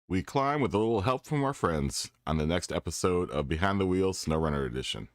We climb with a little help from our friends on the next episode of Behind the Wheels SnowRunner Edition.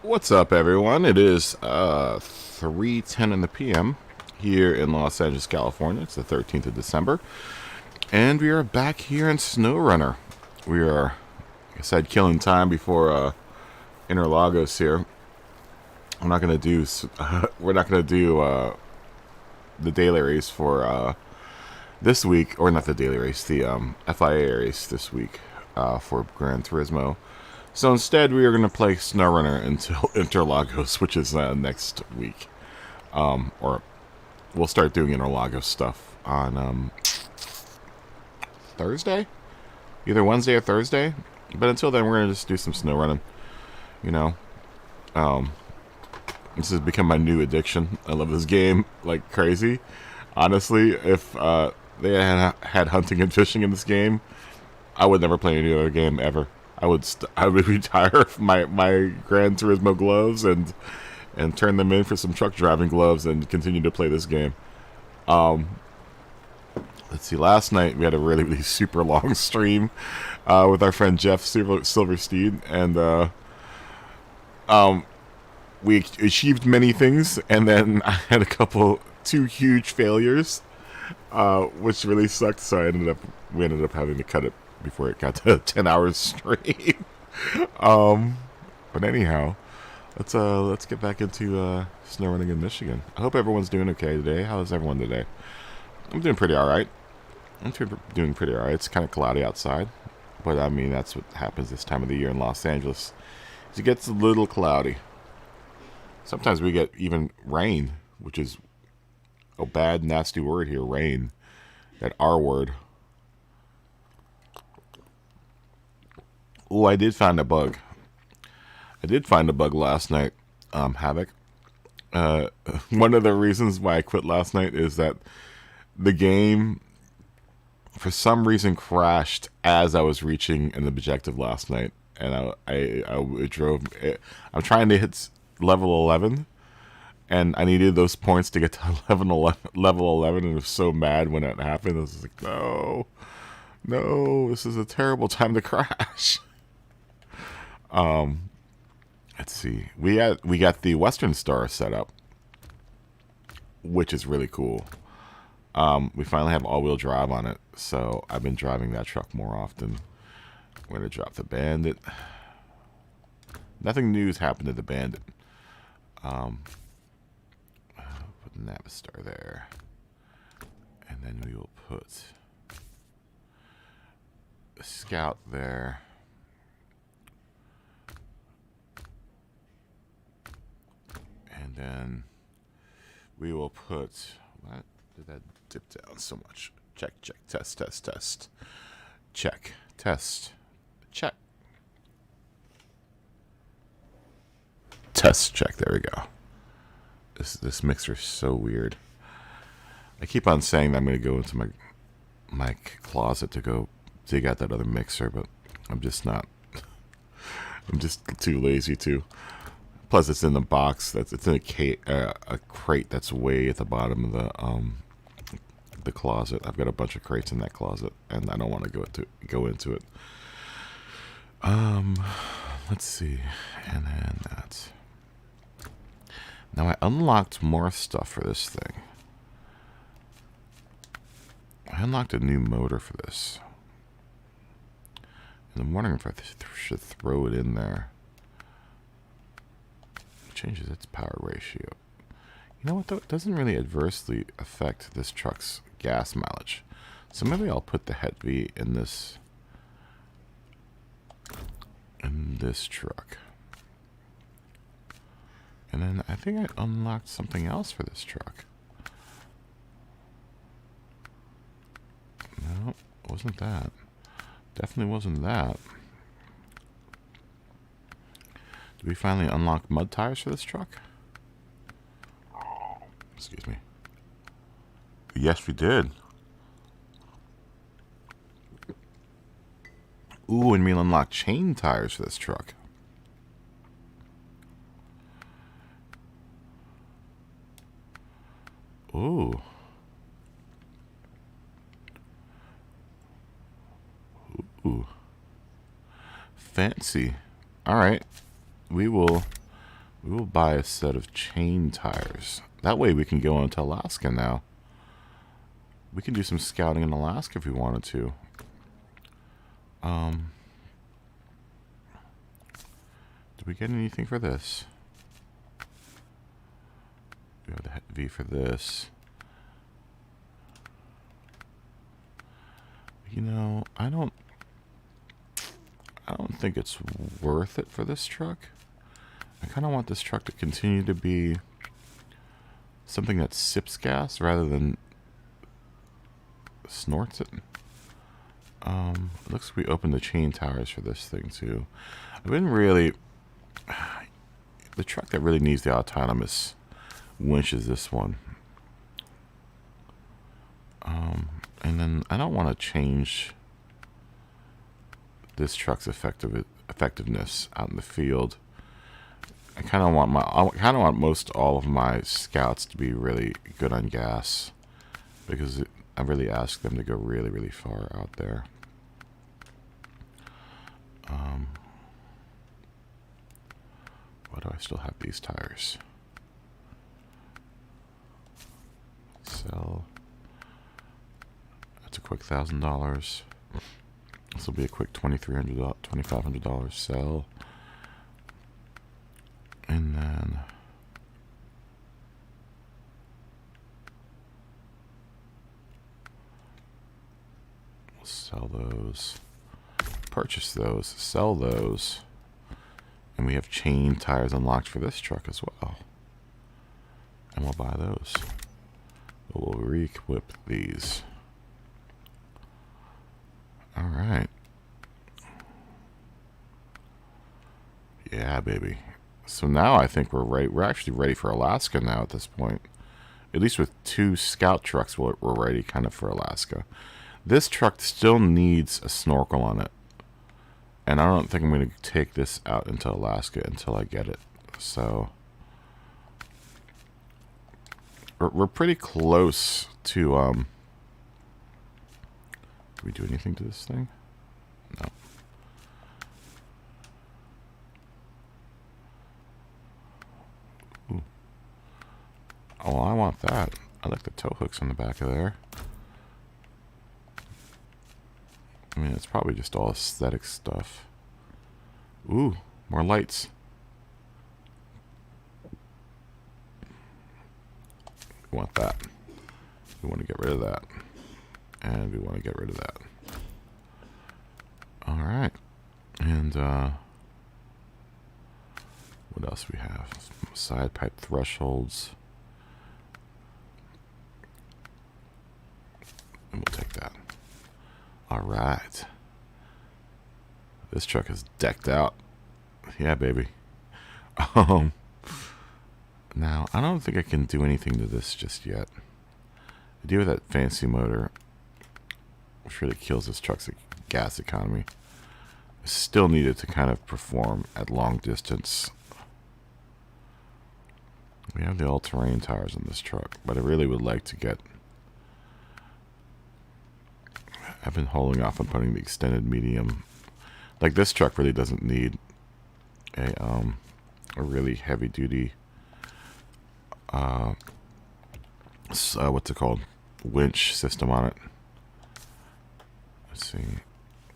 What's up, everyone? It is 3:10 in the p.m. here in Los Angeles, California. It's the 13th of December, and we are back here in SnowRunner. We are, like I said, killing time before Interlagos here. We're not gonna do the daily race for this week, or not the daily race, the FIA race this week for Gran Turismo. So instead, we are going to play SnowRunner until Interlagos, which is next week. Or we'll start doing Interlagos stuff on Thursday? Either Wednesday or Thursday. But until then, we're going to just do some SnowRunning. You know, this has become my new addiction. I love this game like crazy. Honestly, if they had hunting and fishing in this game, I would never play any other game ever. I would retire my Gran Turismo gloves and turn them in for some truck driving gloves and continue to play this game. Let's see. Last night we had a really super long stream with our friend Jeff Silverstein, and we achieved many things, and then I had two huge failures, which really sucked. So we ended up having to cut it before it got to 10 hours straight. But anyhow, let's get back into SnowRunning in Michigan. I hope everyone's doing okay today. How is everyone today? I'm doing pretty alright. It's kind of cloudy outside, but I mean, that's what happens this time of the year in Los Angeles. It gets a little cloudy. Sometimes we get even rain, which is a bad, nasty word here, rain. That R word. Oh, I did find a bug. Last night, Havoc. One of the reasons why I quit last night is that the game, for some reason, crashed as I was reaching an objective last night, and it drove. I'm trying to hit level 11, and I needed those points to get to level 11, and I was so mad when that happened. I was like, no, this is a terrible time to crash. Let's see. We got the Western Star set up, which is really cool. We finally have all-wheel drive on it, so I've been driving that truck more often. We're gonna drop the Bandit. Nothing new has happened to the Bandit. Put the Navistar there, and then we will put a Scout there. And then we will put, what did that dip down so much? Check, test. Check, test, check. Test, check, there we go. This mixer is so weird. I keep on saying that I'm going to go into my closet to go dig out that other mixer, but I'm just not. I'm just too lazy to. Plus, it's in the box. It's in a crate that's way at the bottom of the closet. I've got a bunch of crates in that closet, and I don't want to go into it. Let's see, and then that. Now I unlocked more stuff for this thing. I unlocked a new motor for this, and I'm wondering if I should throw it in there. Changes its power ratio. You know what though? It doesn't really adversely affect this truck's gas mileage. So maybe I'll put the Het V in this truck. And then I think I unlocked something else for this truck. No, it wasn't that. Definitely wasn't that. Did we finally unlock mud tires for this truck? Excuse me. Yes, we did. Ooh, and we unlocked chain tires for this truck. Ooh. Ooh. Fancy. All right. We will buy a set of chain tires. That way we can go into Alaska now. We can do some scouting in Alaska if we wanted to. Did we get anything for this? We have the V for this. You know, I don't think it's worth it for this truck. I kind of want this truck to continue to be something that sips gas rather than snorts it. It looks like we opened the chain tires for this thing too. I've been really... The truck that really needs the autonomous winch is this one. And then I don't want to change this truck's effectiveness out in the field. I kind of want most all of my scouts to be really good on gas, because I really ask them to go really, really far out there. Why do I still have these tires? Sell. That's a quick $1,000. This will be a quick $2,300, $2,500 sell. And then we'll sell those, purchase those, sell those, and we have chain tires unlocked for this truck as well. And we'll buy those. But we'll re-equip these. All right. Yeah, baby. So now I think we're ready. We're actually ready for Alaska now at this point. At least with 2 scout trucks, we're ready kind of for Alaska. This truck still needs a snorkel on it. And I don't think I'm going to take this out into Alaska until I get it. So we're pretty close to... Did we do anything to this thing? No. Ooh. Oh, I want that. I like the tow hooks on the back of there. I mean, it's probably just all aesthetic stuff. Ooh, more lights. We want that. We want to get rid of that. And we want to get rid of that. All right. And what else we have? Some side pipe thresholds. And we'll take that. All right. This truck is decked out. Yeah, baby. Now, I don't think I can do anything to this just yet. I do with that fancy motor, which really kills this truck's gas economy. I still need it to kind of perform at long distance. We have the all-terrain tires on this truck, but I really would like to get... I've been holding off on putting the extended medium. Like, this truck really doesn't need a really heavy-duty, what's it called? Winch system on it. Let's see.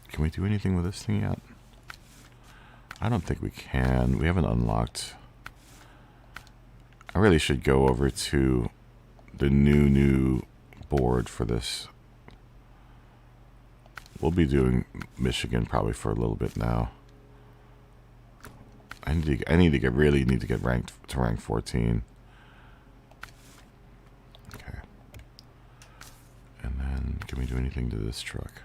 Can we do anything with this thing yet? I don't think we can. We haven't unlocked. I really should go over to the new board for this. We'll be doing Michigan probably for a little bit now. really need to get ranked to rank 14. Okay. And then, can we do anything to this truck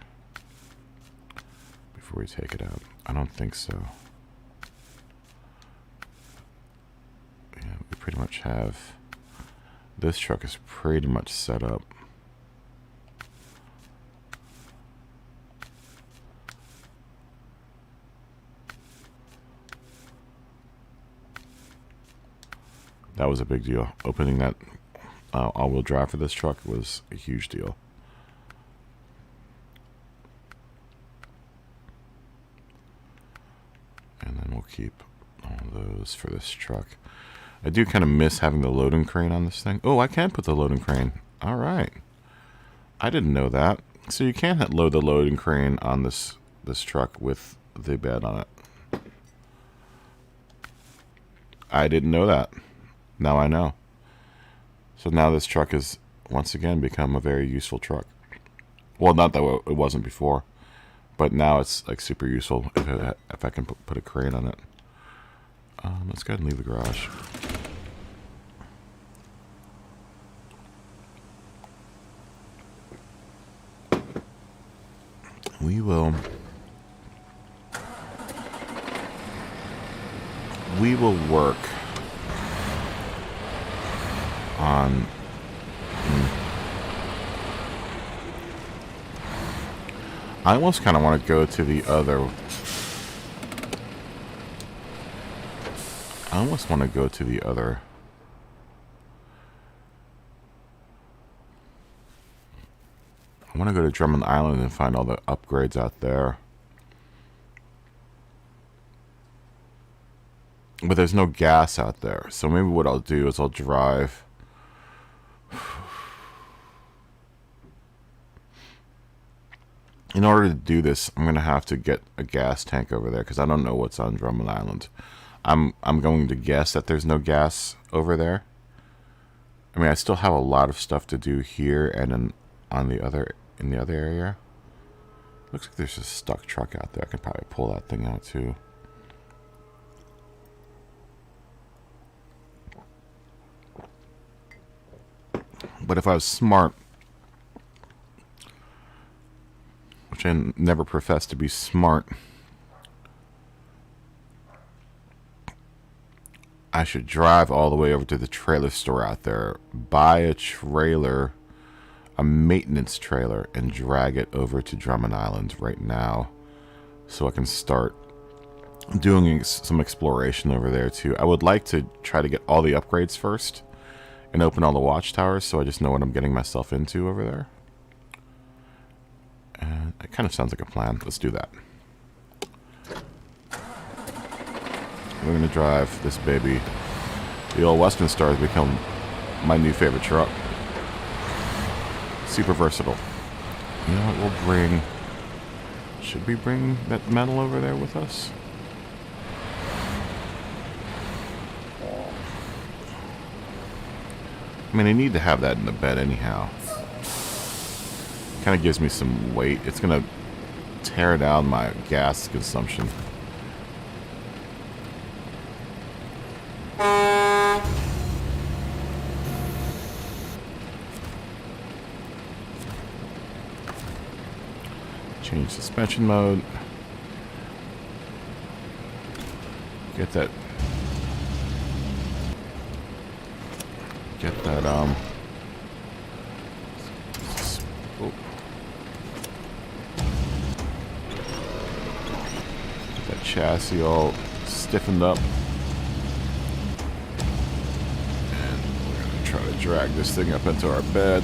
before we take it out? I don't think so. Yeah, we pretty much have... This truck is pretty much set up. That was a big deal. Opening that all-wheel drive for this truck was a huge deal. And then we'll keep all those for this truck. I do kind of miss having the loading crane on this thing. Oh, I can put the loading crane. All right. I didn't know that. So you can load the loading crane on this truck with the bed on it. I didn't know that. Now I know. So now this truck has once again become a very useful truck. Well, not that it wasn't before, but now it's like super useful if I can put a crane on it. Let's go ahead and leave the garage. We will work on I almost kind of want to go to the other. I almost want to go to the other. I want to go to Drummond Island and find all the upgrades out there. But there's no gas out there. So maybe what I'll do is I'll drive. In order to do this, I'm going to have to get a gas tank over there because I don't know what's on Drummond Island. I'm going to guess that there's no gas over there. I mean, I still have a lot of stuff to do here and in the other area. Looks like there's a stuck truck out there. I can probably pull that thing out too. But if I was smart, which I never professed to be smart, I should drive all the way over to the trailer store out there, buy a trailer, a maintenance trailer, and drag it over to Drummond Island right now so I can start doing some exploration over there too. I would like to try to get all the upgrades first and open all the watchtowers so I just know what I'm getting myself into over there. And it kind of sounds like a plan. Let's do that. We're going to drive this baby. The old Western Star has become my new favorite truck. Super versatile. You know what we'll bring? Should we bring that metal over there with us? I mean, I need to have that in the bed anyhow. Kind of gives me some weight. It's going to tear down my gas consumption. Change suspension mode. Get that oh. Get that chassis all stiffened up. And we're gonna try to drag this thing up into our bed.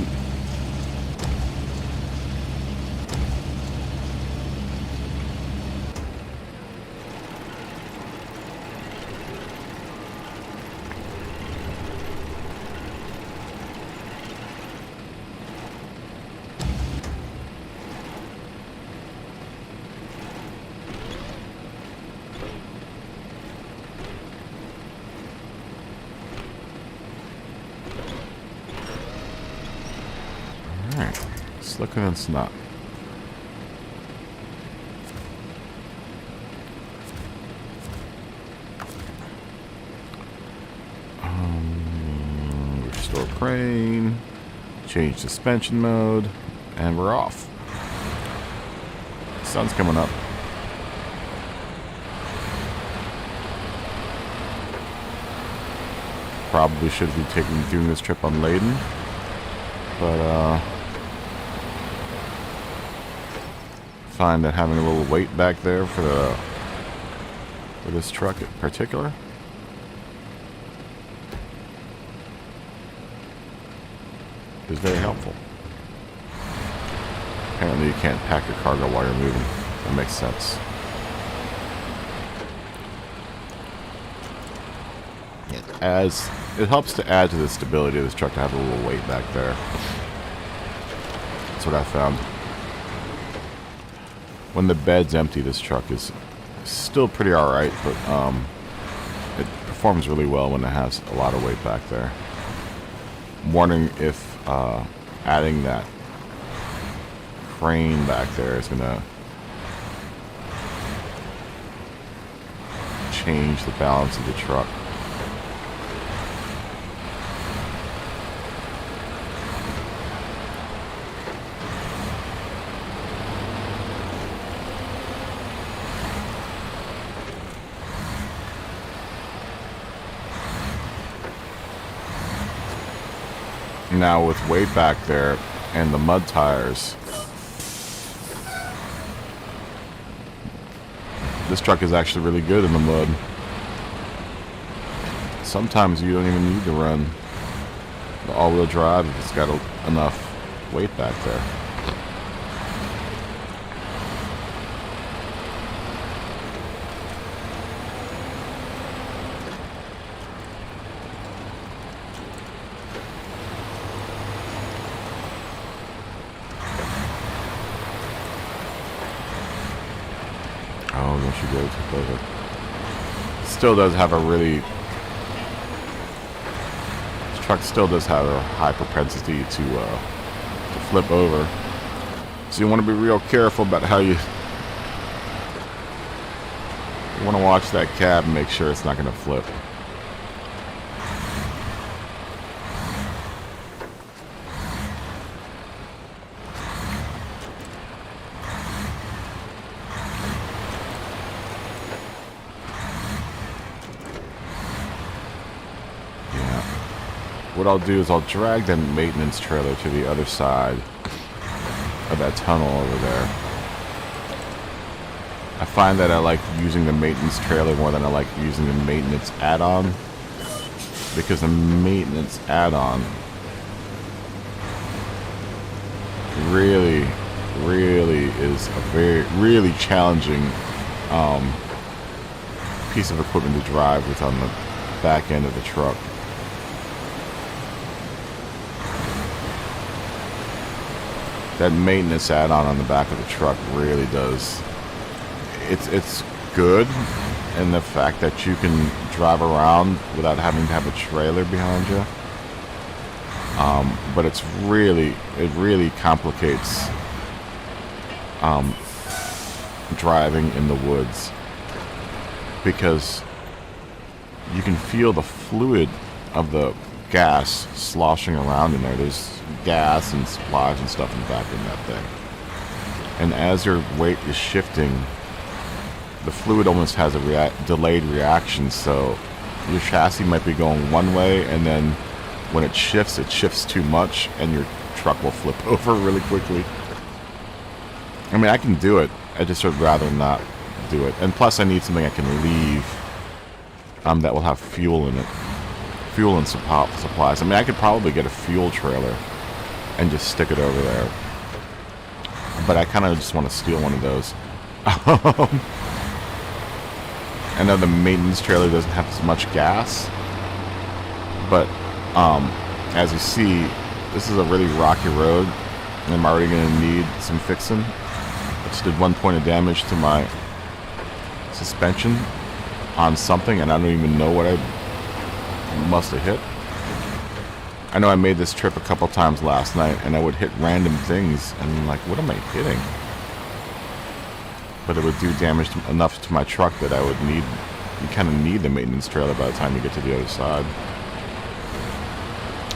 Slicker than snot. Restore crane. Change suspension mode. And we're off. Sun's coming up. Probably should be doing this trip unladen. But find that having a little weight back there for this truck in particular is very helpful. Apparently you can't pack your cargo while you're moving. That makes sense. It helps to add to the stability of this truck to have a little weight back there. That's what I found. When the bed's empty, this truck is still pretty alright, but it performs really well when it has a lot of weight back there. I'm wondering if adding that crane back there is going to change the balance of the truck. Now with weight back there and the mud tires, this truck is actually really good in the mud. Sometimes you don't even need to run the all-wheel drive if it's got enough weight back there. Oh, don't you go too close. Still does have a really... This truck still does have a high propensity to flip over. So you want to be real careful about how you want to watch that cab and make sure it's not going to flip. What I'll do is I'll drag the maintenance trailer to the other side of that tunnel over there. I find that I like using the maintenance trailer more than I like using the maintenance add-on, because the maintenance add-on really is a really challenging piece of equipment to drive with on the back end of the truck. That maintenance add-on on the back of the truck really does. It's good in the fact that you can drive around without having to have a trailer behind you. But it really complicates driving in the woods, because you can feel the fluid of the gas sloshing around in there. There's gas and supplies and stuff in the back of that thing, and as your weight is shifting, the fluid almost has a delayed reaction. So your chassis might be going one way, and then when it shifts too much, and your truck will flip over really quickly. I mean, I can do it, I just would rather not do it. And plus I need something I can leave that will have fuel in it. Fuel and supplies. I mean, I could probably get a fuel trailer and just stick it over there, but I kind of just want to steal one of those. I know the maintenance trailer doesn't have as much gas, but as you see, this is a really rocky road, and I'm already going to need some fixing. I just did 1 point of damage to my suspension on something, and I don't even know what I must have hit. I know I made this trip a couple times last night, and I would hit random things, and I'm like, what am I hitting? But it would do damage enough to my truck that I would need, you kind of need the maintenance trailer by the time you get to the other side.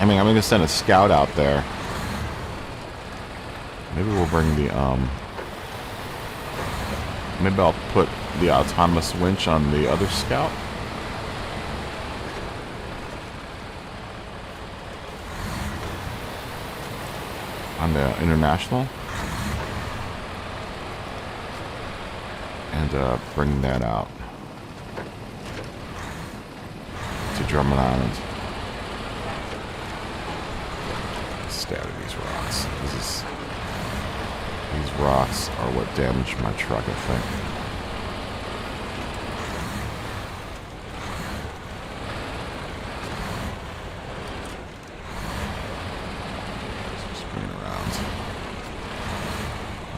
I mean, I'm going to send a scout out there. Maybe we'll bring the, maybe I'll put the autonomous winch on the other scout. On the international. And bring that out to Drummond Island. Stay out of these rocks. These rocks are what damaged my truck, I think. Just bring it around.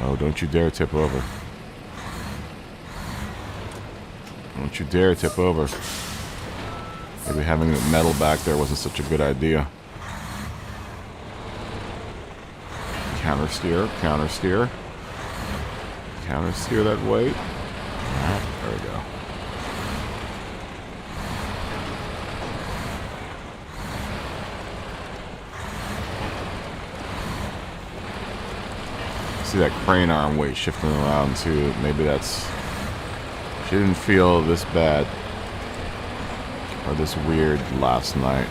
Oh, don't you dare tip over. Don't you dare tip over. Maybe having the metal back there wasn't such a good idea. Counter steer, counter steer. Counter steer that weight. Alright, there we go. See that crane arm weight shifting around too. Maybe that's... She didn't feel this bad or this weird last night.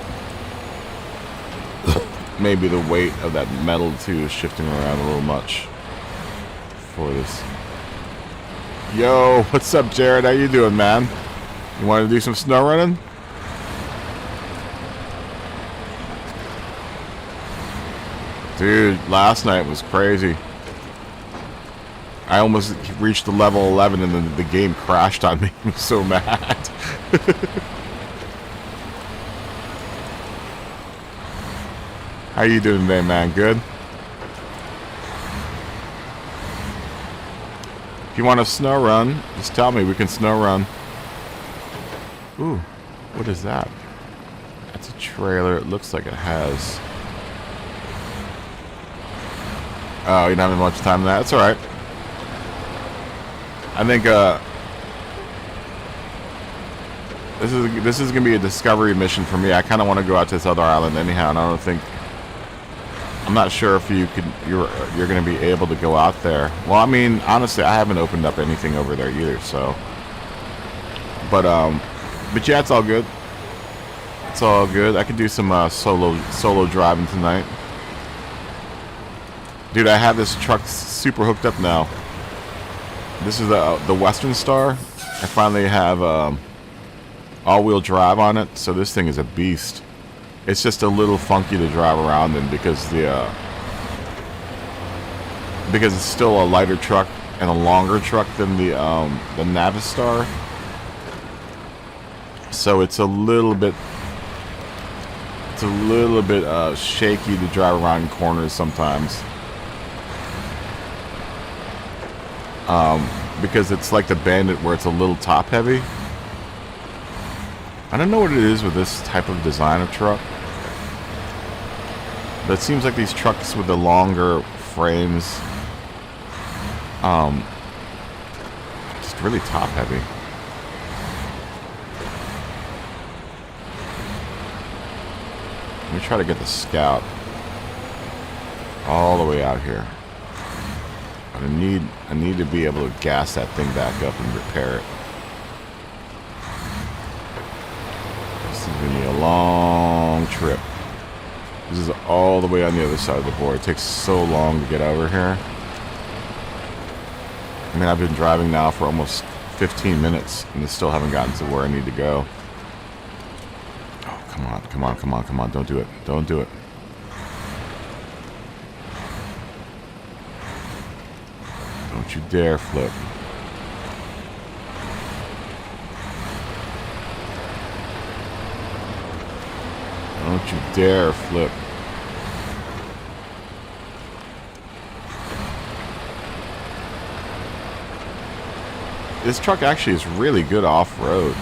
Maybe the weight of that metal too is shifting around a little much for this. Yo, what's up, Jared? How you doing, man? You want to do some snow running? Dude, last night was crazy. I almost reached the level 11 and then the game crashed on me. I'm so mad. How you doing today, man? Good? If you want to snow run, just tell me. We can snow run. Ooh, what is that? That's a trailer. It looks like it has... Oh, you don't have much time for that? That's alright. I think this is gonna be a discovery mission for me. I kind of want to go out to this other island anyhow, and I don't think... I'm not sure if you're gonna be able to go out there. Well, I mean, honestly, I haven't opened up anything over there either, so. But yeah, it's all good. It's all good. I could do some solo driving tonight. Dude, I have this truck super hooked up now. This is the Western Star. I finally have all-wheel drive on it, so this thing is a beast. It's just a little funky to drive around in because it's still a lighter truck and a longer truck than the Navistar. So it's a little bit shaky to drive around in corners sometimes. Because it's like the Bandit where it's a little top heavy. I don't know what it is with this type of design of truck. But it seems like these trucks with the longer frames, just really top heavy. Let me try to get the Scout all the way out here. But I need to be able to gas that thing back up and repair it. This is gonna be a long trip. This is all the way on the other side of the board. It takes so long to get over here. I mean, I've been driving now for almost 15 minutes and I still haven't gotten to where I need to go. Oh, come on, come on, come on, come on. Don't do it. Don't do it. Don't you dare flip. Don't you dare flip. This truck actually is really good off-road.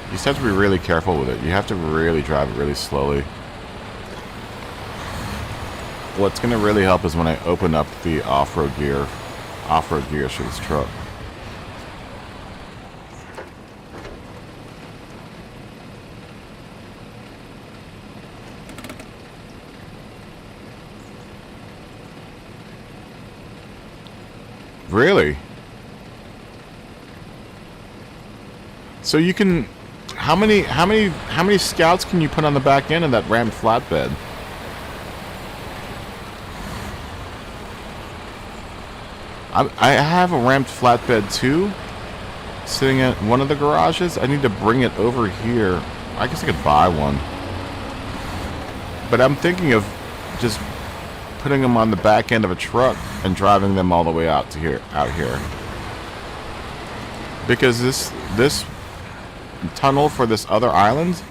You just have to be really careful with it. You have to really drive it really slowly. What's going to really help is when I open up the off-road gears for this truck. Really? So you can, how many scouts can you put on the back end of that rammed flatbed? I have a ramped flatbed too, sitting at one of the garages. I need to bring it over here. I guess I could buy one. But I'm thinking of just putting them on the back end of a truck and driving them all the way out here. Because this tunnel for this other island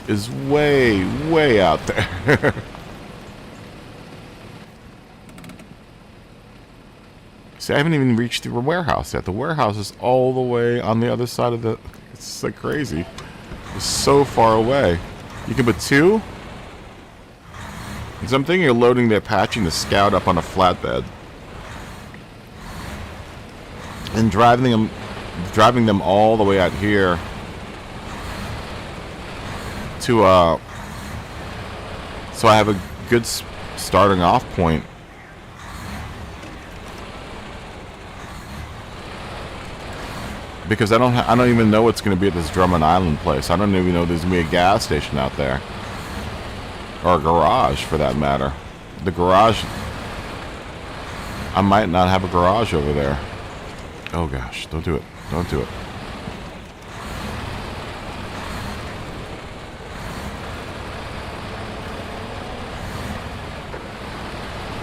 is way out there. See, I haven't even reached the warehouse yet. The warehouse is all the way on the other side of the... It's like crazy. It's so far away. You can put two? Because I'm thinking of loading the Apache and the Scout up on a flatbed. And driving them all the way out here to, so I have a good starting off point. Because I don't even know what's going to be at this Drummond Island place. I don't even know there's going to be a gas station out there. Or a garage, for that matter. The garage... I might not have a garage over there. Oh gosh, don't do it. Don't do it.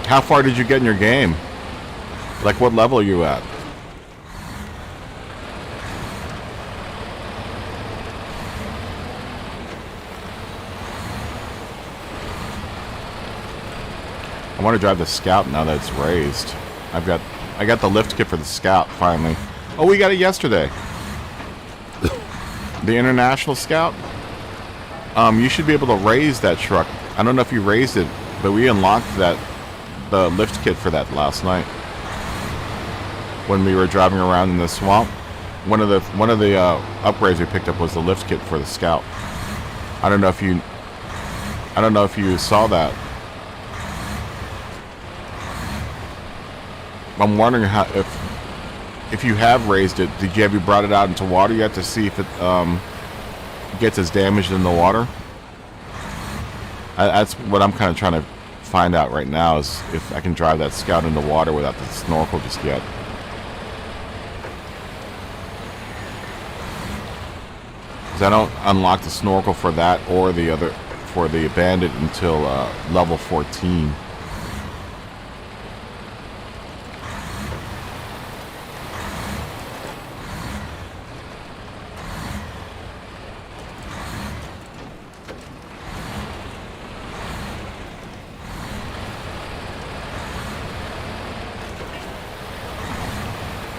How far did you get in your game? Like, what level are you at? I want to drive the Scout now that it's raised. I got the lift kit for the Scout finally. Oh, we got it yesterday. The International Scout. You should be able to raise that truck. I don't know if you raised it, but we unlocked the lift kit for that last night when we were driving around in the swamp. One of the upgrades we picked up was the lift kit for the Scout. I don't know if you saw that. I'm wondering how if you have raised it, have you brought it out into water yet to see if it gets as damaged in the water? That's what I'm kind of trying to find out right now, is if I can drive that Scout into water without the snorkel just yet. Because I don't unlock the snorkel for that or the other for the Bandit until level 14.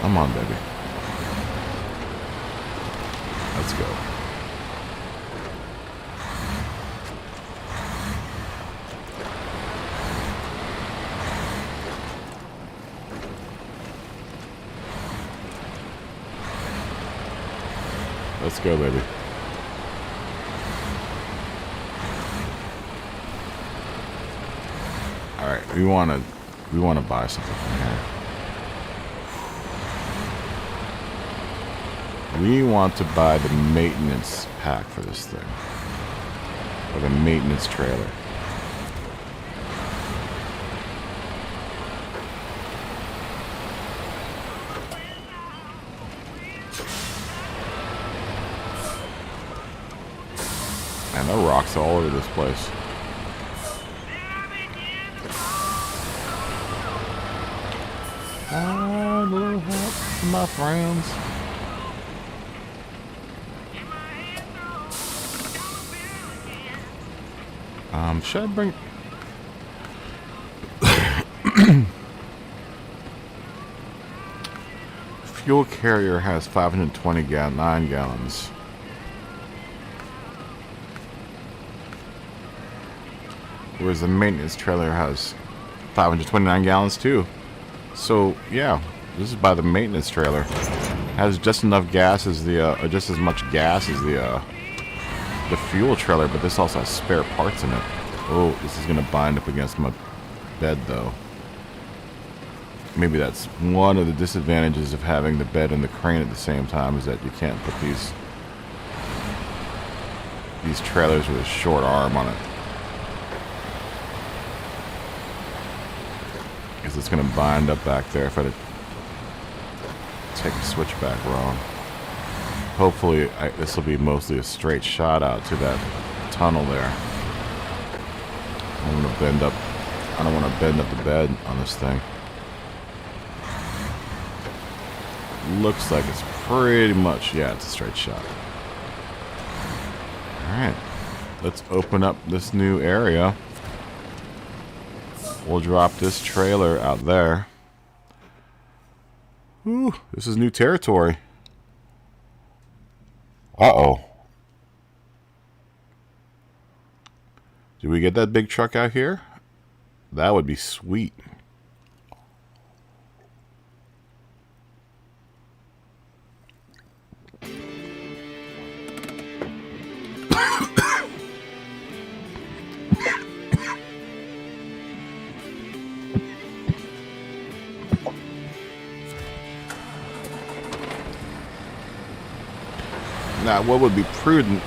Come on, baby. Let's go. Let's go, baby. All right, we want to buy something from here. We want to buy the maintenance pack for this thing. Or the maintenance trailer. Man, there are rocks all over this place. A little help from my friends. Should I bring... Fuel carrier has 529 gallons. Whereas the maintenance trailer has 529 gallons too. So yeah, this is by the maintenance trailer. Has just enough gas as the just as much gas as the fuel trailer, but this also has spare parts in it. Oh, this is gonna bind up against my bed though. maybe that's one of the disadvantages of having the bed and the crane at the same time, is that you can't put these trailers with a short arm on it, because it's going to bind up back there if I take a switchback wrong. Hopefully this will be mostly a straight shot out to that tunnel there. I don't want to bend up the bed on this thing. Looks like it's pretty much, yeah, it's a straight shot. Alright, let's open up this new area. We'll drop this trailer out there. Ooh, this is new territory. Uh-oh. Did we get that big truck out here? That would be sweet. Now, what would be prudent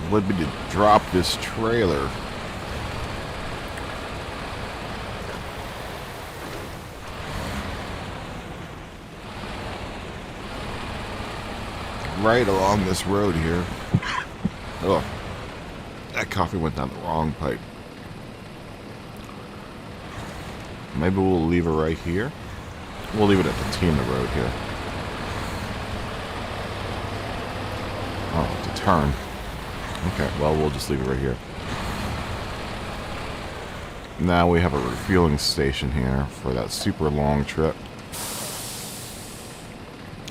would be to drop this trailer right along this road here. Oh, that coffee went down the wrong pipe. Maybe we'll leave it right here. We'll leave it at the T in the road here. Oh, to turn. Okay, well, we'll just leave it right here. Now we have a refueling station here for that super long trip.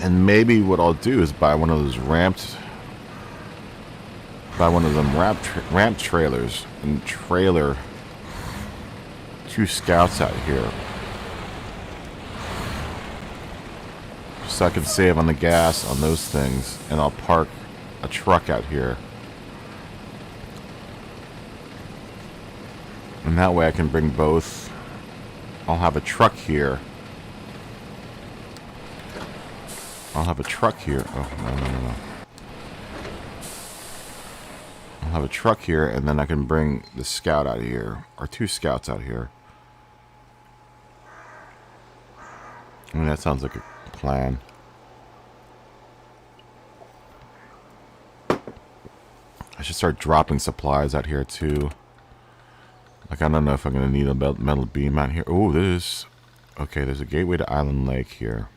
And maybe what I'll do is buy one of those ramp trailers and trailer 2 scouts out here, so I can save on the gas on those things, and I'll park a truck out here, and that way I can bring both. I'll have a truck here. I'll have a truck here. Oh, no. I'll have a truck here, and then I can bring the scout out here, or 2 scouts out here. I mean, that sounds like a plan. I should start dropping supplies out here too. Like, I don't know if I'm going to need a metal beam out here. Oh, there's... Okay, there's a gateway to Island Lake here.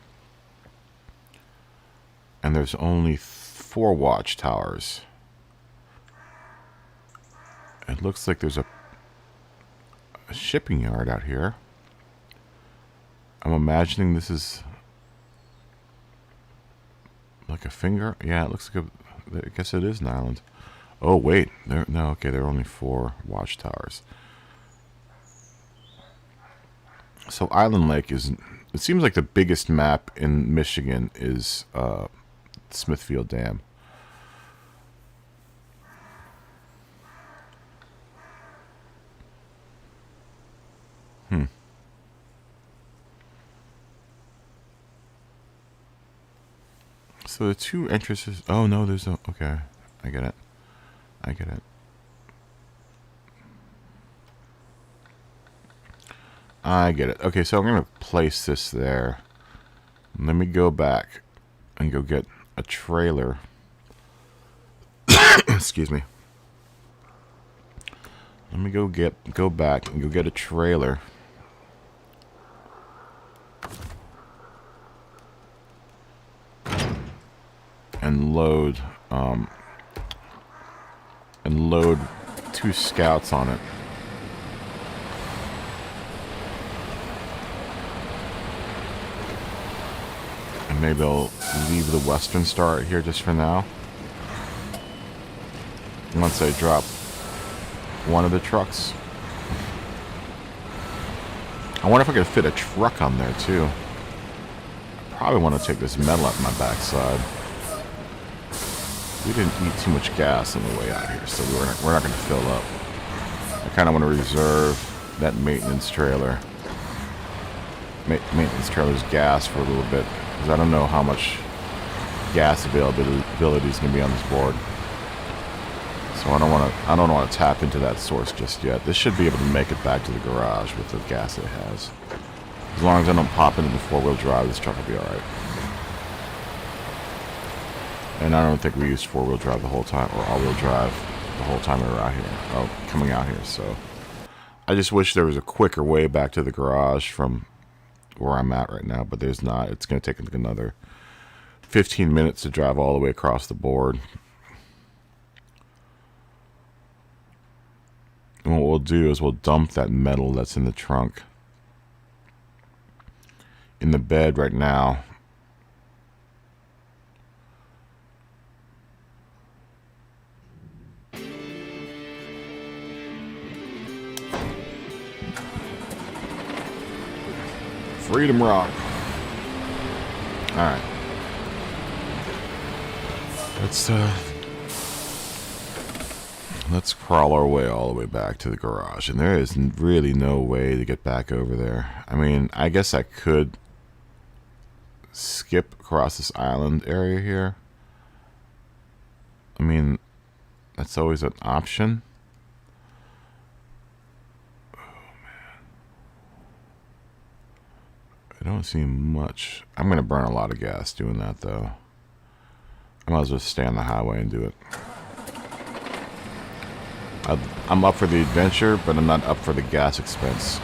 And there's only 4 watchtowers. It looks like there's a shipping yard out here. I'm imagining this is like a finger. Yeah, it looks like a... I guess it is an island. Oh, wait. No, okay, there are only 4 watchtowers. So Island Lake is... It seems like the biggest map in Michigan is Smithfield Dam. So the 2 entrances... Oh, no, there's no... Okay, I get it. I get it. Okay, so I'm going to place this there. Let me go back and go get a trailer. Excuse me. Let me go back and go get a trailer. And load 2 scouts on it. And maybe I'll leave the Western Star here just for now. Once I drop one of the trucks. I wonder if I could fit a truck on there too. I probably want to take this metal out my backside. We didn't eat too much gas on the way out here, so we're not going to fill up. I kind of want to reserve that maintenance trailer. Maintenance trailer's gas for a little bit, because I don't know how much gas availability is going to be on this board. So I don't want to tap into that source just yet. This should be able to make it back to the garage with the gas it has. As long as I don't pop into the four-wheel drive, this truck will be alright. And I don't think we used four-wheel drive the whole time, or all-wheel drive the whole time we were out here. Oh, coming out here, so. I just wish there was a quicker way back to the garage from where I'm at right now, but there's not. It's going to take like another 15 minutes to drive all the way across the board. And what we'll do is we'll dump that metal that's in the trunk in the bed right now. Freedom Rock. Alright. Let's crawl our way all the way back to the garage. And there is really no way to get back over there. I mean, I guess I could skip across this island area here. I mean, that's always an option. I don't see much. I'm going to burn a lot of gas doing that, though. I might as well stay on the highway and do it. I'm up for the adventure, but I'm not up for the gas expense.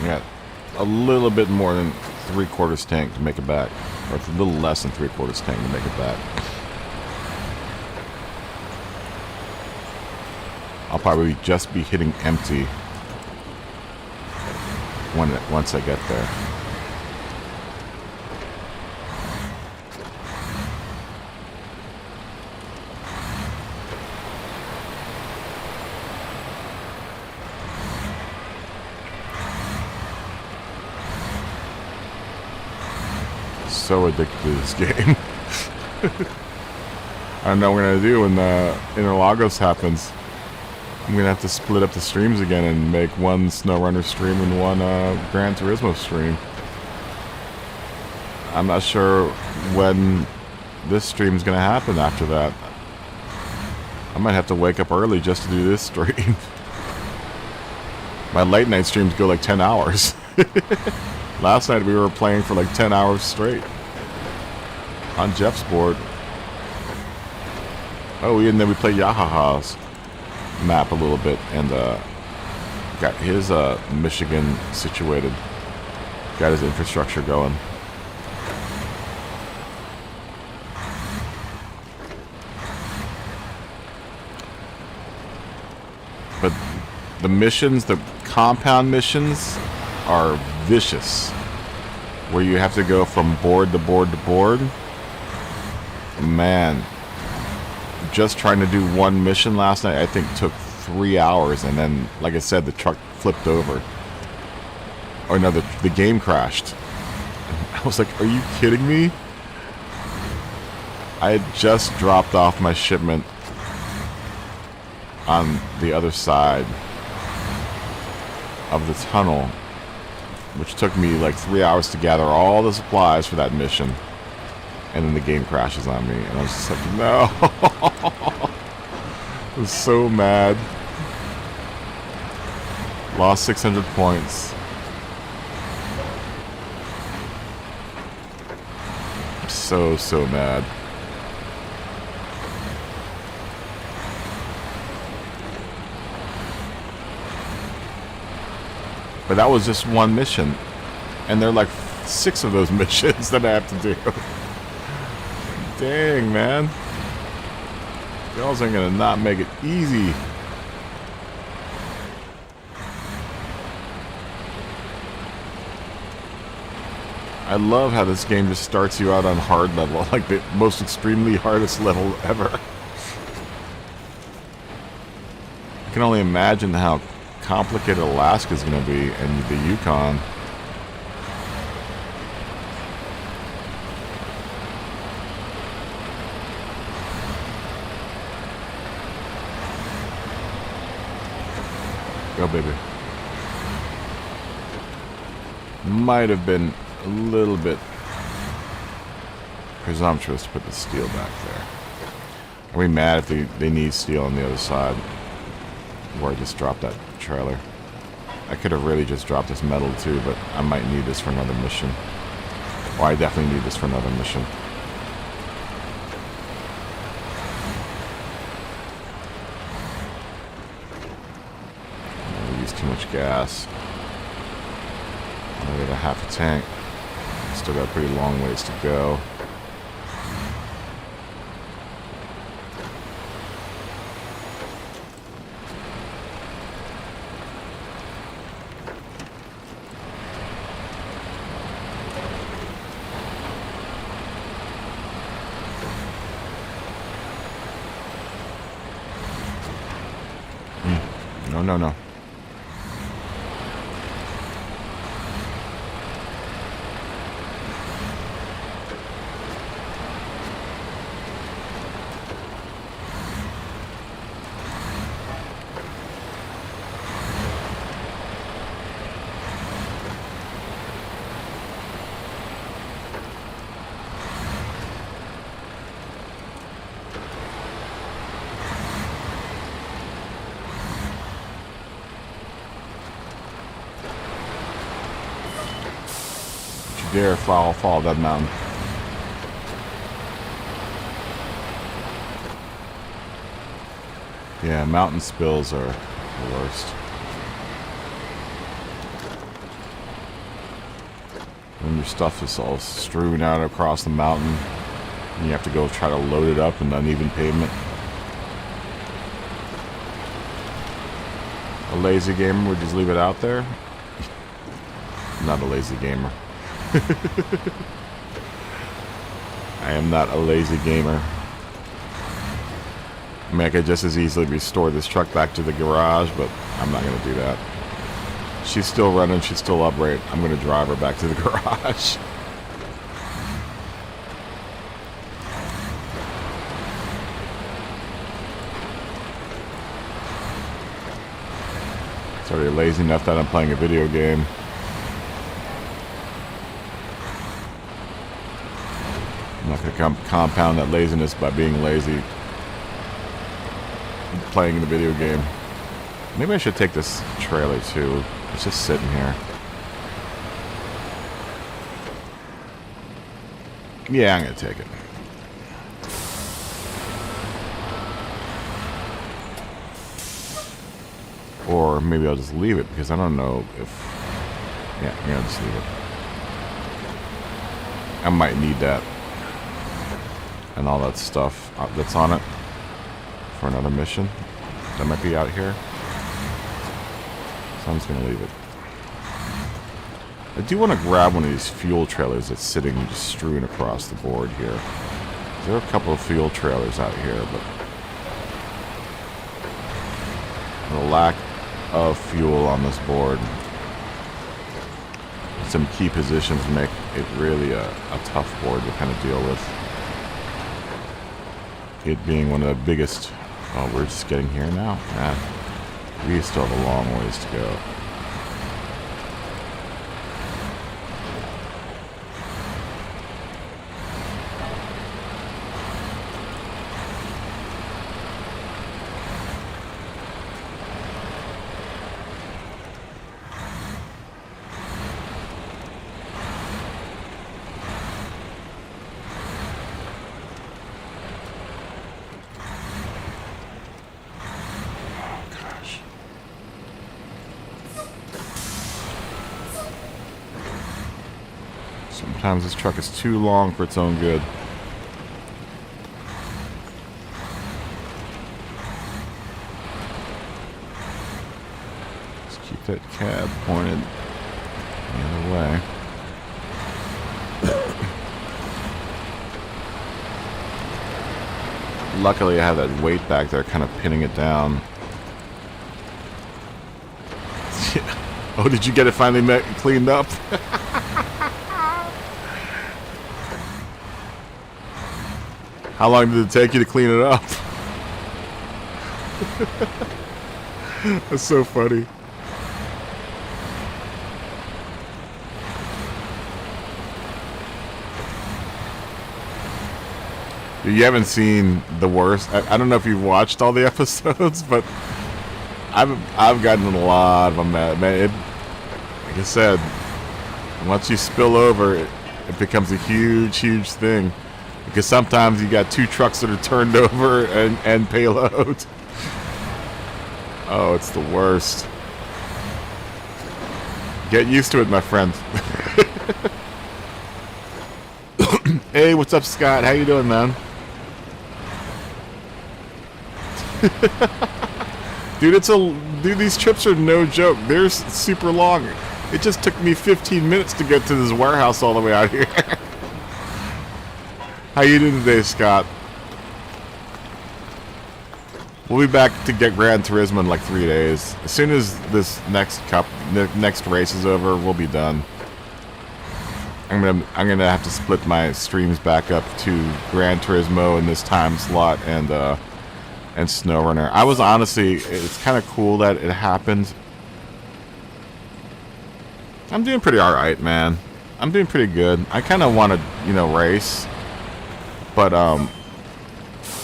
We got a little bit more than 3/4 tank to make it back. Or a little less than 3/4 tank to make it back. I'll probably just be hitting empty once I get there. So addicted to this game. I don't know what we're gonna do when Interlagos happens. I'm gonna have to split up the streams again and make one SNOWRUNNER stream and one Gran Turismo stream. I'm not sure when this stream is gonna happen after that. I might have to wake up early just to do this stream. My late night streams go like 10 hours. Last night we were playing for like 10 hours straight on Jeff's board. Oh, and then we played Yahaha's map a little bit and got his Michigan situated. Got his infrastructure going. But the missions, the compound missions, are vicious. Where you have to go from board to board to board. Man, just trying to do one mission last night, I think took 3 hours, and then, like I said, the truck flipped over. Or no, the game crashed. I was like, are you kidding me? I had just dropped off my shipment on the other side of the tunnel, which took me like 3 hours to gather all the supplies for that mission. And then the game crashes on me, and I was just like, no. I was so mad. Lost 600 points. I'm so mad. But that was just one mission. And there are like 6 of those missions that I have to do. Dang, man. Y'all ain't gonna not make it easy. I love how this game just starts you out on hard level, like the most extremely hardest level ever. I can only imagine how complicated Alaska's gonna be and the Yukon. Go, baby. Might have been a little bit presumptuous to put the steel back there. Are we mad if they need steel on the other side? Where I just dropped that trailer. I could have really just dropped this metal too, but I might need this for another mission. Well, I definitely need this for another mission. I use too much gas. I got a half a tank. Still got a pretty long ways to go. No, no, no. Dare fall that mountain. Yeah, mountain spills are the worst. When your stuff is all strewn out across the mountain, and you have to go try to load it up in uneven pavement. A lazy gamer would just leave it out there. Not a lazy gamer. I am not a lazy gamer. I mean, I could just as easily restore this truck back to the garage, but I'm not going to do that. She's still running. She's still upright. I'm going to drive her back to the garage. It's already lazy enough that I'm playing a video game. I'm not going to compound that laziness by being lazy playing the video game. Maybe I should take this trailer too. It's just sitting here. Yeah, I'm going to take it. Or maybe I'll just leave it because I don't know if... Yeah, I'm going to just leave it. I might need that. And all that stuff that's on it for another mission that might be out here. So I'm just going to leave it. I do want to grab one of these fuel trailers that's sitting just strewn across the board here. There are a couple of fuel trailers out here, but the lack of fuel on this board, some key positions make it really a tough board to kind of deal with. It being one of the biggest... Oh, we're just getting here now? Nah, we still have a long ways to go. Sometimes this truck is too long for its own good. Let's keep that cab pointed the other way. Luckily I have that weight back there kind of pinning it down. Oh, did you get it finally cleaned up? How long did it take you to clean it up? That's so funny. You haven't seen the worst. I don't know if you've watched all the episodes, but I've gotten a lot of them, man. Like I said, once you spill over, it becomes a huge thing. Because sometimes you got 2 trucks that are turned over and payload. Oh, it's the worst. Get used to it, my friend. Hey, what's up, Scott? How you doing, man? Dude, these trips are no joke. They're super long. It just took me 15 minutes to get to this warehouse all the way out here. How you doing today, Scott? We'll be back to get Gran Turismo in like 3 days. As soon as this next race is over, we'll be done. I'm gonna have to split my streams back up to Gran Turismo in this time slot and SNOWRUNNER. I was honestly, it's kind of cool that it happened. I'm doing pretty alright, man. I'm doing pretty good. I kind of want to, you know, race. But,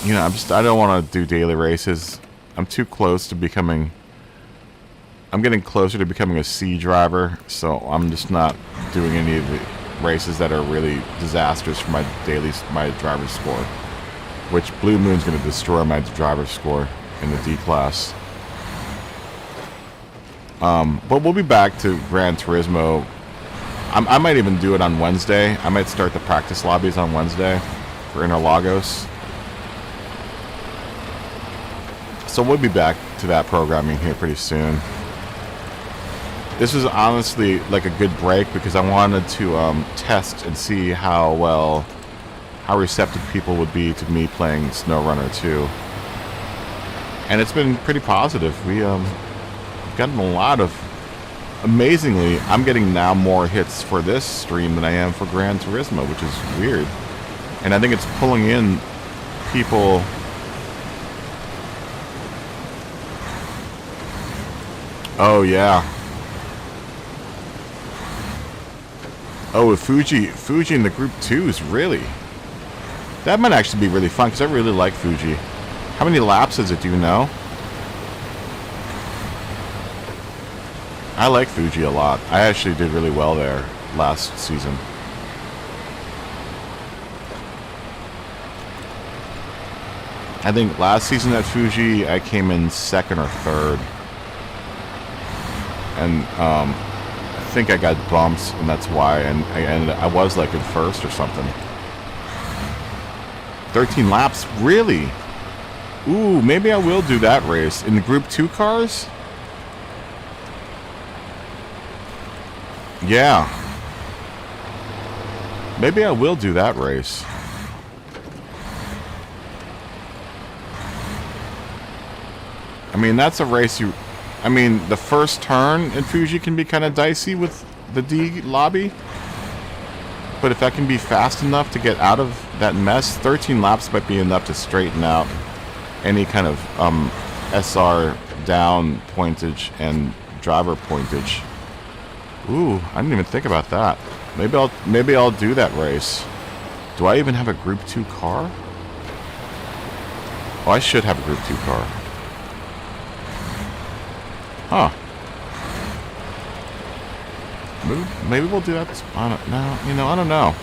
you know, I don't want to do daily races. I'm too close to becoming... I'm getting closer to becoming a C driver, so I'm just not doing any of the races that are really disastrous for my driver's score. Which Blue Moon's going to destroy my driver's score in the D class. But we'll be back to Gran Turismo. I might even do it on Wednesday. I might start the practice lobbies on Wednesday for Interlagos. So we'll be back to that programming here pretty soon. This was honestly like a good break because I wanted to test and see how receptive people would be to me playing SNOWRUNNER 2. And it's been pretty positive. We've gotten a lot of... Amazingly, I'm getting now more hits for this stream than I am for Gran Turismo, which is weird. And I think it's pulling in people... Oh, yeah. Oh, Fuji in the Group 2s, really? That might actually be really fun, because I really like Fuji. How many laps is it, do you know? I like Fuji a lot. I actually did really well there last season. I think last season at Fuji, I came in 2nd or 3rd. And, I think I got bumps, and that's why, and I was like in 1st or something. 13 laps? Really? Ooh, maybe I will do that race. In the Group 2 cars? Yeah. Maybe I will do that race. I mean, that's a race you... I mean, the first turn in Fuji can be kind of dicey with the D lobby. But if I can be fast enough to get out of that mess, 13 laps might be enough to straighten out any kind of SR down pointage and driver pointage. Ooh, I didn't even think about that. Maybe I'll do that race. Do I even have a Group 2 car? Oh, I should have a Group 2 car. Huh. Maybe we'll do that. No, you know, I don't know.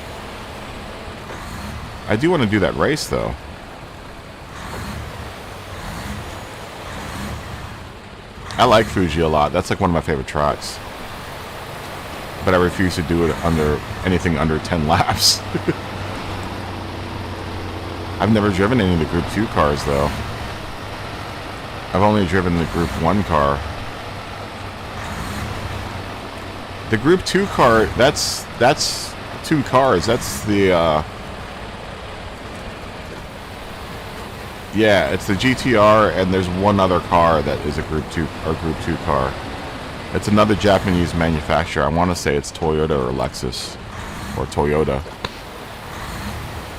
I do want to do that race, though. I like Fuji a lot. That's like one of my favorite tracks. But I refuse to do it under anything under 10 laps. I've never driven any of the Group 2 cars, though. I've only driven the Group 1 car. The Group 2 car, that's 2 cars. That's the, yeah, it's the GTR, and there's one other car that is a Group 2 car. It's another Japanese manufacturer. I want to say it's Toyota or Lexus. Or Toyota.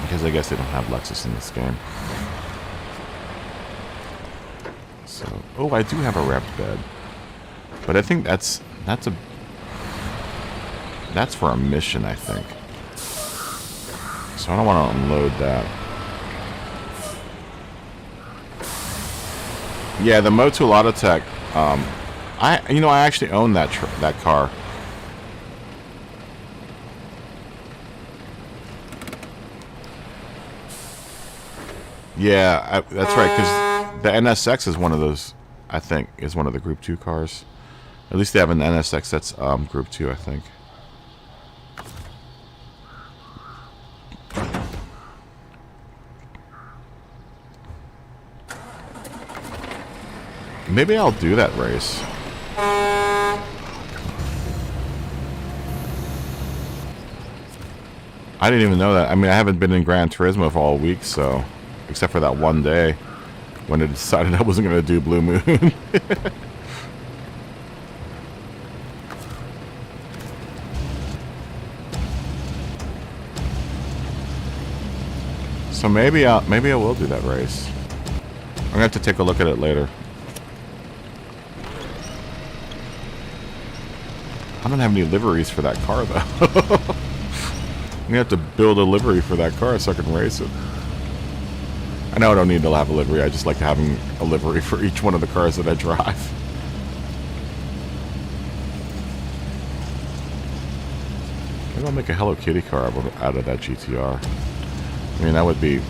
Because I guess they don't have Lexus in this game. So, oh, I do have a wrapped bed. But I think that's for a mission, I think. So I don't want to unload that. Yeah, the Motul Autotech. I actually own that car. Yeah, that's right. Because the NSX is one of those. I think is one of the Group 2 cars. At least they have an NSX that's Group 2, I think. Maybe I'll do that race. I didn't even know that. I mean, I haven't been in Gran Turismo for all week, so... Except for that one day when I decided I wasn't going to do Blue Moon. So maybe I will do that race. I'm gonna have to take a look at it later. I don't have any liveries for that car though. I'm gonna have to build a livery for that car so I can race it. I know I don't need to have a livery. I just like having a livery for each one of the cars that I drive. Maybe I'll make a Hello Kitty car out of that GTR. I mean, that would be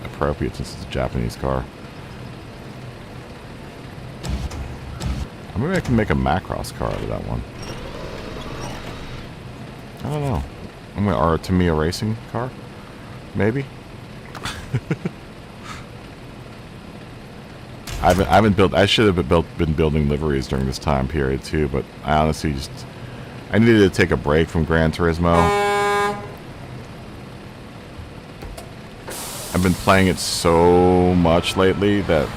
appropriate since it's a Japanese car. Or maybe I can make a Macross car out of that one. I don't know. Or a Tamiya racing car? Maybe? I haven't built. I should have been building liveries during this time period too, but I honestly I needed to take a break from Gran Turismo. I've been playing it so much lately that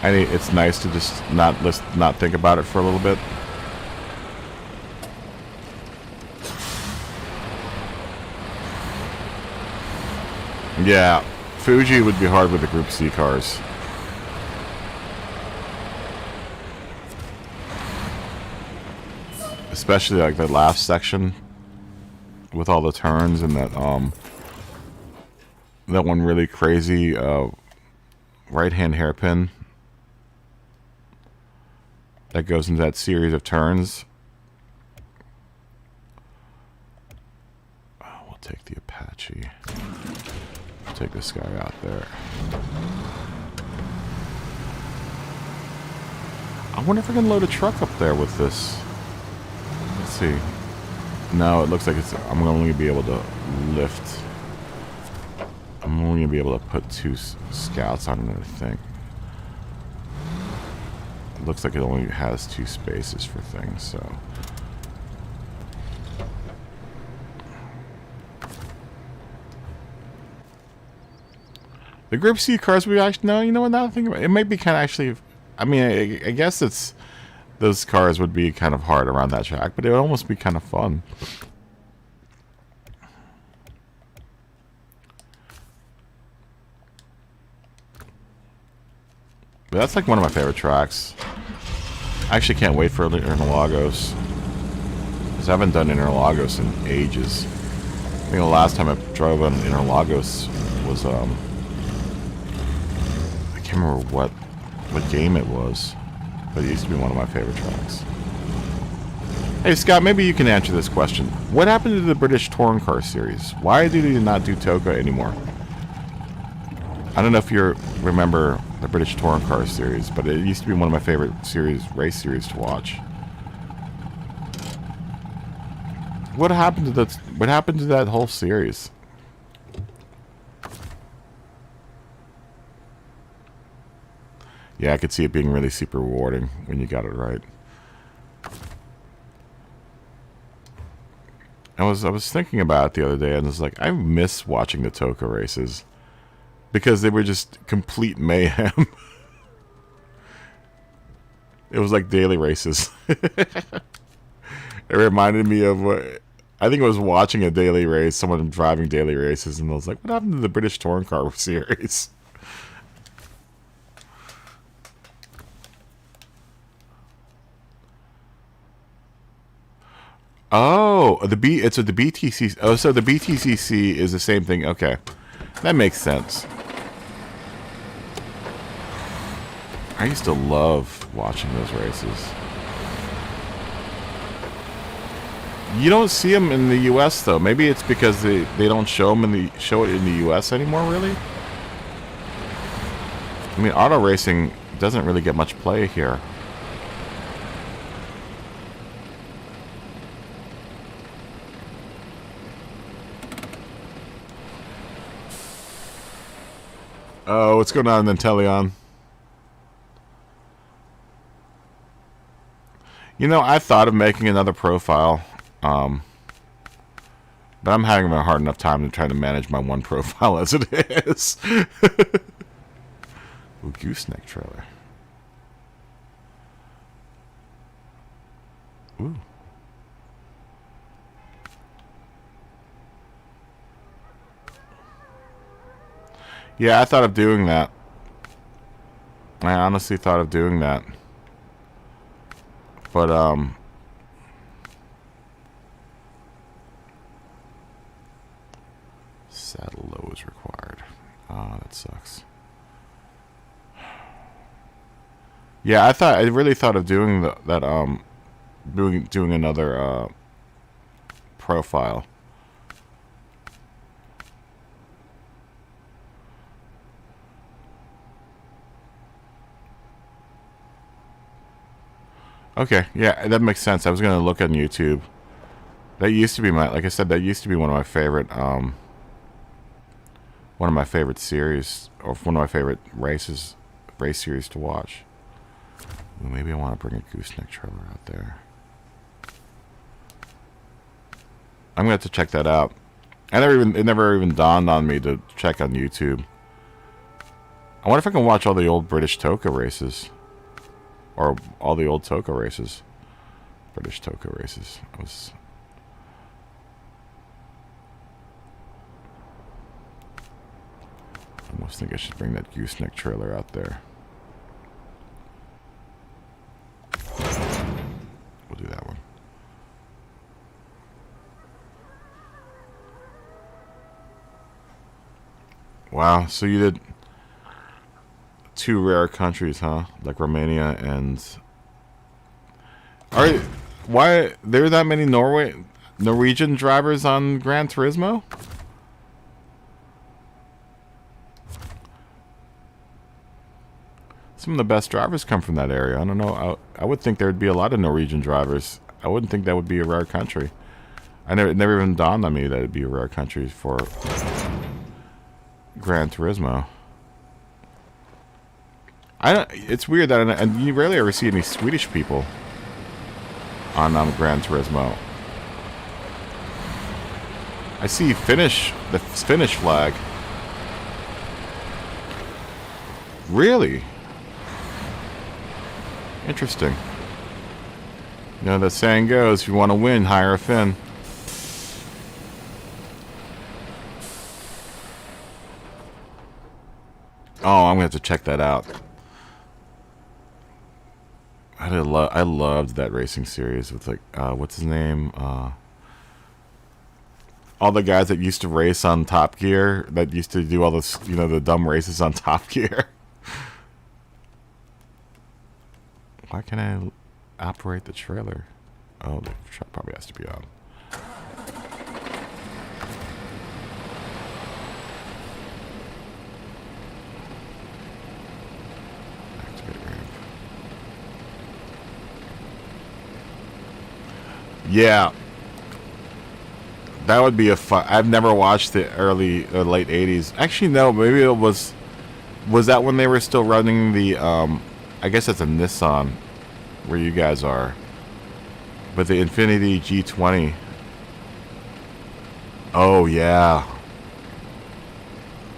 it's nice to just not think about it for a little bit. Yeah, Fuji would be hard with the Group C cars. Especially like the last section with all the turns and that one really crazy right-hand hairpin that goes into that series of turns. We'll take the Apache. We'll take this guy out there. I wonder if I can load a truck up there with this. Let's see. No, it looks like I'm only going to be able to lift. I'm only going to be able to put 2 scouts on it, I think. It looks like it only has 2 spaces for things, so... The Group C cars, we actually... No, you know what, now that I think about it, it might be kind of actually... I mean, I guess it's... Those cars would be kind of hard around that track, but it would almost be kind of fun. But that's like one of my favorite tracks. I actually can't wait for Interlagos. Because I haven't done Interlagos in ages. I think the last time I drove on Interlagos was, I can't remember what game it was. But it used to be one of my favorite tracks. Hey Scott, maybe you can answer this question. What happened to the British Touring Car series? Why do they not do Toka anymore? I don't know if you remember the British Touring Car series, but it used to be one of my favorite race series to watch. What happened to that? What happened to that whole series? Yeah, I could see it being really super rewarding when you got it right. I was thinking about it the other day, and I was like, I miss watching the Toka races because they were just complete mayhem. It was like daily races. It reminded me of what I think I was watching a daily race, someone driving daily races, and I was like, what happened to the British Touring Car series? Oh, the BTCC. Oh, so the BTCC is the same thing. Okay, that makes sense. I used to love watching those races. You don't see them in the U.S. though. Maybe it's because they don't show it in the U.S. anymore. Really? I mean, auto racing doesn't really get much play here. Oh, what's going on, Nintelion? You know, I thought of making another profile, but I'm having a hard enough time to try to manage my one profile as it is. Ooh, gooseneck trailer. Ooh. Yeah, I thought of doing that. I honestly thought of doing that. But, saddle low is required. Ah, that sucks. Yeah, I really thought of doing doing another, profile. Okay, yeah, that makes sense. I was gonna look on YouTube. That used to be like I said, that used to be one of my favorite series, or one of my favorite race series to watch. Well, maybe I want to bring a gooseneck trailer out there. I'm gonna have to check that out. It never even dawned on me to check on YouTube. I wonder if I can watch all the old British Toka races. Or all the old Toka races. British Toka races. I almost think I should bring that gooseneck trailer out there. We'll do that one. Wow, so you did 2 rare countries, huh? Like Romania and... Why there are that many Norwegian drivers on Gran Turismo? Some of the best drivers come from that area. I don't know. I would think there would be a lot of Norwegian drivers. I wouldn't think that would be a rare country. It never even dawned on me that it'd be a rare country for Gran Turismo. It's weird that you rarely ever see any Swedish people on Gran Turismo. I see the Finnish flag. Really? Interesting. You know, the saying goes, if you want to win, hire a Finn. Oh, I'm going to have to check that out. I loved that racing series with, like, what's his name? All the guys that used to race on Top Gear, that used to do all this, you know, the dumb races on Top Gear. Why can't I operate the trailer? Oh, the truck probably has to be on. Activate ramp. Yeah. That would be a fun... I've never watched the early or late 80s. Actually, no. Maybe it was... Was that when they were still running the... I guess that's a Nissan, where you guys are. But the Infiniti G20. Oh, yeah.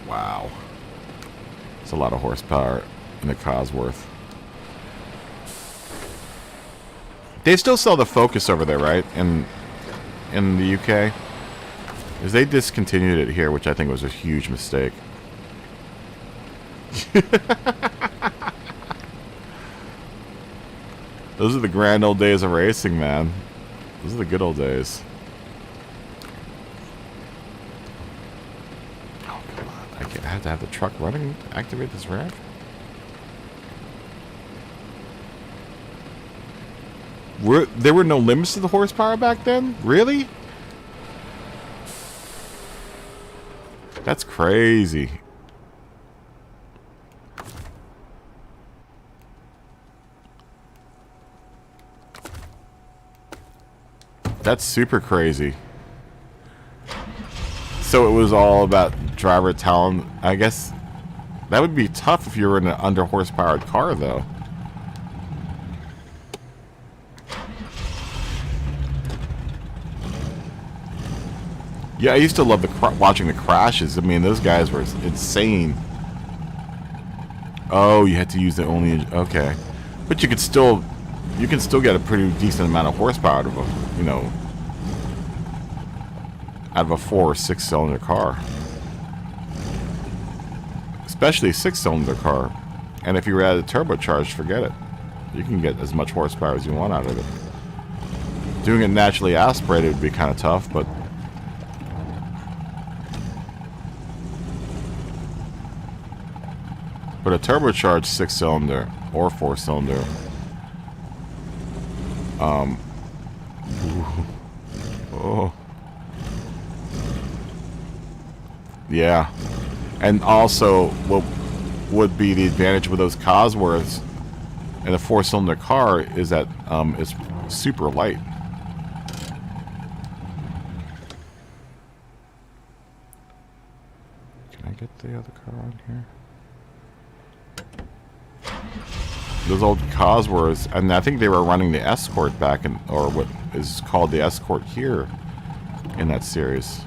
Wow. It's a lot of horsepower in the Cosworth. They still sell the Focus over there, right? In the UK? Because they discontinued it here, which I think was a huge mistake. Those are the grand old days of racing, man. Those are the good old days. Oh, come on. I have to have the truck running to activate this ramp? There were no limits to the horsepower back then? Really? That's crazy. That's super crazy. So it was all about driver talent. I guess that would be tough if you were in an under horsepowered car, though. Yeah, I used to love watching the crashes. I mean, those guys were insane. Oh, you had to use the only... Okay. But you can still get a pretty decent amount of horsepower out of a, you know, out of a 4 or 6 cylinder car. Especially a 6-cylinder car. And if you were at a turbocharged, forget it. You can get as much horsepower as you want out of it. Doing it naturally aspirated would be kind of tough, but... But a turbocharged 6-cylinder or 4-cylinder, oh, yeah, and also what would be the advantage with those Cosworths in a 4-cylinder car is that it's super light. Can I get the other car on here? Those old Cosworths, and I think they were running the Escort back in, or what is called the Escort here in that series.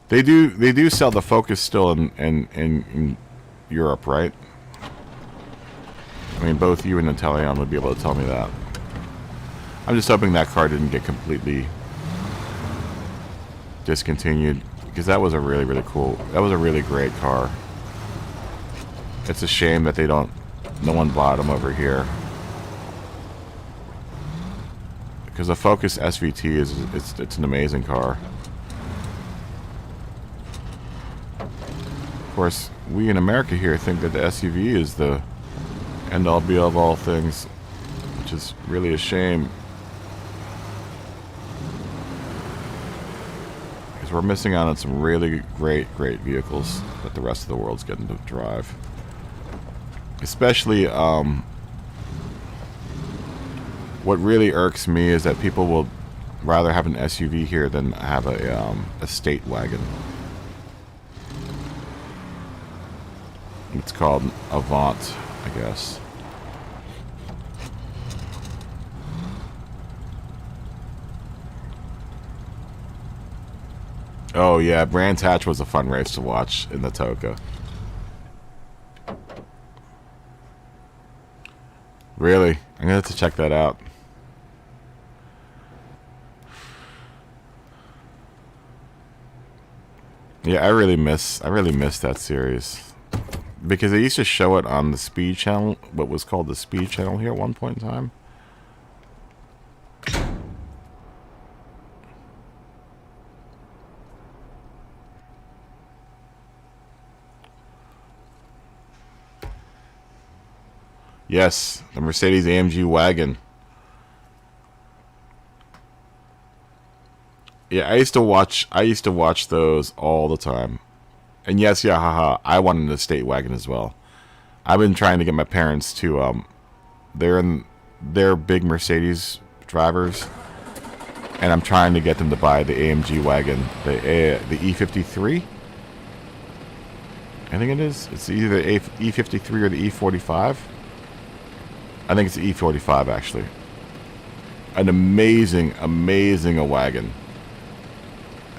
They do sell the Focus still in Europe, right? I mean, both you and Natalion would be able to tell me that. I'm just hoping that car didn't get completely discontinued, because that was a really, really cool, that was a really great car. It's a shame that no one bought them over here. Because the Focus SVT it's an amazing car. Of course, we in America here think that the SUV is the end-all be-all of all things, which is really a shame. Because we're missing out on some really great vehicles that the rest of the world's getting to drive. Especially, what really irks me is that people will rather have an SUV here than have a state wagon. It's called Avant, I guess. Oh yeah, Brands Hatch was a fun race to watch in the Toka. Really? I'm gonna have to check that out. Yeah, I really miss that series. Because they used to show it on the Speed Channel, what was called the Speed Channel here at one point in time. Yes, the Mercedes AMG wagon. Yeah, I used to watch those all the time. And yes, yeah, haha, I wanted a state wagon as well. I've been trying to get my parents to they're big Mercedes drivers, and I'm trying to get them to buy the AMG wagon, the E53. I think it is. It's either the E53 or the E45. I think it's the E45 actually. An amazing wagon.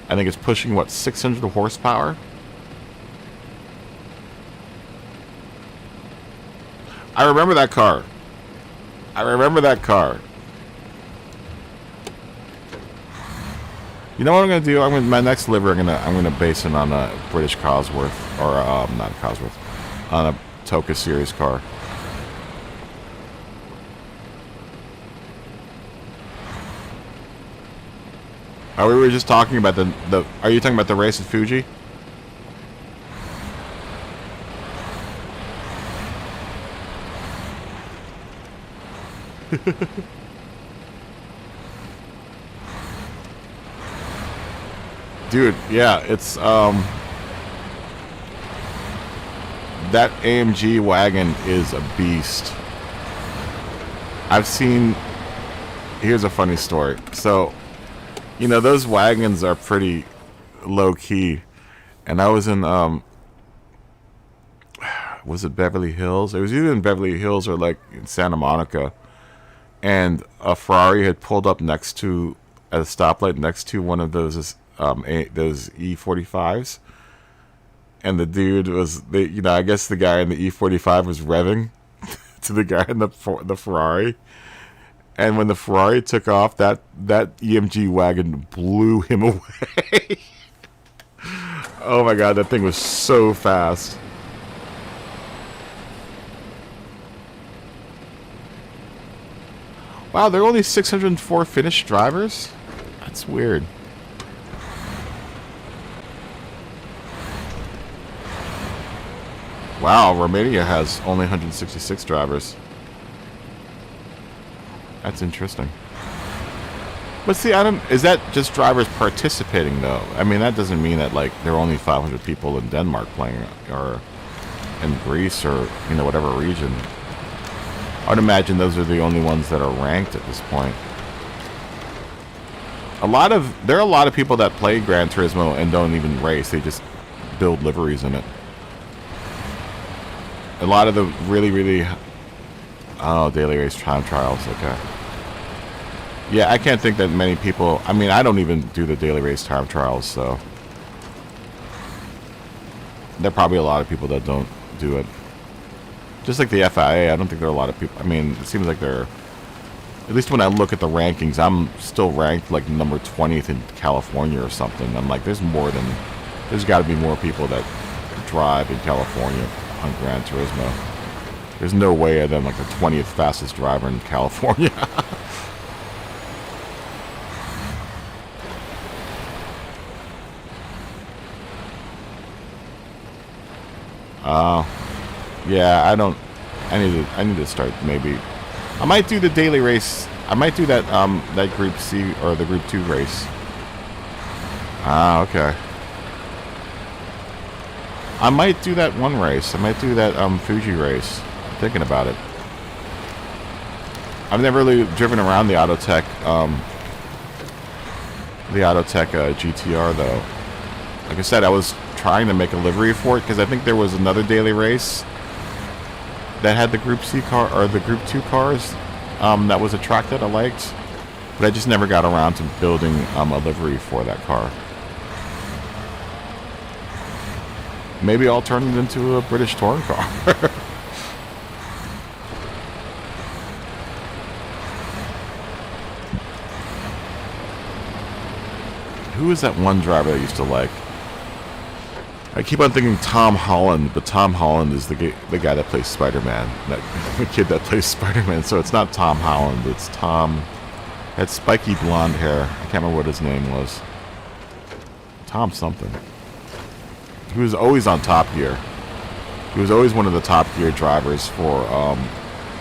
I think it's pushing what, 600 horsepower. I remember that car. You know what I'm gonna do? My next liver. I'm gonna base it on a British Cosworth, or not Cosworth, on a Toka series car. We were just talking about the. Are you talking about the race at Fuji? Dude, yeah, it's that AMG wagon is a beast. I've seen. Here's a funny story. So, you know, those wagons are pretty low key, and I was in was it Beverly Hills? It was either in Beverly Hills or like in Santa Monica, and a Ferrari had pulled up next to at a stoplight next to one of those E45s, and the dude was I guess the guy in the E45 was revving to the guy in the Ferrari, and when the Ferrari took off, that EMG wagon blew him away. Oh my god, that thing was so fast. Wow, there are only 604 finished drivers? That's weird. Wow, Romania has only 166 drivers. That's interesting. But see, is that just drivers participating though? I mean, that doesn't mean that like there are only 500 people in Denmark playing, or in Greece, or whatever region. I'd imagine those are the only ones that are ranked at this point. There are a lot of people that play Gran Turismo and don't even race. They just build liveries in it. A lot of the really daily race time trials. Okay. Yeah, I can't think that many people. I mean, I don't even do the daily race time trials, so there are probably a lot of people that don't do it. Just like the FIA, I don't think there are a lot of people. I mean, it seems like they're, at least when I look at the rankings, I'm still ranked like number 20th in California or something. I'm like, there's got to be more people that drive in California on Gran Turismo. There's no way I'm like the 20th fastest driver in California. Yeah, I need to start maybe. I might do the daily race. I might do that that Group C or the Group 2 race. Okay. I might do that one race. I might do that Fuji race. I'm thinking about it. I've never really driven around the Autotech GTR though. Like I said, I was trying to make a livery for it because I think there was another daily race that had the Group C car or the Group 2 cars that was a track that I liked, but I just never got around to building a livery for that car. Maybe I'll turn it into a British touring car. Who is that one driver I used to like? I keep on thinking Tom Holland, but Tom Holland is the guy that plays Spider-Man. The kid that plays Spider-Man. So it's not Tom Holland. It's Tom. Had spiky blonde hair. I can't remember what his name was. Tom something. He was always on Top Gear. He was always one of the Top Gear drivers for,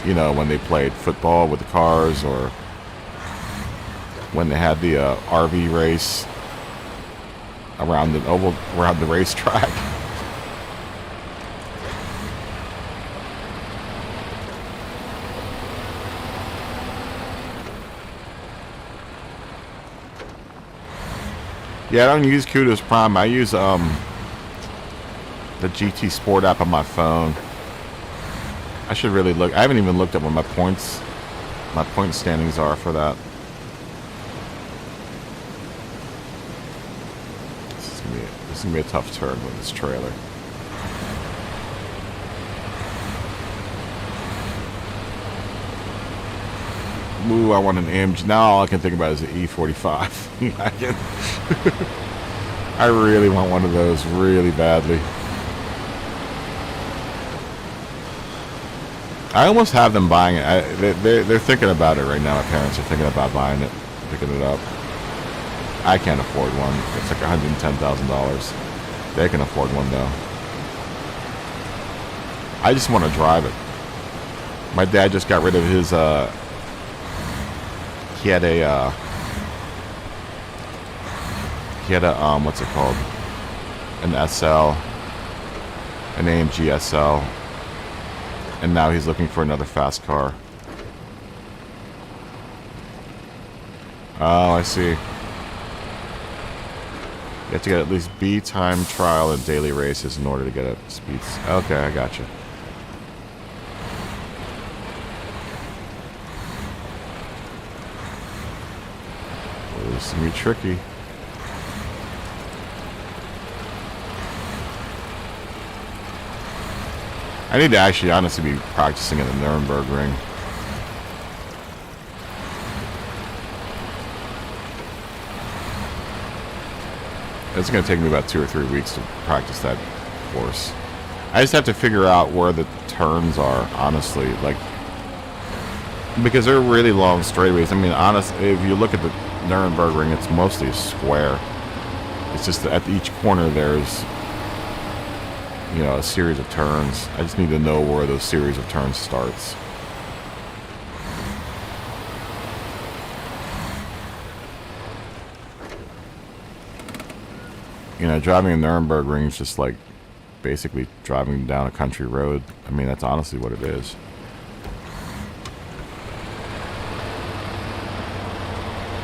when they played football with the cars, or when they had the RV race around the racetrack. Yeah, I don't use Kudos Prime. I use the GT Sport app on my phone. I should really look. I haven't even looked at what my point standings are for that. This is gonna be a tough turn with this trailer. Ooh, I want an AMG. Now all I can think about is the E45 wagon. I really want one of those really badly. I almost have them buying it. They're thinking about it right now. My parents are thinking about buying it, picking it up. I can't afford one. It's like $110,000. They can afford one though. I just want to drive it. My dad just got rid of his, he had a, what's it called? An SL, an AMG SL, and now he's looking for another fast car. Oh, I see. You have to get at least B time trial and daily races in order to get a speeds. Okay, I gotcha. Well, this is gonna be tricky. I need to actually honestly be practicing at the Nuremberg ring. It's going to take me about 2 or 3 weeks to practice that course. I just have to figure out where the turns are, honestly. Like, because they're really long straightaways. I mean, honestly, if you look at the Nuremberg ring, it's mostly a square. It's just that at each corner there's, you know, a series of turns. I just need to know where those series of turns starts. You know, driving a Nuremberg ring is just like basically driving down a country road. I mean, that's honestly what it is.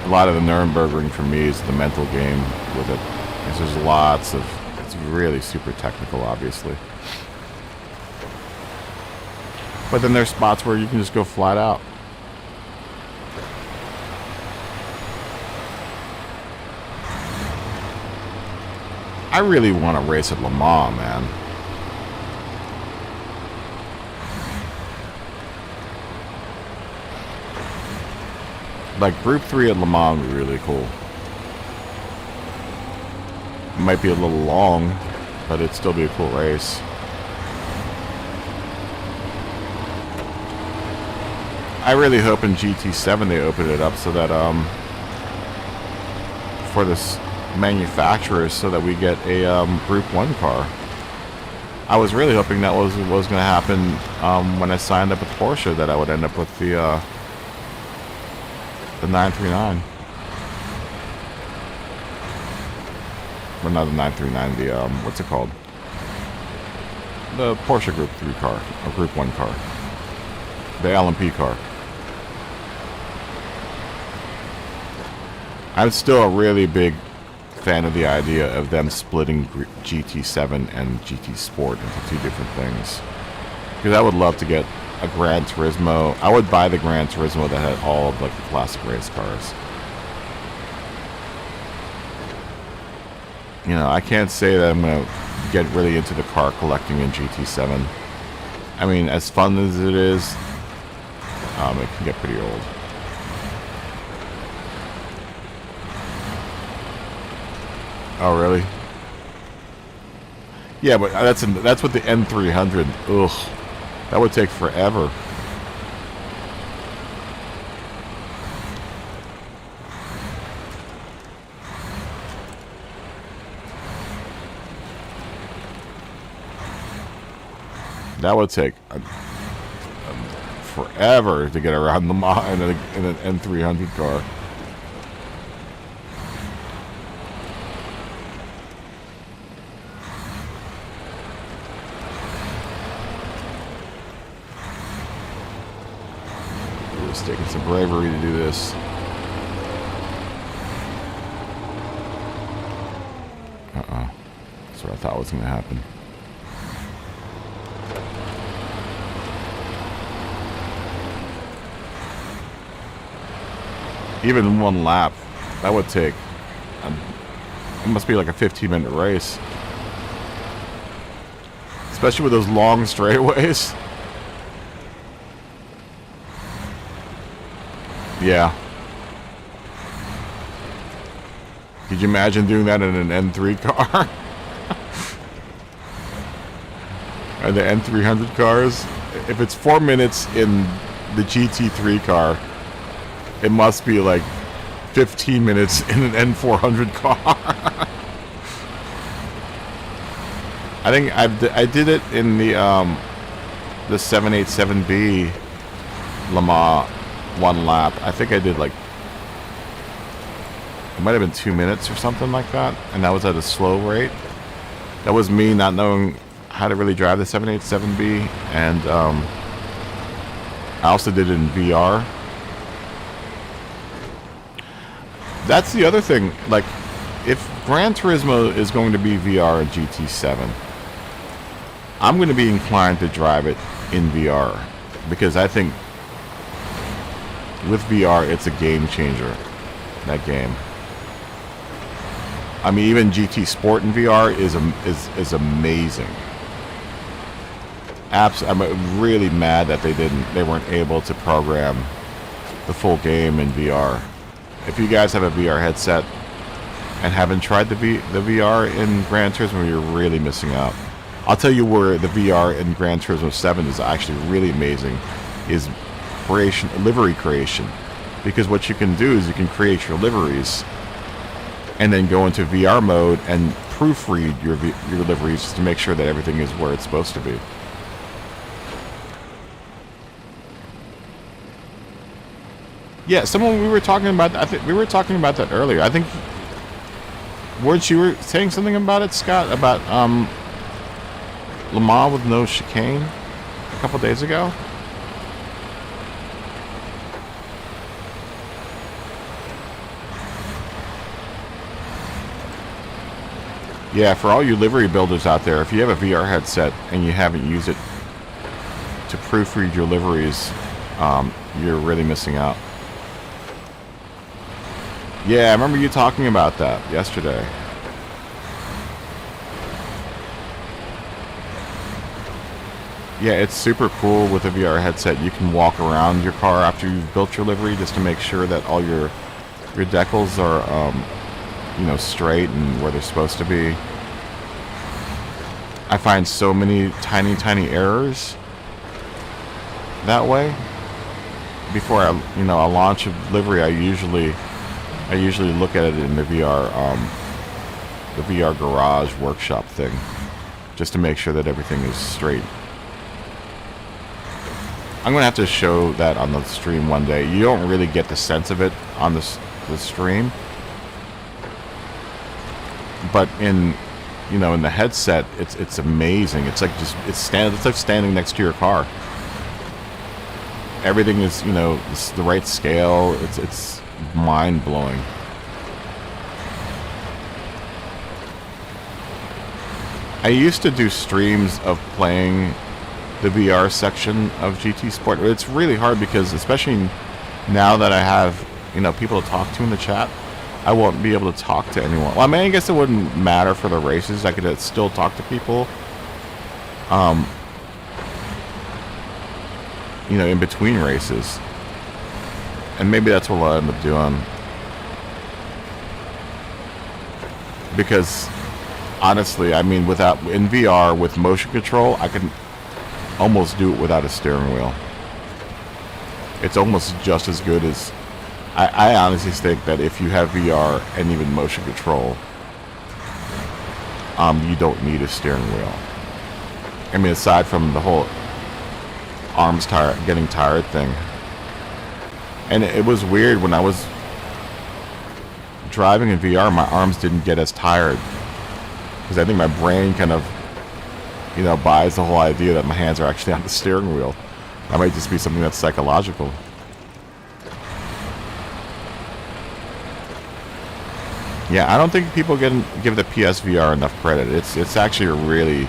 A lot of the Nuremberg ring for me is the mental game with it. Because there's lots of... It's really super technical, obviously. But then there's spots where you can just go flat out. I really want to race at Le Mans, man. Like, Group 3 at Le Mans would be really cool. It might be a little long, but it'd still be a cool race. I really hope in GT7 they open it up so that, for this manufacturers, so that we get a Group 1 car. I was really hoping that was going to happen when I signed up with Porsche, that I would end up with the 939. Well, not the 939, the what's it called? The Porsche Group 3 car, or Group 1 car. The LMP car. I'm still a really big fan of the idea of them splitting GT7 and GT Sport into 2 different things. Because I would love to get a Gran Turismo. I would buy the Gran Turismo that had all of like the classic race cars. You know, I can't say that I'm going to get really into the car collecting in GT7. I mean, as fun as it is, it can get pretty old. Oh, really? Yeah, but that's what the N300. Ugh, that would take forever. That would take forever to get around the mile in an N300 car. It's taking some bravery to do this. That's what I thought was going to happen. Even one lap, that would take, it must be like a 15-minute race. Especially with those long straightaways. Yeah. Could you imagine doing that in an N3 car? Or the N300 cars? If it's 4 minutes in the GT3 car, it must be like 15 minutes in an N400 car. I think I did it in the 787B Le Mans one lap. I think I did like, it might have been 2 minutes or something like that, and that was at a slow rate. That was me not knowing how to really drive the 787B, and I also did it in VR. That's the other thing, like, if Gran Turismo is going to be VR in GT7, I'm going to be inclined to drive it in VR, because I think with VR, it's a game changer, that game. I mean, even GT Sport in VR is amazing. I'm really mad that they weren't able to program the full game in VR. If you guys have a VR headset and haven't tried the VR in Gran Turismo, you're really missing out. I'll tell you where the VR in Gran Turismo 7 is actually really amazing, is livery creation. Because what you can do is you can create your liveries and then go into VR mode and proofread your liveries to make sure that everything is where it's supposed to be. Yeah, we were talking about. I think we were talking about that earlier. I think, weren't you were saying something about it, Scott? About Le Mans with no chicane a couple days ago. Yeah, for all you livery builders out there, if you have a VR headset and you haven't used it to proofread your liveries, you're really missing out. Yeah, I remember you talking about that yesterday. Yeah, it's super cool with a VR headset. You can walk around your car after you've built your livery just to make sure that all your decals are straight and where they're supposed to be. I find so many tiny errors that way. Before I launch a livery, I usually look at it in the VR garage workshop thing, just to make sure that everything is straight. I'm gonna have to show that on the stream one day. You don't really get the sense of it on the stream, but in the headset, it's amazing. It's like it's like standing next to your car. Everything is it's the right scale. It's mind blowing. I used to do streams of playing the VR section of GT Sport. It's really hard because, especially now that I have people to talk to in the chat, I won't be able to talk to anyone. Well, I mean, I guess it wouldn't matter for the races. I could still talk to people, in between races. And maybe that's what I'll end up doing. Because, honestly, I mean, in VR, with motion control, I can almost do it without a steering wheel. It's almost just as good as... I honestly think that if you have VR and even motion control, you don't need a steering wheel. I mean, aside from the whole arms getting tired thing. And it was weird when I was driving in VR, my arms didn't get as tired. Because I think my brain kind of, buys the whole idea that my hands are actually on the steering wheel. That might just be something that's psychological. Yeah, I don't think people give the PSVR enough credit. It's actually a really,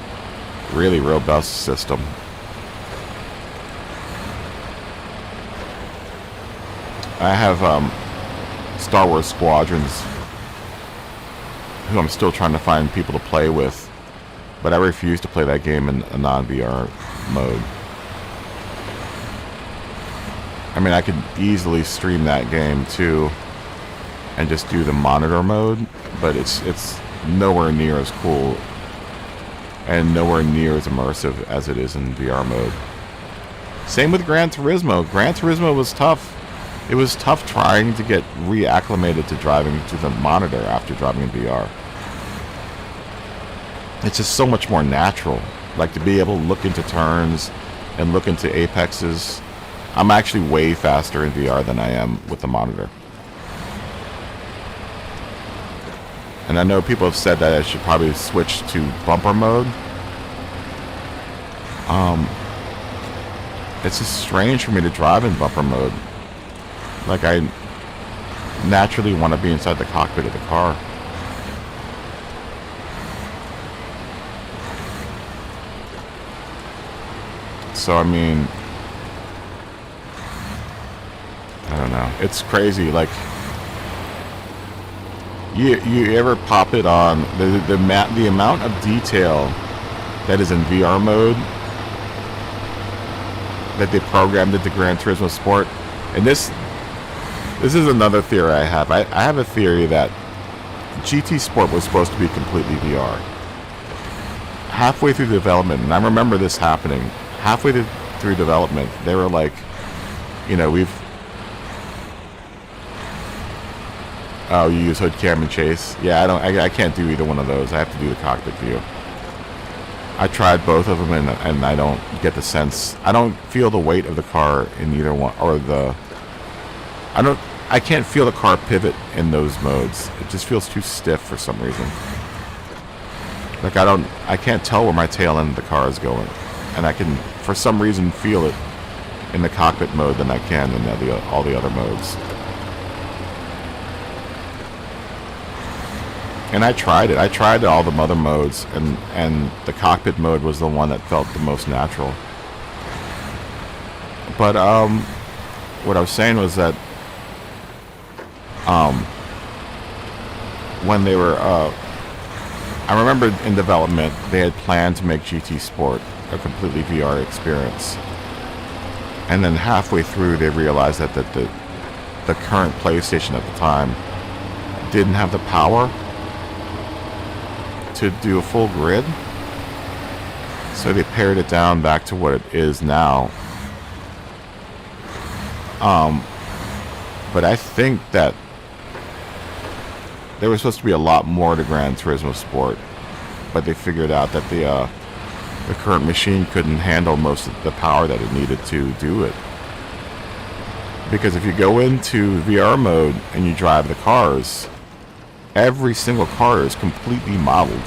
really robust system. I have Star Wars Squadrons, who I'm still trying to find people to play with, but I refuse to play that game in a non-VR mode. I mean, I could easily stream that game too and just do the monitor mode, but it's nowhere near as cool and nowhere near as immersive as it is in VR mode. Same with Gran Turismo. Gran Turismo was tough. It was tough trying to get reacclimated to driving to the monitor after driving in VR. It's just so much more natural. Like to be able to look into turns and look into apexes. I'm actually way faster in VR than I am with the monitor. And I know people have said that I should probably switch to bumper mode. It's just strange for me to drive in bumper mode. Like I naturally want to be inside the cockpit of the car. So I mean, I don't know. It's crazy. Like you ever pop it on the amount of detail that is in VR mode that they programmed into Gran Turismo Sport. And this is another theory I have. I have a theory that GT Sport was supposed to be completely VR. Halfway through development, and I remember this happening, halfway through development, they were like, you know, oh, you use hood cam and chase? Yeah, I can't do either one of those. I have to do the cockpit view. I tried both of them, and I don't get the sense. I don't feel the weight of the car in either one, or I can't feel the car pivot in those modes. It just feels too stiff for some reason. Like I can't tell where my tail end of the car is going, and I can, for some reason, feel it in the cockpit mode than I can in all the other modes. And I tried it. I tried all the other modes, and the cockpit mode was the one that felt the most natural. But what I was saying was that when they were, I remember in development they had planned to make GT Sport a completely VR experience, and then halfway through they realized that the current PlayStation at the time didn't have the power to do a full grid, so they pared it down back to what it is now. But I think that there was supposed to be a lot more to Gran Turismo Sport, but they figured out that the current machine couldn't handle most of the power that it needed to do it. Because if you go into VR mode and you drive the cars, every single car is completely modeled.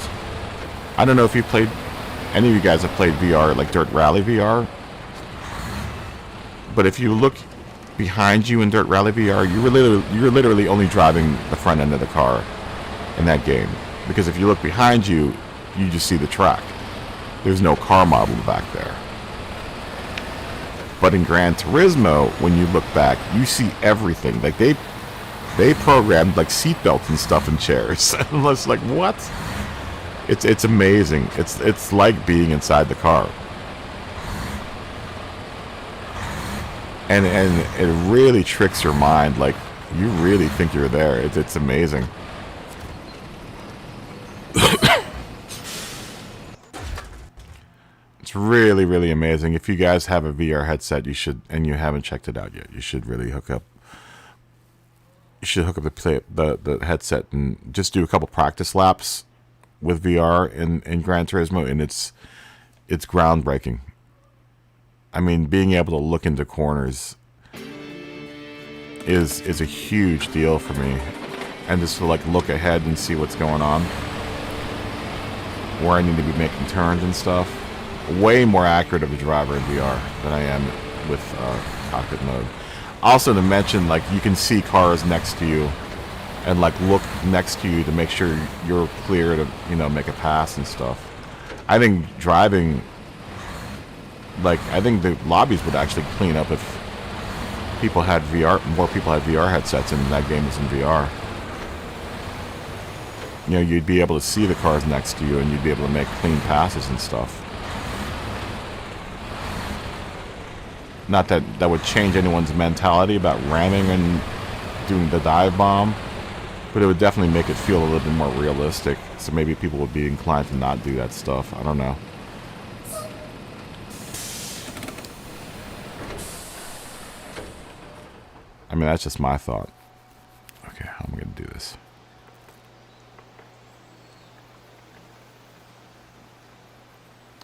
I don't know if any of you guys have played VR, like Dirt Rally VR. But if you look behind you in Dirt Rally VR, you're literally only driving the front end of the car in that game. Because if you look behind you, you just see the track. There's no car model back there. But in Gran Turismo, when you look back, you see everything. Like they programmed like seatbelts and stuff in chairs. And it's like, what? It's amazing. It's like being inside the car. And it really tricks your mind. Like you really think you're there. It's amazing. It's really, really amazing. If you guys have a VR headset, you should, and you haven't checked it out yet, you should really hook up. You should hook up the headset and just do a couple practice laps with VR in Gran Turismo, and it's groundbreaking. I mean, being able to look into corners is a huge deal for me, and just to like look ahead and see what's going on, where I need to be making turns and stuff. Way more accurate of a driver in VR than I am with cockpit mode. Also to mention, like, you can see cars next to you and like look next to you to make sure you're clear to, you know, make a pass and stuff. I think driving, like, I think the lobbies would actually clean up if people had more people had VR headsets and that game was in VR. You know, you'd be able to see the cars next to you and you'd be able to make clean passes and stuff. Not that that would change anyone's mentality about ramming and doing the dive bomb, but it would definitely make it feel a little bit more realistic. So maybe people would be inclined to not do that stuff. I don't know. I mean, that's just my thought. Okay, how am I going to do this?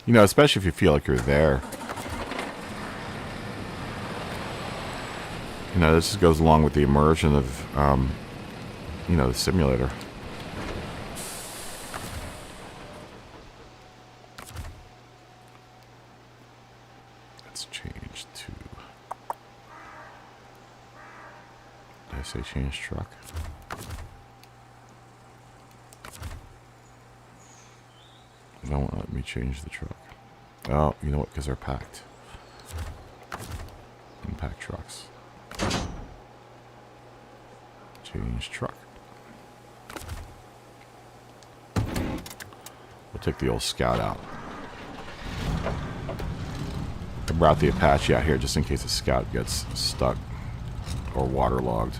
You know, especially if you feel like you're there. You know, this just goes along with the immersion of, you know, the simulator. Let's change to... Did I say change truck? They won't let me change the truck. Oh, you know what? Because they're packed. Impact trucks. Change truck. We'll take the old Scout out. I brought the Apache out here just in case the Scout gets stuck or waterlogged.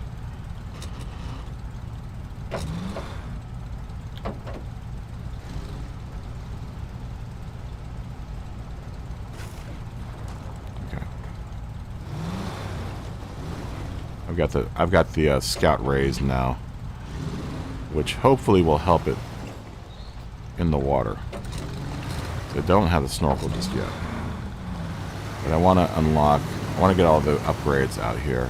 I've got the Scout raised now, which hopefully will help it in the water. So I don't have the snorkel just yet, but I want to unlock. I want to get all the upgrades out here,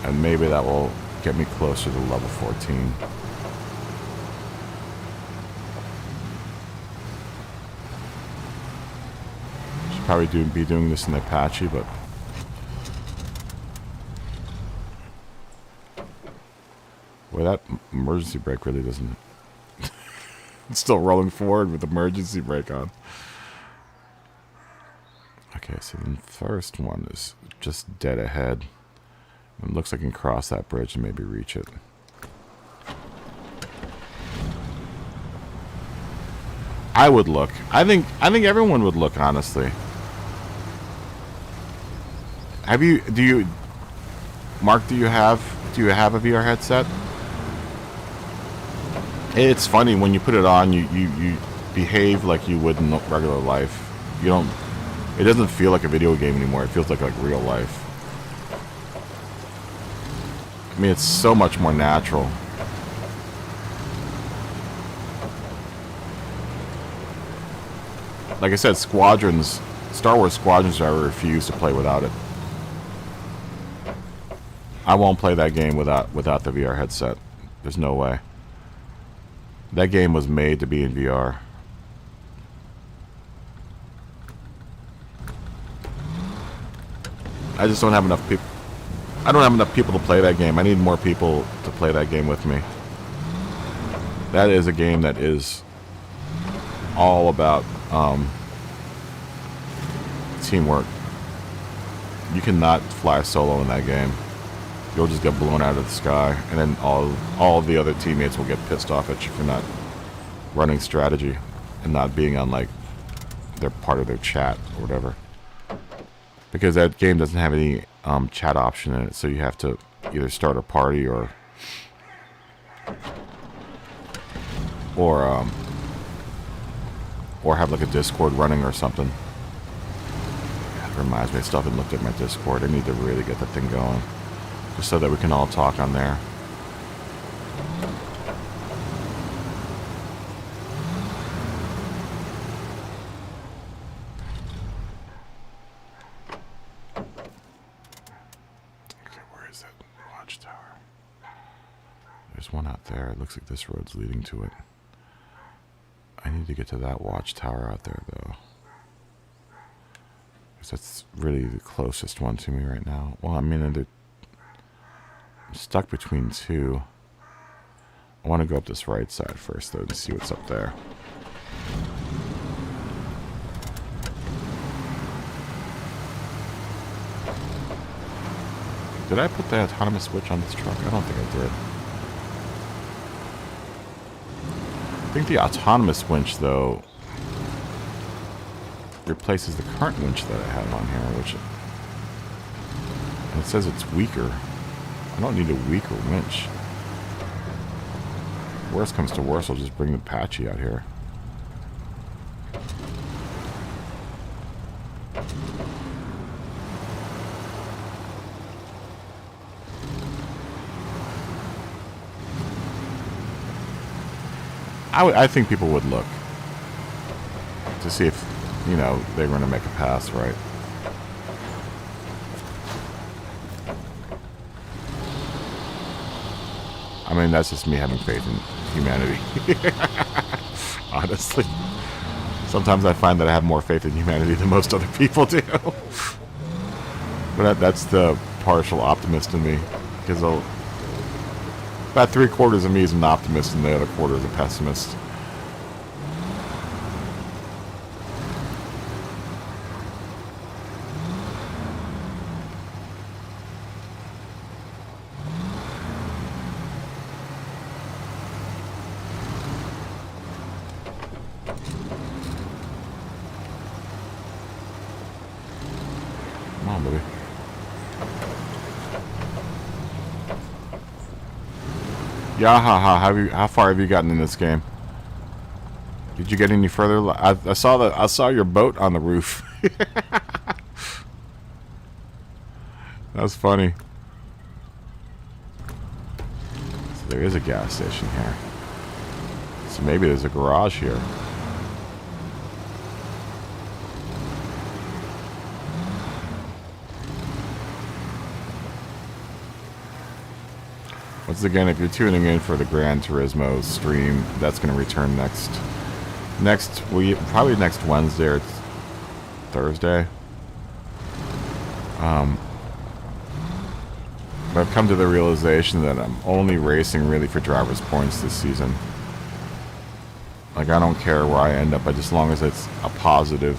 and maybe that will get me closer to level 14. Should probably be doing this in the Apache, but. Well, that emergency brake really doesn't... It's still rolling forward with emergency brake on. Okay, so the first one is just dead ahead. It looks like I can cross that bridge and maybe reach it. I would look. I think everyone would look, honestly. Mark, do you have a VR headset? It's funny when you put it on, you behave like you would in regular life. You don't. It doesn't feel like a video game anymore. It feels like real life. I mean, it's so much more natural. Like I said, Squadrons, Star Wars Squadrons, I refuse to play without it. I won't play that game without the VR headset. There's no way. That game was made to be in VR. I just don't have enough people. I don't have enough people to play that game. I need more people to play that game with me. That is a game that is all about teamwork. You cannot fly solo in that game. You'll just get blown out of the sky, and then all the other teammates will get pissed off at you for not running strategy and not being on, like, their part of their chat or whatever. Because that game doesn't have any chat option in it, so you have to either start a party or have like a Discord running or something. That reminds me, I still haven't looked at my Discord. I need to really get the thing going, just so that we can all talk on there. Okay, where is that watchtower? There's one out there. It looks like this road's leading to it. I need to get to that watchtower out there, though. Because that's really the closest one to me right now. Well, I mean, I'm stuck between two. I want to go up this right side first, though, to see what's up there. Did I put the autonomous switch on this truck? I don't think I did. I think the autonomous winch, though, replaces the current winch that I have on here, which and it says it's weaker. I don't need a weaker winch. Worst comes to worst, I'll just bring the Apache out here. I think people would look to see if, you know, they're going to make a pass, right? I mean, that's just me having faith in humanity. Honestly. Sometimes I find that I have more faith in humanity than most other people do. But that's the partial optimist in me. Because about 3/4 of me is an optimist and the other quarter is a pessimist. Come on, baby. Yeah, how far have you gotten in this game? Did you get any further? I saw your boat on the roof. That was funny. So there is a gas station here. So maybe there's a garage here. Once again, if you're tuning in for the Gran Turismo stream, that's going to return probably next Wednesday or Thursday. I've come to the realization that I'm only racing really for driver's points this season. Like, I don't care where I end up, but as long as it's a positive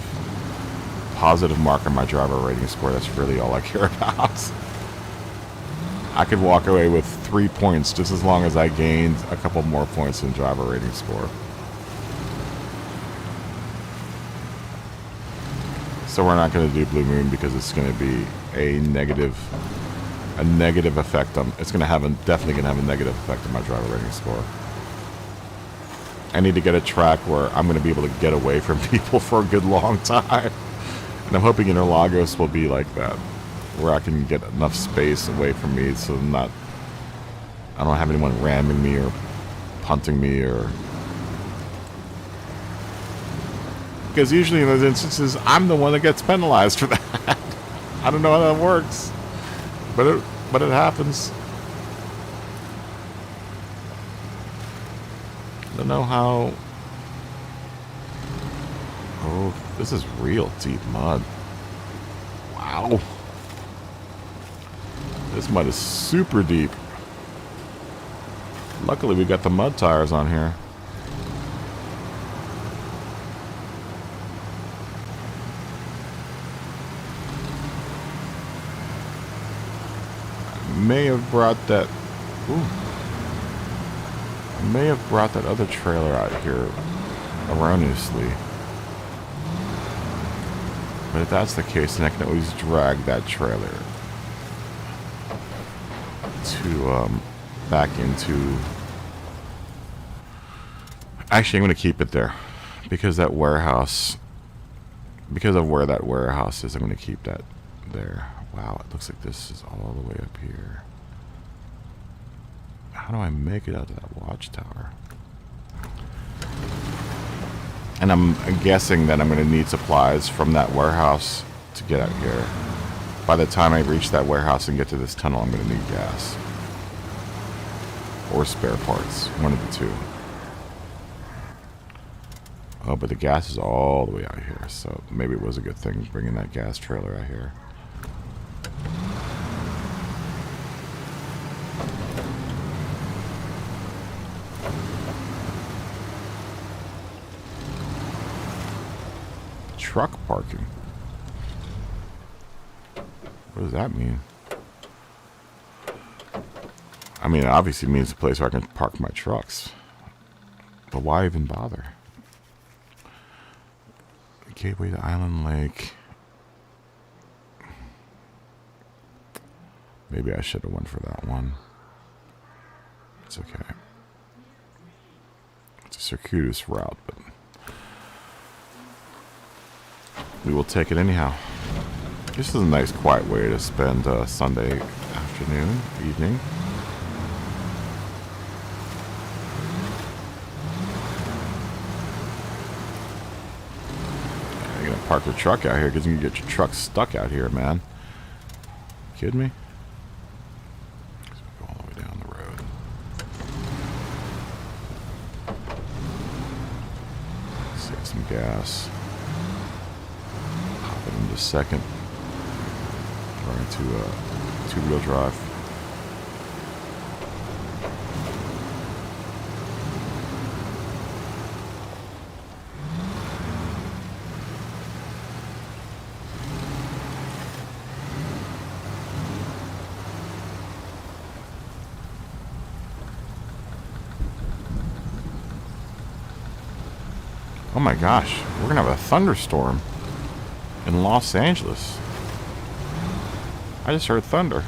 mark on my driver rating score, that's really all I care about. I could walk away with 3 points just as long as I gained a couple more points in driver rating score. So we're not going to do Blue Moon because it's going to be a negative effect on. It's going to have definitely going to have a negative effect on my driver rating score. I need to get a track where I'm going to be able to get away from people for a good long time, and I'm hoping Interlagos will be like that, where I can get enough space away from me so I don't have anyone ramming me or punting me or. Because usually in those instances, I'm the one that gets penalized for that. I don't know how that works, but it happens. I don't know how. Oh, this is real deep mud. Wow. This mud is super deep. Luckily, we got the mud tires on here. May have brought that. Ooh. I may have brought that other trailer out here erroneously. But if that's the case, then I can always drag that trailer to back into. Actually, I'm going to keep it there because that warehouse. Because of where that warehouse is, I'm going to keep that there. Wow, it looks like this is all the way up here. How do I make it out to that watchtower? And I'm guessing that I'm going to need supplies from that warehouse to get out here. By the time I reach that warehouse and get to this tunnel, I'm going to need gas. Or spare parts. One of the two. Oh, but the gas is all the way out here, so maybe it was a good thing bringing that gas trailer out here. Truck parking. What does that mean? I mean, it obviously means a place where I can park my trucks. But why even bother? Gateway to Island Lake. Maybe I should have went for that one. It's okay. It's a circuitous route, but we will take it anyhow. This is a nice, quiet way to spend a Sunday afternoon, evening. park your truck out here because you can get your truck stuck out here, man. Kidding me? Go all the way down the road. Save some gas. Pop it into second. Or into two-wheel drive. Oh my gosh, we're gonna have a thunderstorm in Los Angeles. I just heard thunder.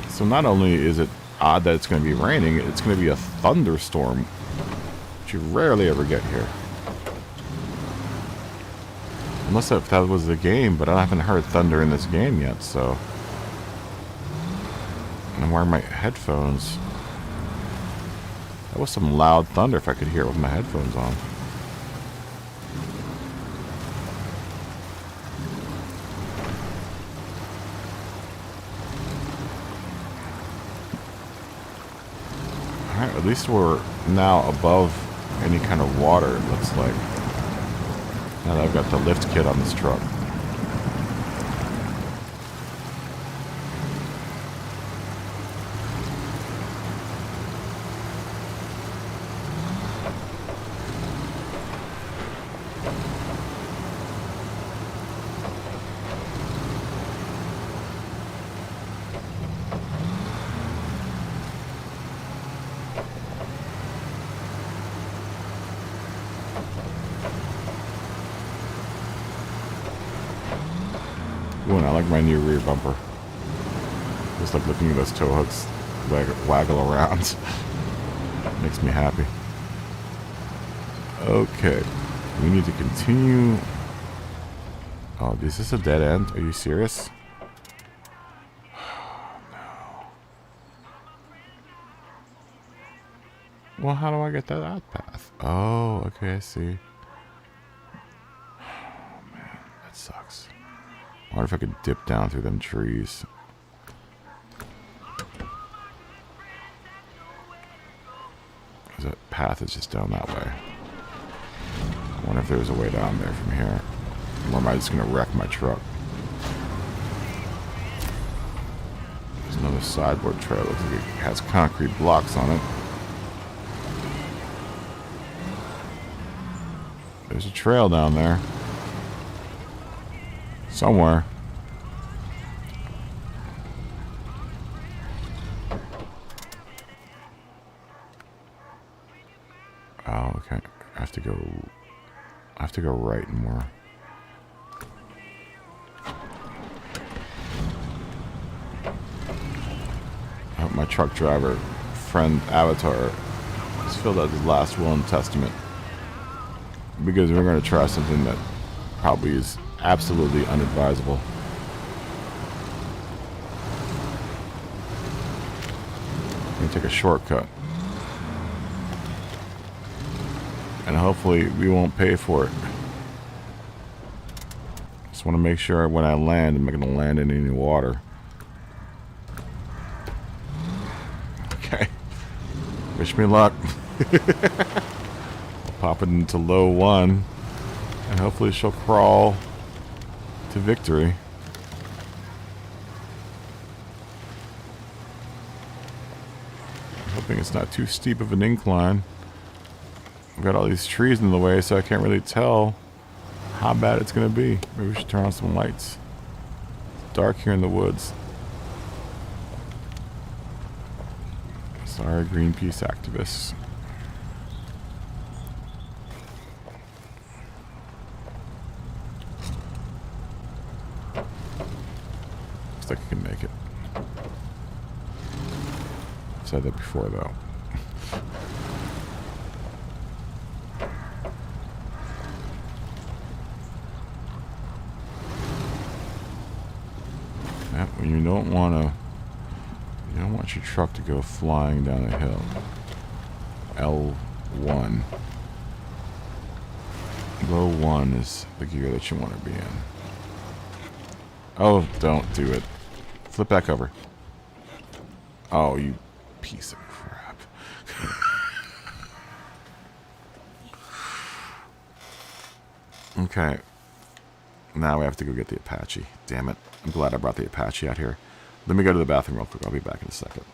So not only is it odd that it's gonna be raining, it's gonna be a thunderstorm, which you rarely ever get here. Unless if that was the game, but I haven't heard thunder in this game yet, so. And I'm wearing my headphones. That was some loud thunder if I could hear it with my headphones on. Alright, at least we're now above any kind of water, it looks like. Now that I've got the lift kit on this truck. Ooh, and I like my new rear bumper. Just like looking at those tow hooks waggle around. Makes me happy. Okay. We need to continue. Oh, is this a dead end? Are you serious? No. Well, how do I get that out path? Oh, okay, I see. Oh, man. That sucks. I wonder if I could dip down through them trees. Because that path is just down that way. I wonder if there's a way down there from here. Or am I just going to wreck my truck? There's another sideboard trail. Looks like it has concrete blocks on it. There's a trail down there. Somewhere. Oh, okay. I have to go right more. I hope my truck driver friend Avatar has filled out his last will and testament. Because we're going to try something that probably is absolutely unadvisable. I'm going to take a shortcut. And hopefully we won't pay for it. Just want to make sure when I land, I'm not going to land in any water. Okay. Wish me luck. I'll pop it into low 1. And hopefully she'll crawl to victory. I'm hoping it's not too steep of an incline. I've got all these trees in the way, so I can't really tell how bad it's going to be. Maybe we should turn on some lights. It's dark here in the woods. Sorry, Greenpeace activists. Looks like I can make it. I've said that before, though. When you don't want your truck to go flying down a hill. L1. Low 1 is the gear that you want to be in. Oh, don't do it. Flip back over. Oh, you piece of crap. Okay. Now we have to go get the Apache. Damn it. I'm glad I brought the Apache out here. Let me go to the bathroom real quick. I'll be back in a second.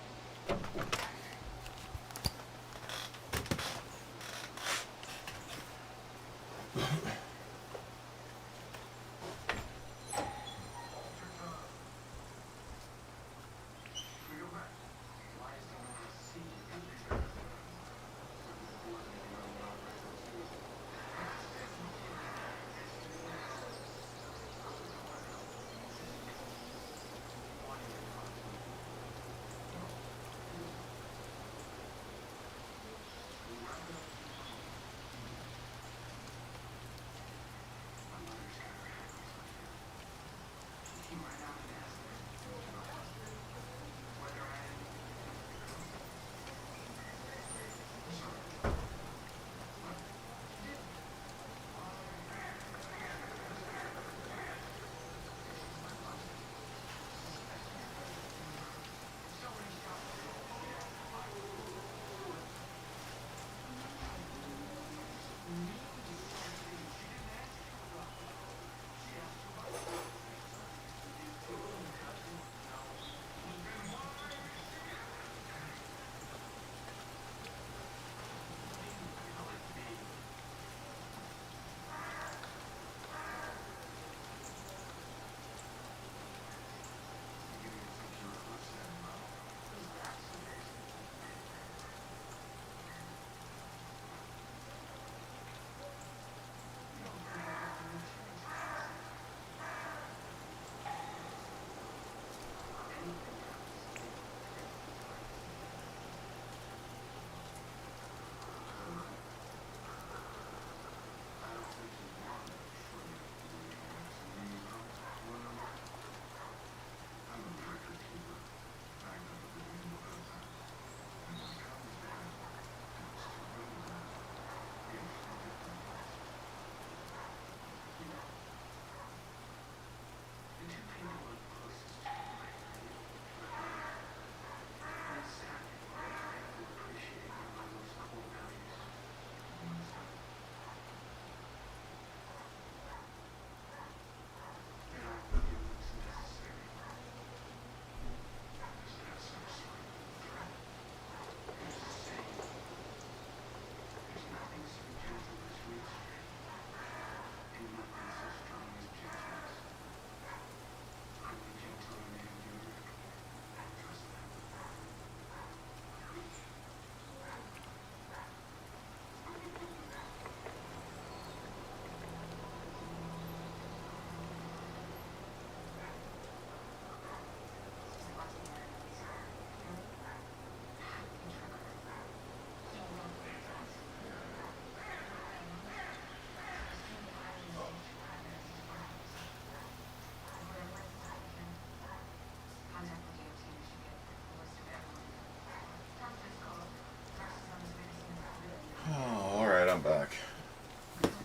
I'm back.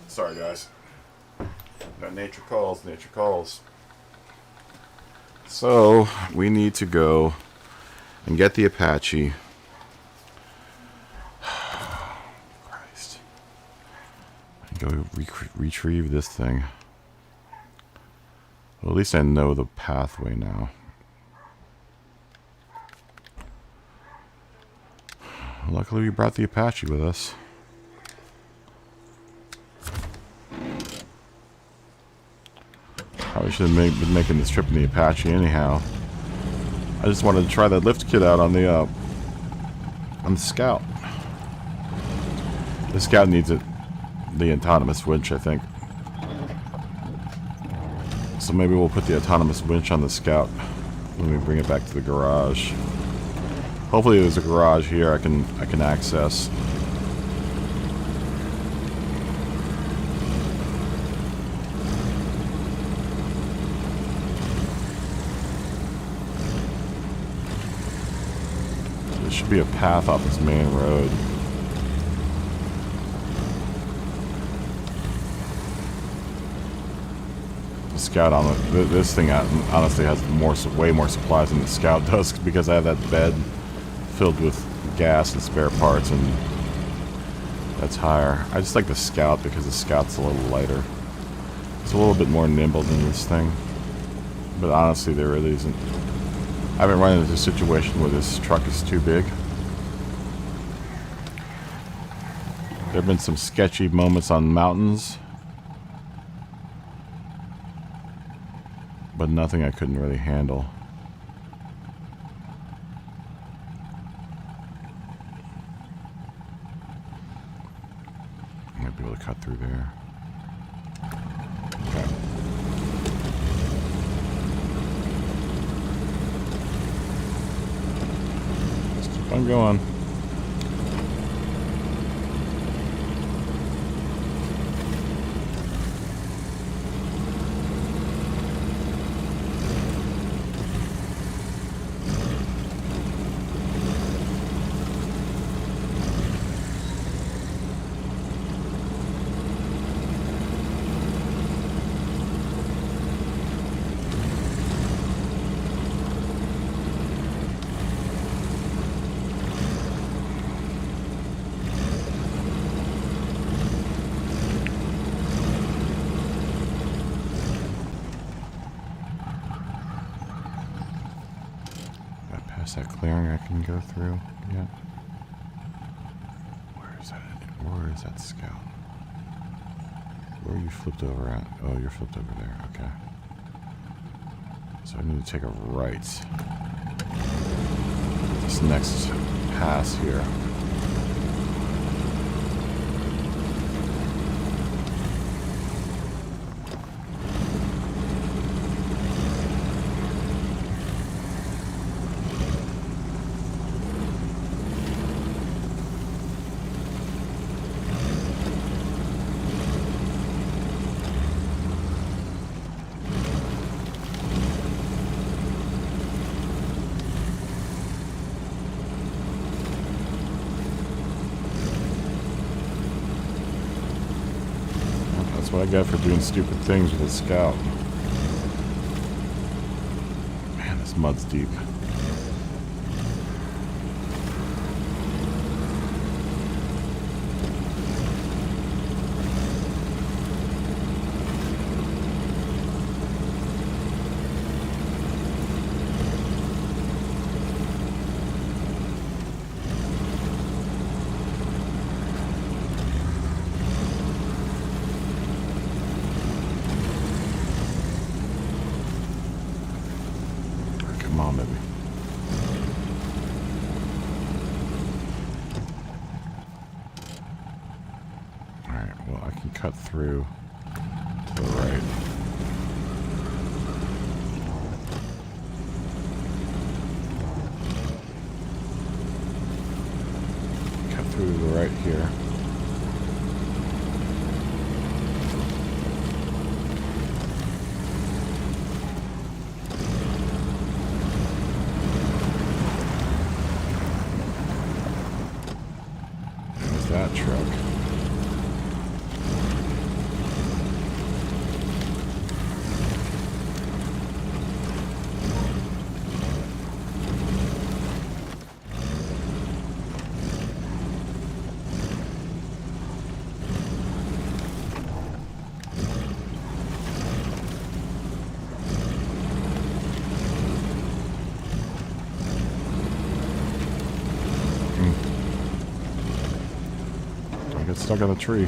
Sorry, guys. No, nature calls, nature calls. So, we need to go and get the Apache. Christ. And go retrieve this thing. Well, at least I know the pathway now. Luckily, we brought the Apache with us. Probably should have been making this trip in the Apache anyhow. I just wanted to try that lift kit out on the Scout. The Scout needs it, the autonomous winch, I think. So maybe we'll put the autonomous winch on the Scout when we bring it back to the garage. Hopefully there's a garage here I can access. There should be a path off this main road. Scout on it. This thing honestly has way more supplies than the Scout does because I have that bed filled with gas and spare parts, and that's higher. I just like the Scout because the Scout's a little lighter. It's a little bit more nimble than this thing. But honestly, there really isn't. I haven't run into a situation where this truck is too big. There have been some sketchy moments on mountains, but nothing I couldn't really handle. I might be able to cut through there. Okay. Just keep on going. That clearing I can go through yet? Where is that? Where is that Scout? Where are you flipped over at? Oh, you're flipped over there. Okay. So I need to take a right. This next pass here. That's what I got for doing stupid things with a Scout. Man, this mud's deep. Come on, baby. Alright, well, I can cut through to the right. Cut through to the right here. That truck. Get stuck on a tree.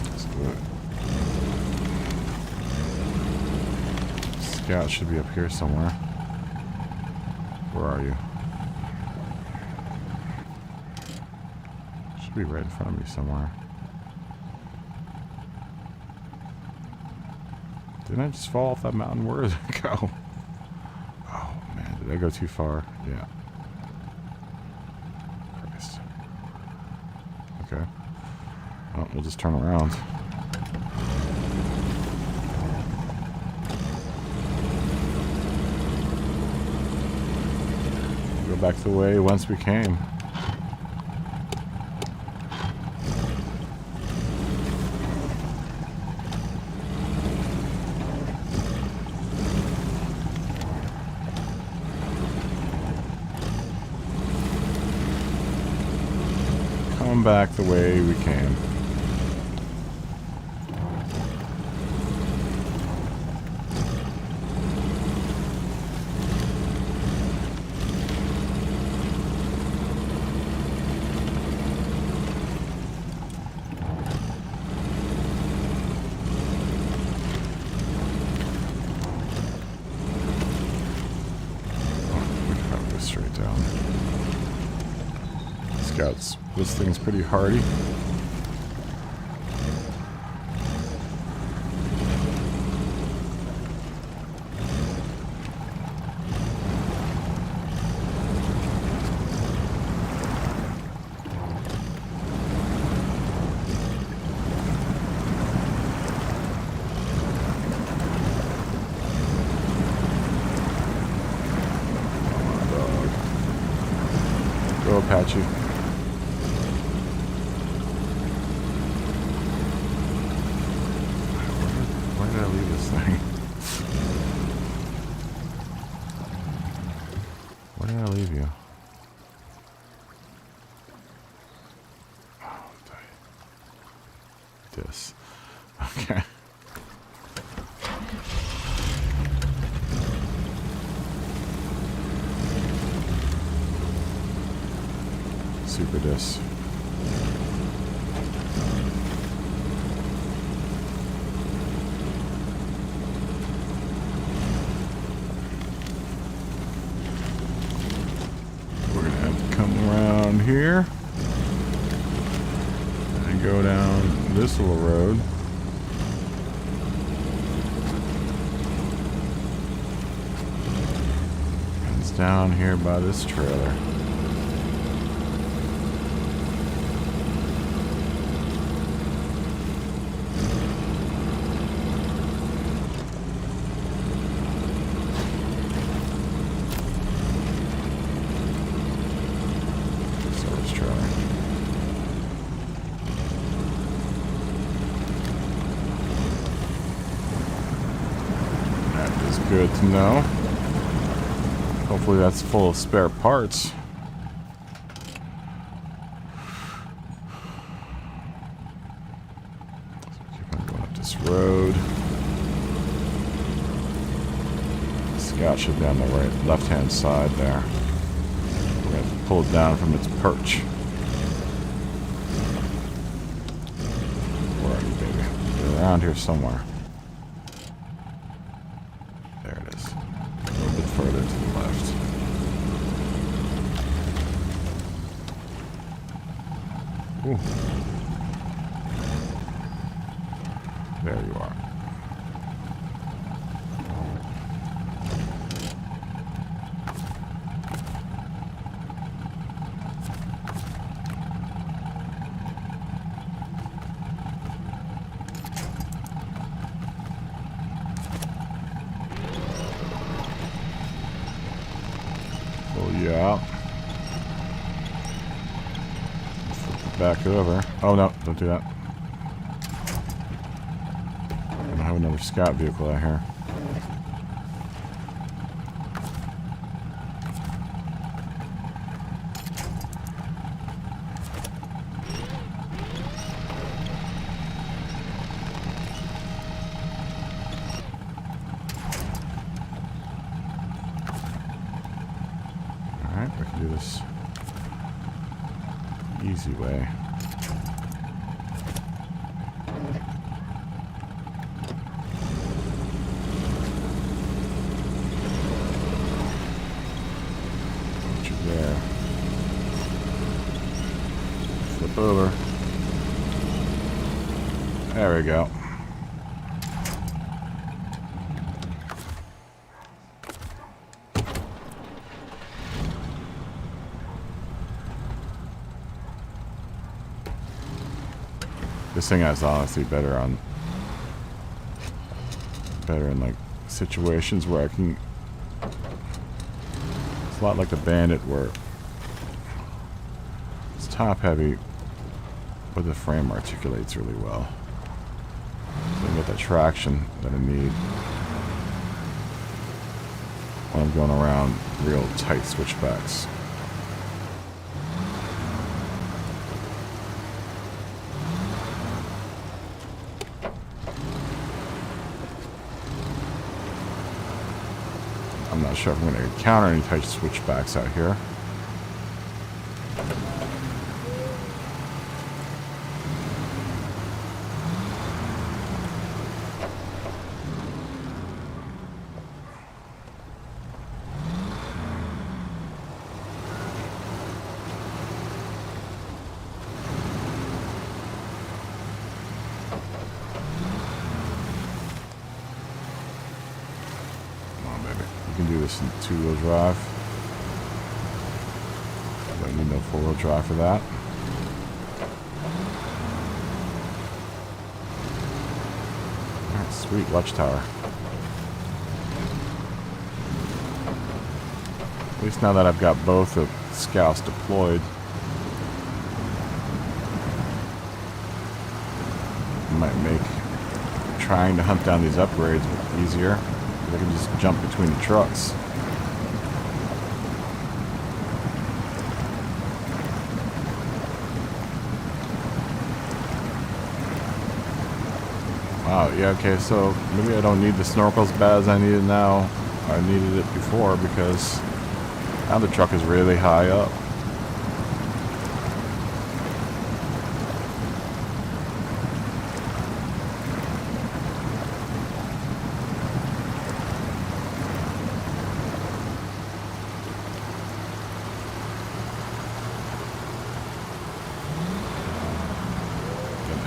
Let's do it. Scout should be up here somewhere. Where are you? Should be right in front of me somewhere. Didn't I just fall off that mountain? Where did it go? Oh, man. Did I go too far? Yeah. Christ. Okay. Well, we'll just turn around. Go back the way whence we came. back the way we came. Straight down. Scouts. This thing's pretty hardy. Go Apache. Where did I leave this thing? Where did I leave you? Oh, this. Okay. Super disc. We're gonna have to come around here and go down this little road. And it's down here by this trailer. Good to know. Hopefully that's full of spare parts. So keep on going up this road. Scout should be on the right, left-hand side there. We're going to pull it down from its perch. Where are you, baby? You're around here somewhere. Further to the left. Ooh. There you are. Yeah. Flip it back over. Oh no, don't do that. I don't have another scout vehicle out here. We can do this easy way. Put you there. Flip over. There we go. This thing has honestly better in like situations where I can. It's a lot like the Bandit where it's top heavy, but the frame articulates really well. So I get that traction that I need when I'm going around real tight switchbacks. not sure if I'm going to encounter any tight switchbacks out here. In two-wheel drive. Don't need no four-wheel drive for that. Alright, sweet watchtower. At least now that I've got both the scouts deployed, it might make trying to hunt down these upgrades easier. I can just jump between the trucks. Wow, yeah, okay, so maybe I don't need the snorkel as bad as I need it now. I needed it before because now the truck is really high up.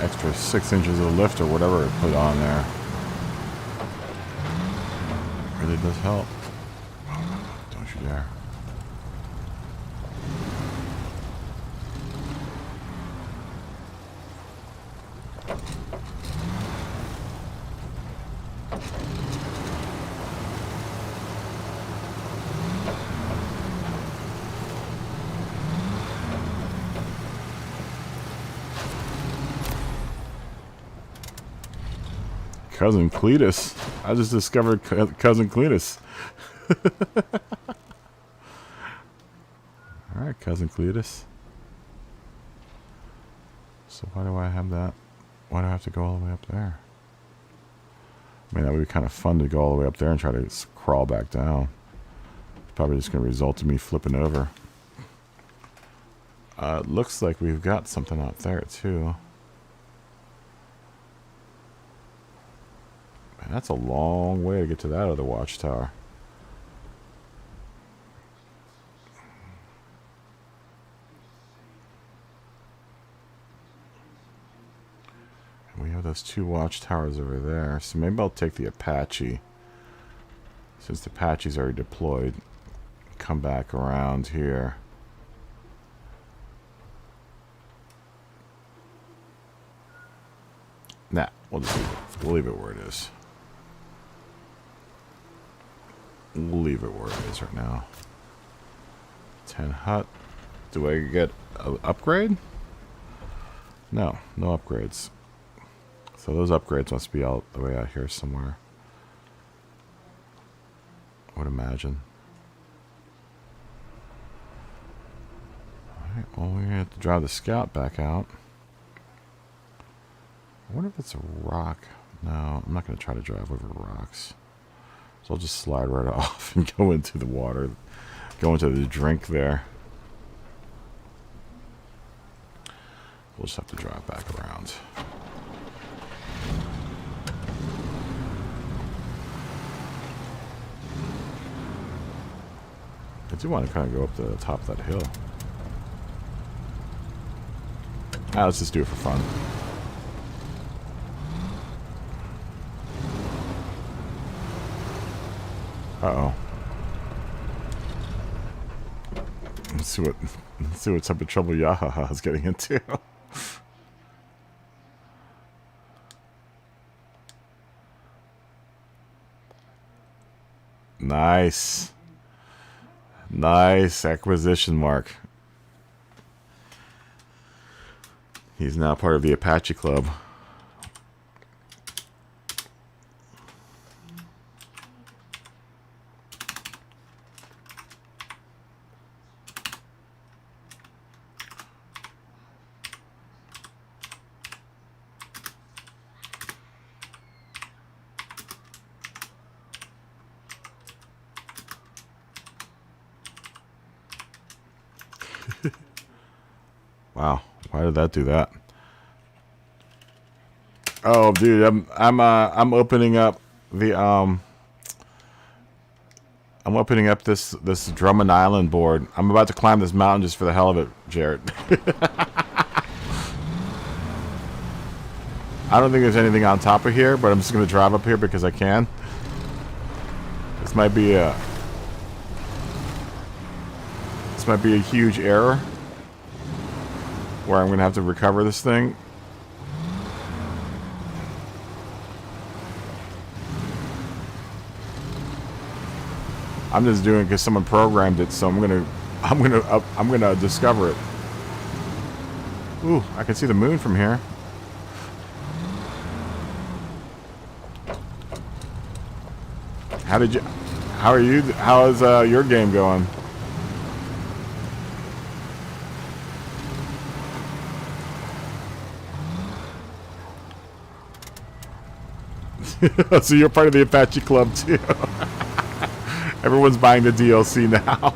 Extra 6 inches of lift or whatever it put on there. Really does help. Don't you dare. Cousin Cletus. I just discovered Cousin Cletus. Alright, Cousin Cletus. So why do I have that? Why do I have to go all the way up there? I mean, that would be kind of fun to go all the way up there and try to crawl back down. It's probably just going to result in me flipping over. It looks like we've got something out there too. Man, that's a long way to get to that other watchtower. And we have those 2 watchtowers over there. So maybe I'll take the Apache. Since the Apache's already deployed, come back around here. Nah, we'll just leave it. We'll leave it where it is. We'll leave it where it is right now. 10 hut. Do I get an upgrade? No, no upgrades. So those upgrades must be all the way out here somewhere. I would imagine. Alright, well, we're going to have to drive the scout back out. I wonder if it's a rock. No, I'm not going to try to drive over rocks. So I'll just slide right off and go into the water. Go into the drink there. We'll just have to drive back around. I do want to kind of go up to the top of that hill. Let's just do it for fun. Uh-oh. Let's see what type of trouble Yahaha is getting into. Nice. Nice acquisition, Mark. He's now part of the Apache Club. Wow, why did that do that? Oh, dude, I'm opening up the I'm opening up this Drummond Island board. I'm about to climb this mountain just for the hell of it, Jared. I don't think there's anything on top of here, but I'm just gonna drive up here because I can. This might be a huge error where I'm gonna have to recover this thing. I'm just doing it because someone programmed it, so I'm gonna discover it. Ooh, I can see the moon from here. How are you? How is your game going? So you're part of the Apache Club too. Everyone's buying the DLC now.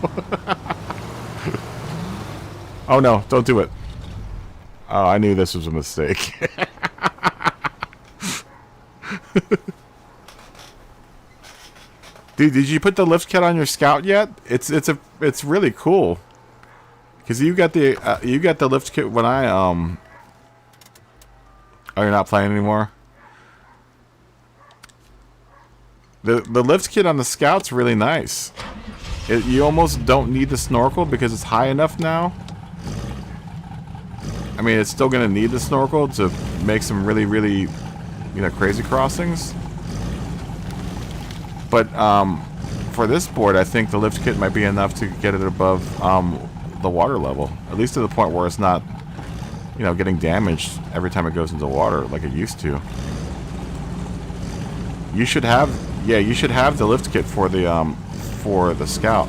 Oh no, don't do it. Oh, I knew this was a mistake. Dude, did you put the lift kit on your Scout yet? It's really cool. Cause you got the lift kit when I Oh, you're not playing anymore? The lift kit on the Scout's really nice. You almost don't need the snorkel because it's high enough now. I mean, it's still gonna need the snorkel to make some really, you know, crazy crossings. But for this board, I think the lift kit might be enough to get it above the water level, at least to the point where it's not, you know, getting damaged every time it goes into water like it used to. You should have, yeah, you should have the lift kit for the Scout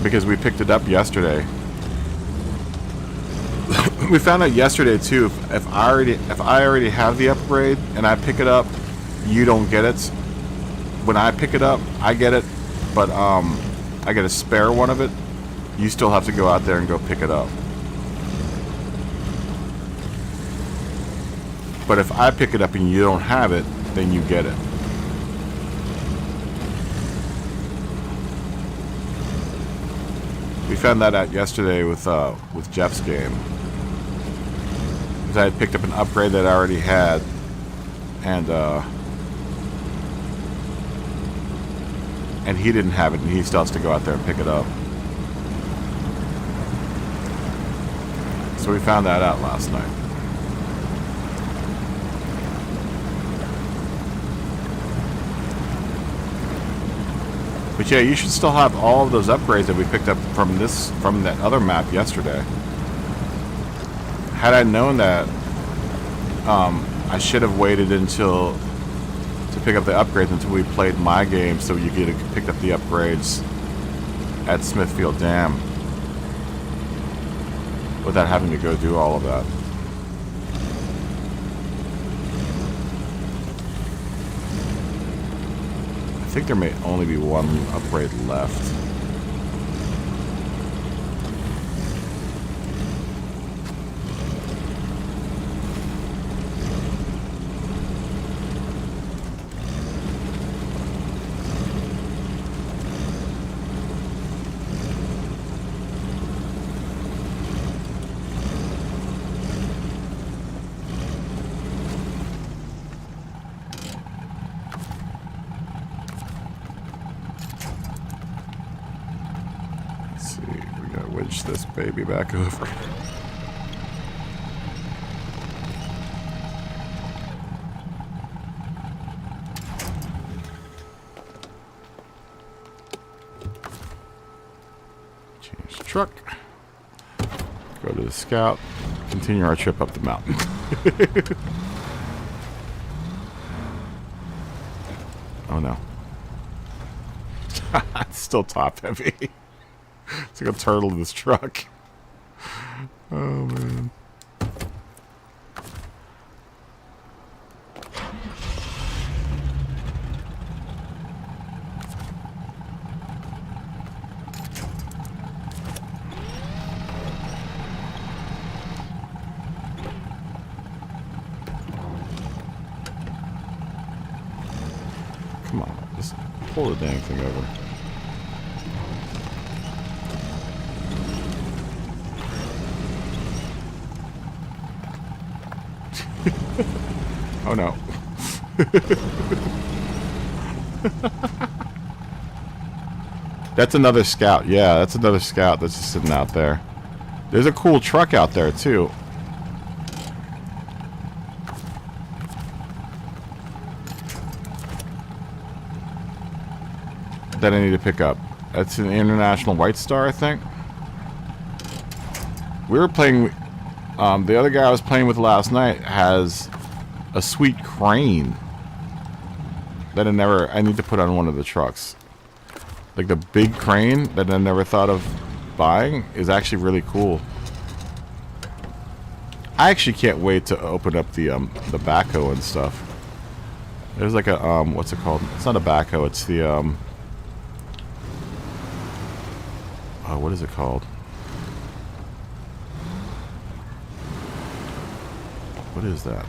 because we picked it up yesterday. We found out yesterday too. If I already have the upgrade and I pick it up, you don't get it. When I pick it up, I get it, but I get a spare one of it. You still have to go out there and go pick it up. But if I pick it up and you don't have it, then you get it. We found that out yesterday with Jeff's game. Because I had picked up an upgrade that I already had, and he didn't have it, and he still has to go out there and pick it up. So we found that out last night. But yeah, you should still have all of those upgrades that we picked up from that other map yesterday. Had I known that, I should have waited to pick up the upgrades until we played my game, so you could have picked up the upgrades at Smithfield Dam without having to go do all of that. I think there may only be one upgrade left. This baby back over. Change the truck. Go to the Scout. Continue our trip up the mountain. Oh no. It's still top heavy. It's like a turtle in this truck. Oh, man. pull the dang thing over. Oh no. That's another scout. Yeah, that's another scout that's just sitting out there. There's a cool truck out there too. That I need to pick up. That's an International White Star, I think. We were playing... the other guy I was playing with last night has a sweet crane that I need to put on one of the trucks. Like the big crane that I never thought of buying is actually really cool. I actually can't wait to open up the backhoe and stuff. There's like a what's it called? It's not a backhoe. It's the oh, what is it called? What is that?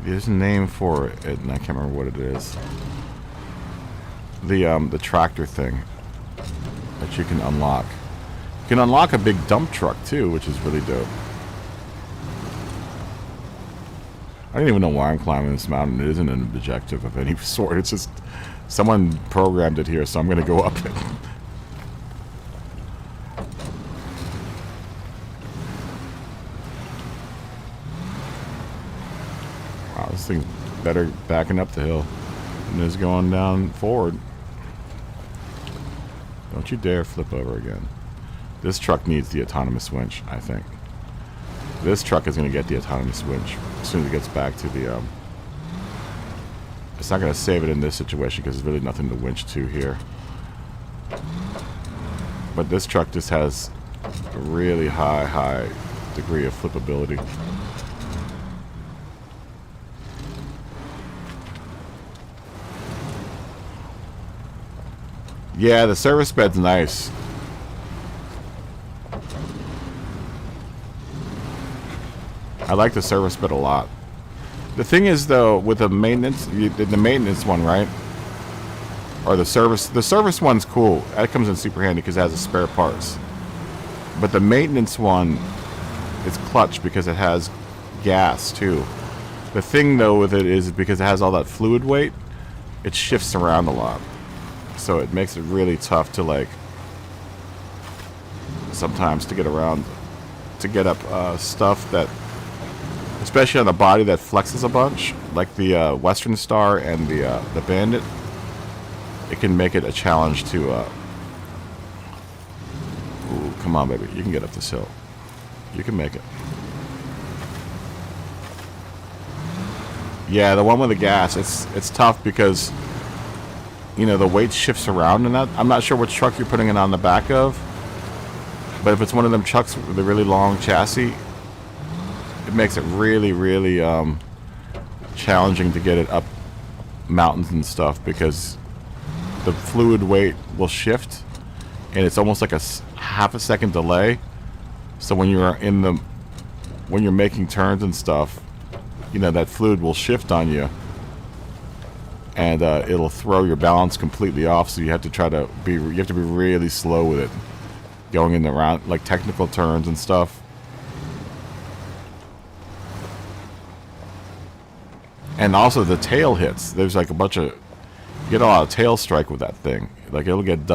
There's a name for it, and I can't remember what it is. The tractor thing that you can unlock. You can unlock a big dump truck too, which is really dope. I don't even know why I'm climbing this mountain. It isn't an objective of any sort. It's just someone programmed it here, so I'm gonna go up it. Wow, this thing's better backing up the hill than it is going down forward. Don't you dare flip over again. This truck needs the autonomous winch, I think. This truck is going to get the autonomous winch as soon as it gets back to the... It's not going to save it in this situation because there's really nothing to winch to here. But this truck just has a really high degree of flippability. Yeah, the service bed's nice. I like the service bed a lot. The thing is, though, with the maintenance one, right? Or the service one's cool. That comes in super handy because it has the spare parts. But the maintenance one is clutch because it has gas, too. The thing, though, with it is because it has all that fluid weight, it shifts around a lot. So it makes it really tough to, like, sometimes to get around, to get up stuff that, especially on the body that flexes a bunch, like the Western Star and the Bandit. It can make it a challenge to, ooh, come on, baby, you can get up this hill. You can make it. Yeah, the one with the gas, it's tough because, you know, the weight shifts around and that. I'm not sure which truck you're putting it on the back of, but if it's one of them trucks with a really long chassis, it makes it really challenging to get it up mountains and stuff because the fluid weight will shift and it's almost like a half a second delay. So when you're when you're making turns and stuff, you know, that fluid will shift on you and it'll throw your balance completely off. So you have to be really slow with it, going in the round, like technical turns and stuff. And also the tail hits. There's like a bunch of, you get a lot of tail strike with that thing. Like it'll get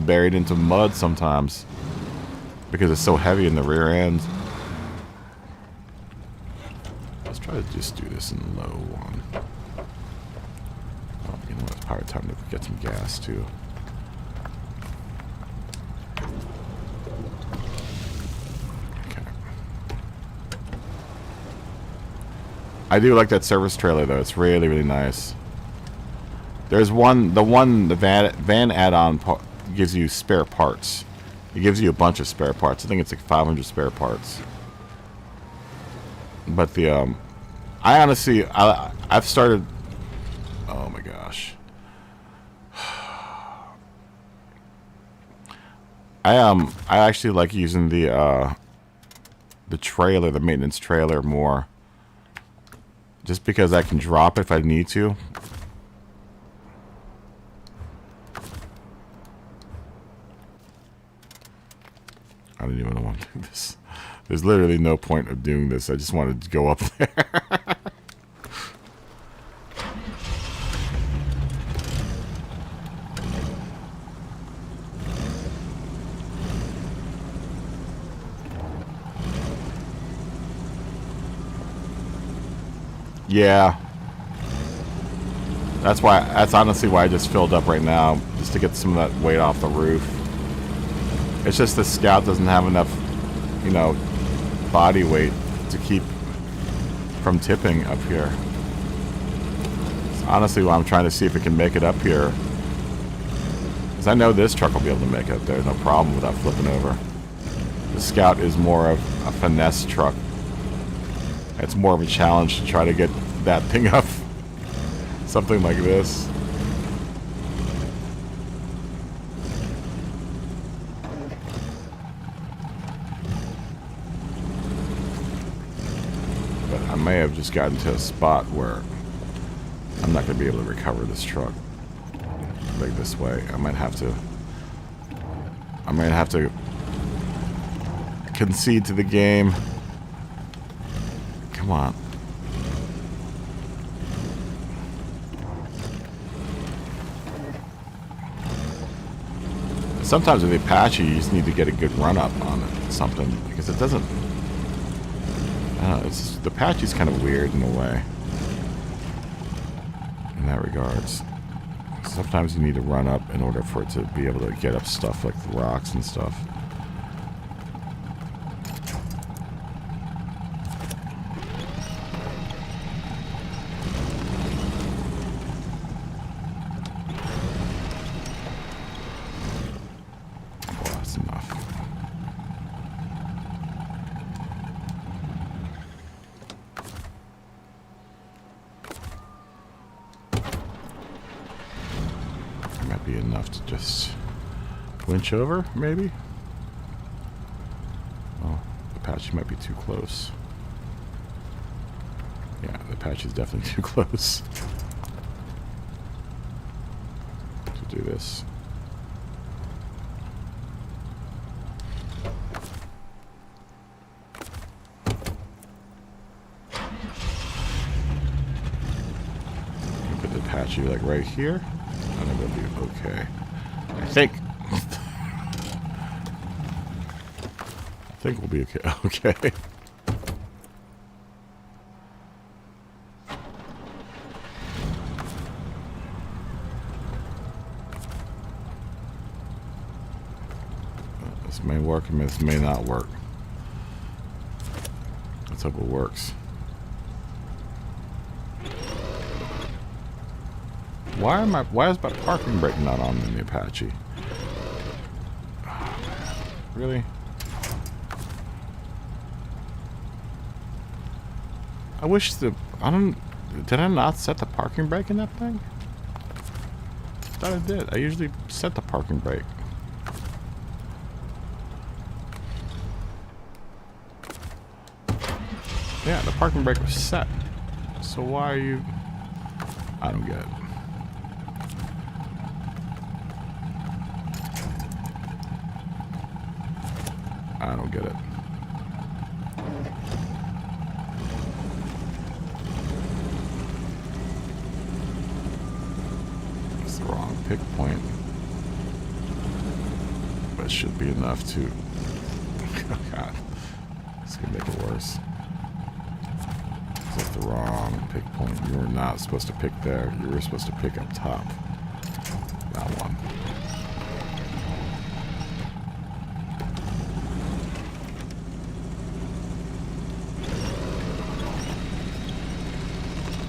buried into mud sometimes because it's so heavy in the rear end. Let's try to just do this in low one. Oh, you know what? It's probably time to get some gas too. I do like that service trailer though. It's really nice. There's the van add-on gives you spare parts. It gives you a bunch of spare parts. I think it's like 500 spare parts. But the I honestly I've started. Oh my gosh. I actually like using the trailer, the maintenance trailer more Just because I can drop it if I need to. I don't even want to do this. There's literally no point of doing this. I just wanted to go up there. Yeah. That's honestly why I just filled up right now, just to get some of that weight off the roof. It's just the Scout doesn't have enough, you know, body weight to keep from tipping up here. It's honestly why I'm trying to see if it can make it up here. Because I know this truck will be able to make it up there, no problem without flipping over. The Scout is more of a finesse truck. It's more of a challenge to try to get that thing up. Something like this. But I may have just gotten to a spot where I'm not going to be able to recover this truck like this way. I might have to concede to the game. Come on. Sometimes with the Apache, you just need to get a good run up on it, something, because it doesn't. I don't know, it's just, the Apache's kind of weird in a way, in that regards. Sometimes you need to run up in order for it to be able to get up stuff like the rocks and stuff. Over, maybe? Oh, the Apache might be too close. Yeah, the Apache is definitely too close to do this. Put the Apache like right here. I think it'll be okay. I think. I think we'll be okay. Okay. This may work and this may not work. Let's hope it works. Why is my parking brake not on in the Apache? Oh, really? I wish did I not set the parking brake in that thing? I thought I did. I usually set the parking brake. Yeah, the parking brake was set. So why are you... I don't get it. I don't get it. It's the wrong pick point. But it should be enough to... Oh God. It's gonna make it worse. It's the wrong pick point. You were not supposed to pick there. You were supposed to pick up top. That one.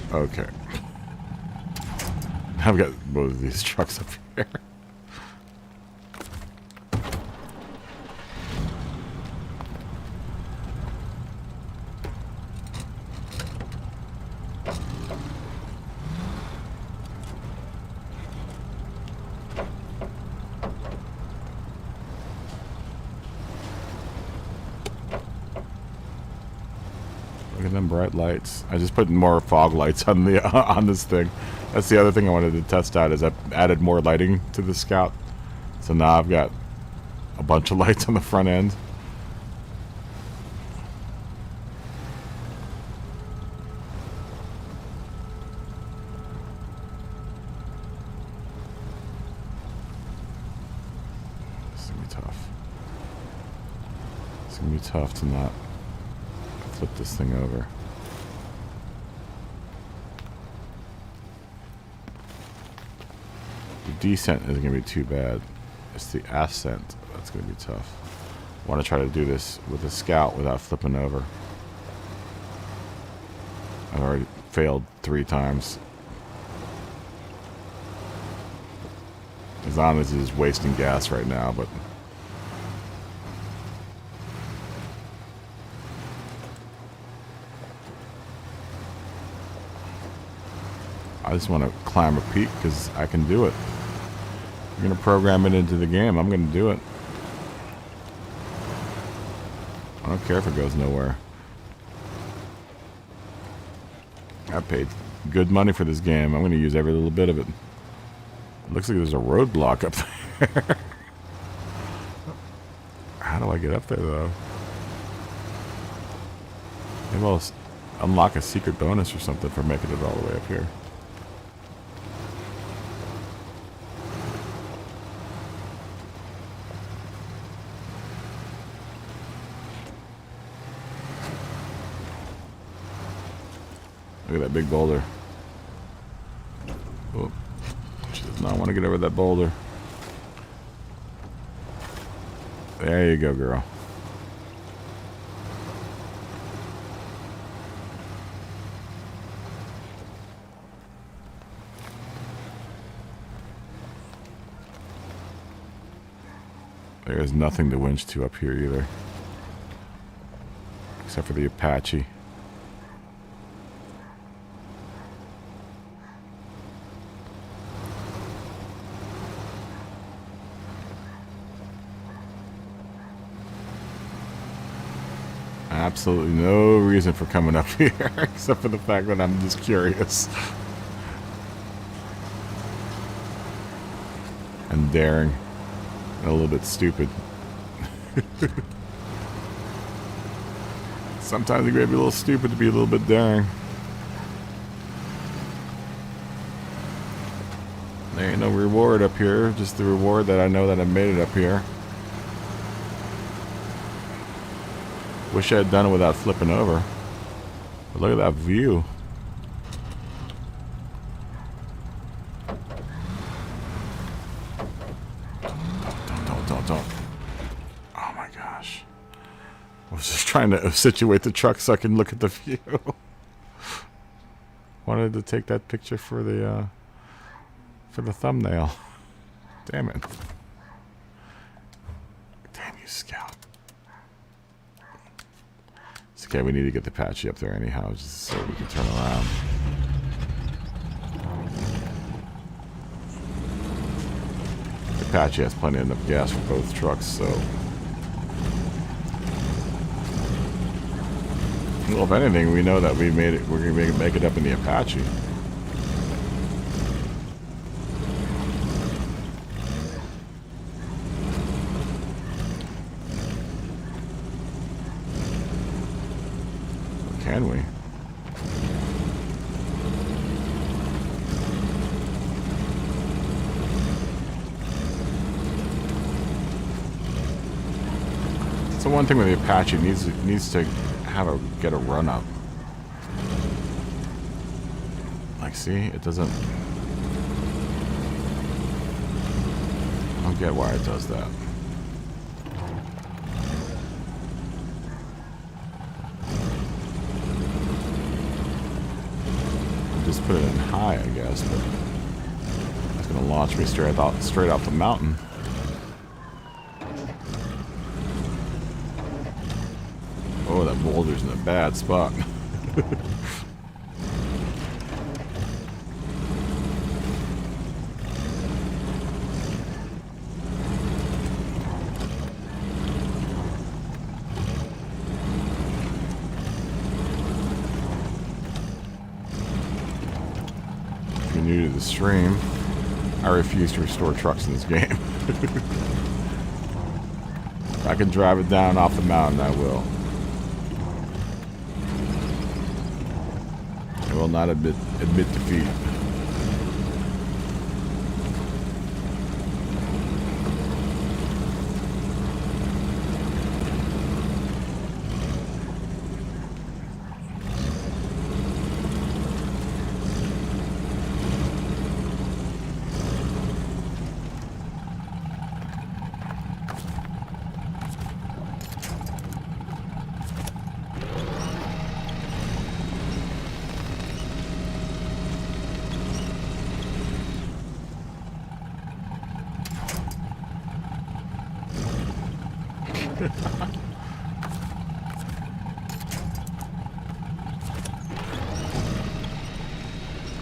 Okay. I've got both of these trucks up here. Look at them bright lights. I just put more fog lights on the on this thing. That's the other thing I wanted to test out, is I added more lighting to the Scout. So now I've got a bunch of lights on the front end. This is gonna be tough. It's gonna be tough to not flip this thing over. The descent isn't going to be too bad. It's the ascent that's going to be tough. I want to try to do this with a Scout without flipping over. I've already failed 3 times. As honest as is wasting gas right now, but I just want to climb a peak because I can do it. I'm going to program it into the game. I'm going to do it. I don't care if it goes nowhere. I paid good money for this game. I'm going to use every little bit of it. It looks like there's a roadblock up there. How do I get up there, though? Maybe I'll unlock a secret bonus or something for making it all the way up here. Look at that big boulder. Oh, she does not want to get over that boulder. There you go, girl. There's nothing to winch to up here either. Except for the Apache. Absolutely no reason for coming up here, except for the fact that I'm just curious. And daring. And a little bit stupid. Sometimes you gotta be a little stupid to be a little bit daring. There ain't no reward up here, just the reward that I know that I made it up here. Wish I had done it without flipping over. But look at that view. Don't. Oh my gosh. I was just trying to situate the truck so I can look at the view. Wanted to take that picture for the thumbnail. Damn it. Damn you, Scout. It's okay, we need to get the Apache up there anyhow, just so we can turn around. The Apache has plenty enough gas for both trucks, so... Well, if anything, we know that we made it. We're gonna make it up in the Apache. Can we? So one thing with the Apache needs to get a run up. Like, see, it doesn't. I don't get why it does that. Just put it in high, I guess, but it's gonna launch me straight off the mountain. Oh, that boulder's in a bad spot. the stream. I refuse to restore trucks in this game. If I can drive it down off the mountain, I will. I will not admit defeat.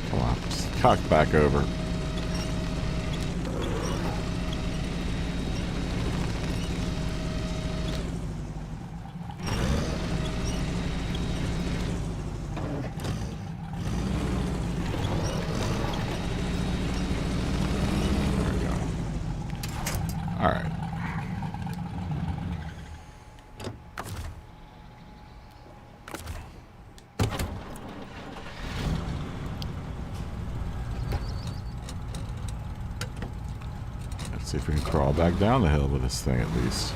Come on, just cock back over. There we go. All right. See if we can crawl back down the hill with this thing at least.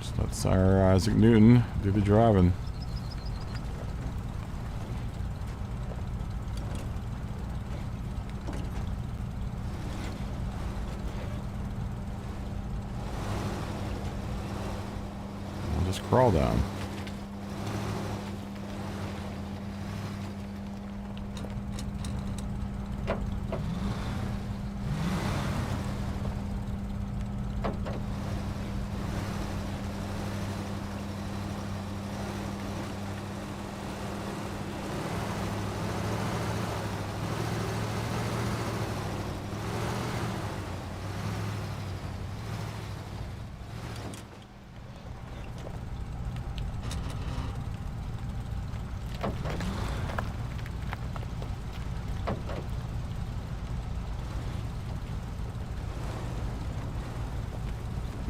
Just let Sir Isaac Newton do the driving. Crawl down.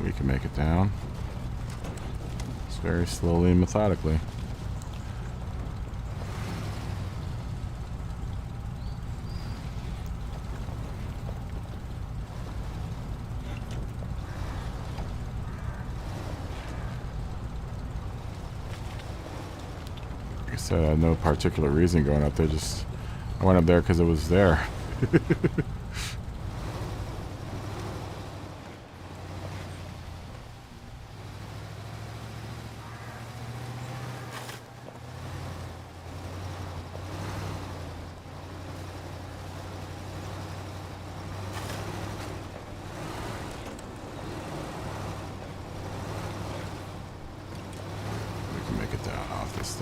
We can make it down. It's very slowly and methodically. Like I said, I had no particular reason going up there. Just I went up there because it was there.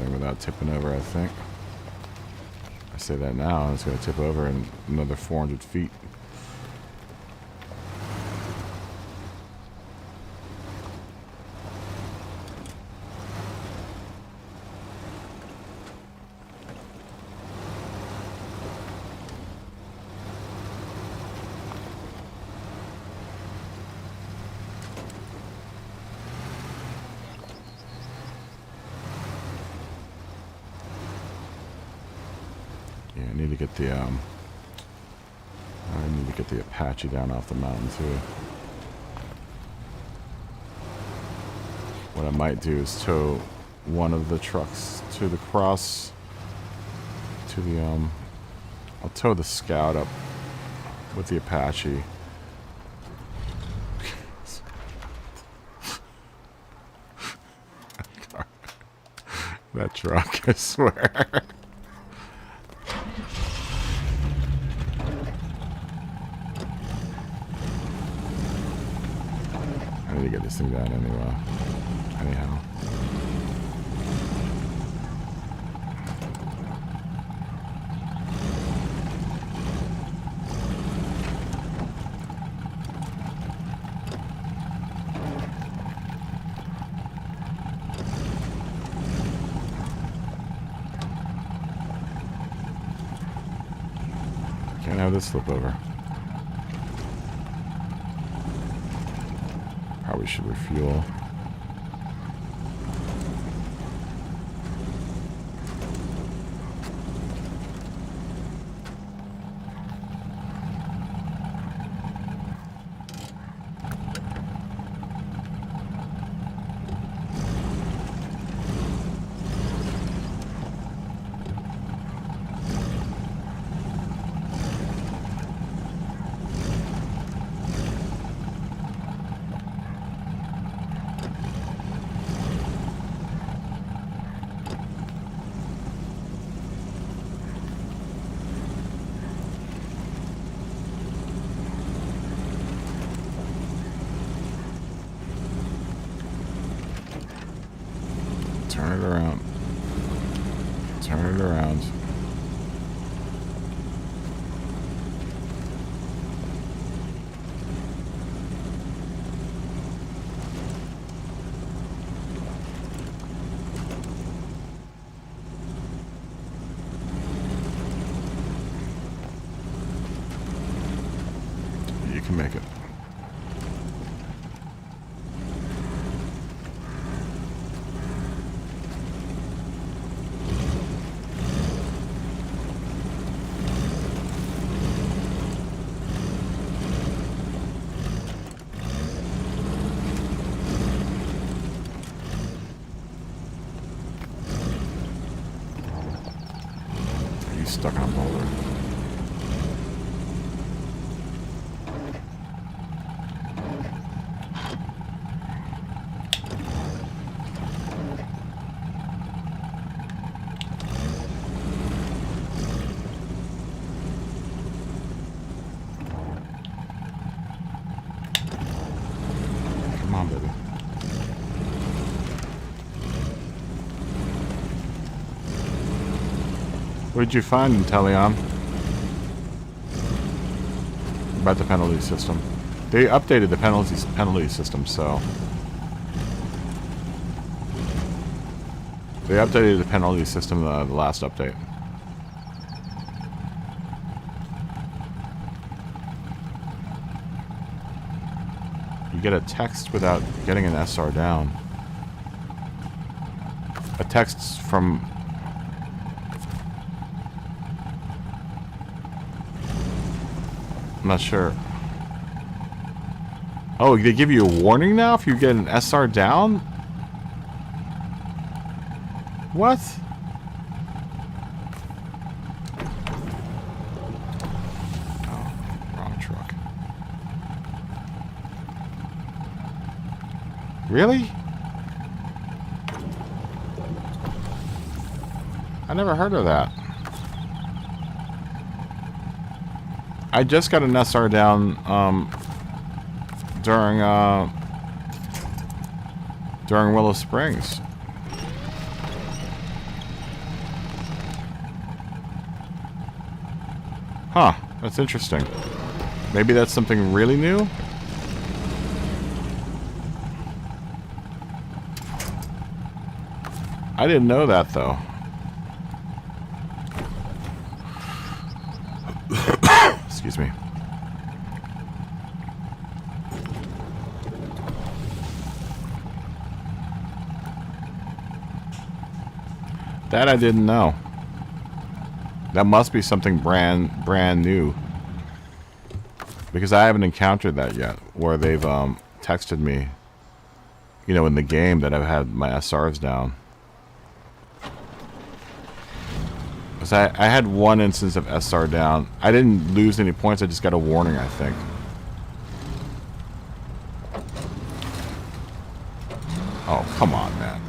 Without tipping over, I think. I say that now, and it's going to tip over in another 400 feet. Yeah, I need to get the Apache down off the mountain too. What I might do is tow one of the trucks to the cross to the I'll tow the Scout up with the Apache. That truck, I swear. I need to get this thing down anyway. Anyhow. have this flip over. Probably should refuel. Turn it around. Turn it around. You can make it. Stuck on a boulder. Come on, baby. What did you find, Inteleon? About the penalty system. They updated the penalty system, so they updated the penalty system the last update. You get a text without getting an SR down. A text from... I'm not sure. Oh, they give you a warning now if you get an SR down? What? Oh, wrong truck. Really? I never heard of that. I just got an SR down during Willow Springs. Huh, that's interesting. Maybe that's something really new? I didn't know that though. Excuse me. That I didn't know. That must be something brand new. Because I haven't encountered that yet, where they've texted me, you know, in the game that I've had my SRs down. Because I had one instance of SR down. I didn't lose any points, I just got a warning, I think. Oh, come on, man.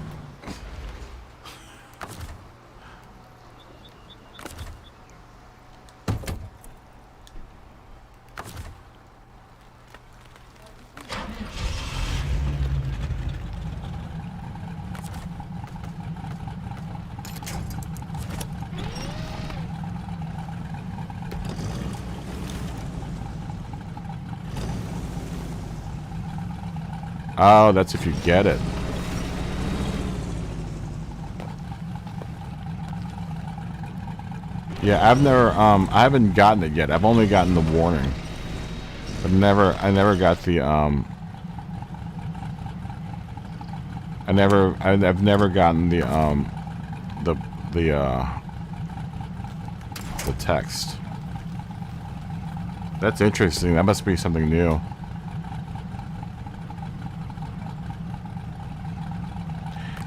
Oh, that's if you get it. Yeah, I've never, I haven't gotten it yet. I've only gotten the warning. But I never got the, I've never gotten the, the text. That's interesting. That must be something new.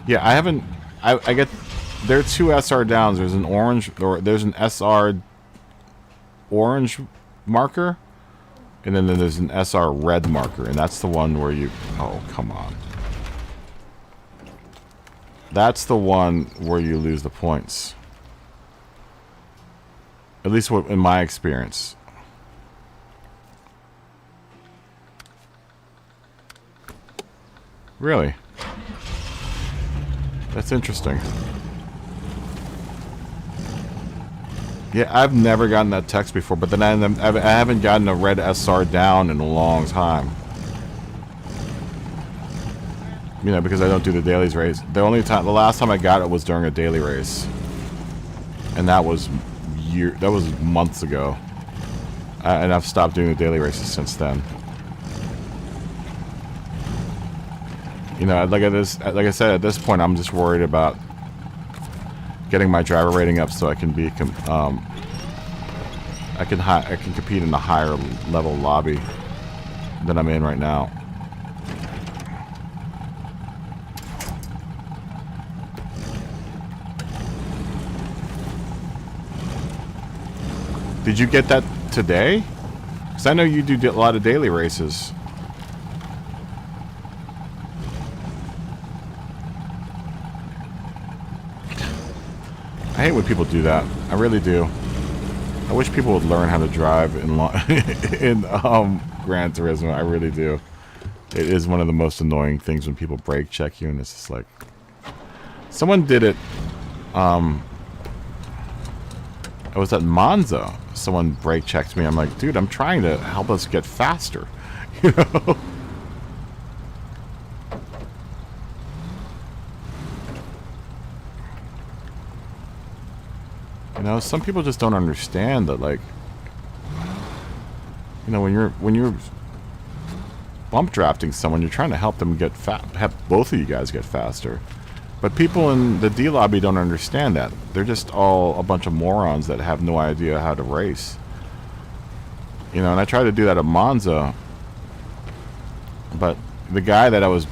Yeah, I haven't, I get, there are two SR downs. There's an orange, or there's an SR orange marker, and then there's an SR red marker, and that's the one where you, oh, come on. That's the one where you lose the points. At least in my experience. Really? That's interesting. Yeah, I've never gotten that text before, but then I haven't gotten a red SR down in a long time. You know, because I don't do the dailies race. The last time I got it was during a daily race, and that was months ago. And I've stopped doing the daily races since then. You know, like I said, at this point, I'm just worried about getting my driver rating up so I can be, I can compete in a higher level lobby than I'm in right now. Did you get that today? Because I know you do a lot of daily races. I hate when people do that. I really do. I wish people would learn how to drive in Gran Turismo. I really do. It is one of the most annoying things when people brake check you, and it's just like, someone did it. I was at Monza. Someone brake checked me. I'm like, dude, I'm trying to help us get faster. You know? You know, some people just don't understand that, like, you know, when you're bump drafting someone, you're trying to help them have both of you guys get faster. But people in the D lobby don't understand that. They're just all a bunch of morons that have no idea how to race. You know, and I tried to do that at Monza, but the guy that I was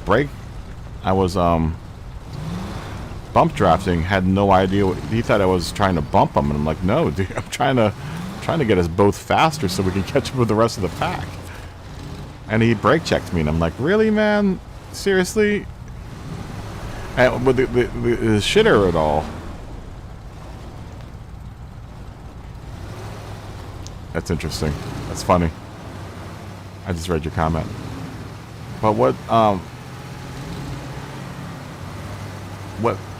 bump drafting had no idea. He thought I was trying to bump him, and I'm like, no, dude, I'm trying to get us both faster so we can catch up with the rest of the pack. And he brake checked me, and I'm like, really, man? Seriously? And with the shitter at all. That's interesting. That's funny. I just read your comment. But what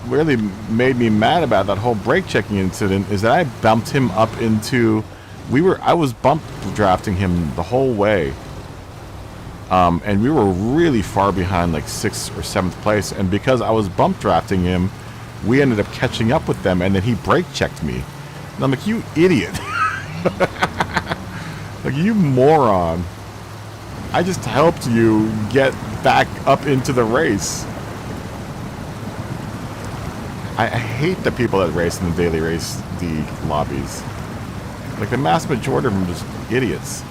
really made me mad about that whole brake checking incident is that I bumped him up into, I was bump drafting him the whole way, and we were really far behind, like 6th or 7th place, and because I was bump drafting him, we ended up catching up with them, and then he brake checked me, and I'm like, you idiot. Like, you moron. I just helped you get back up into the race. I hate the people that race in the daily race D lobbies. Like, the mass majority of them are just idiots.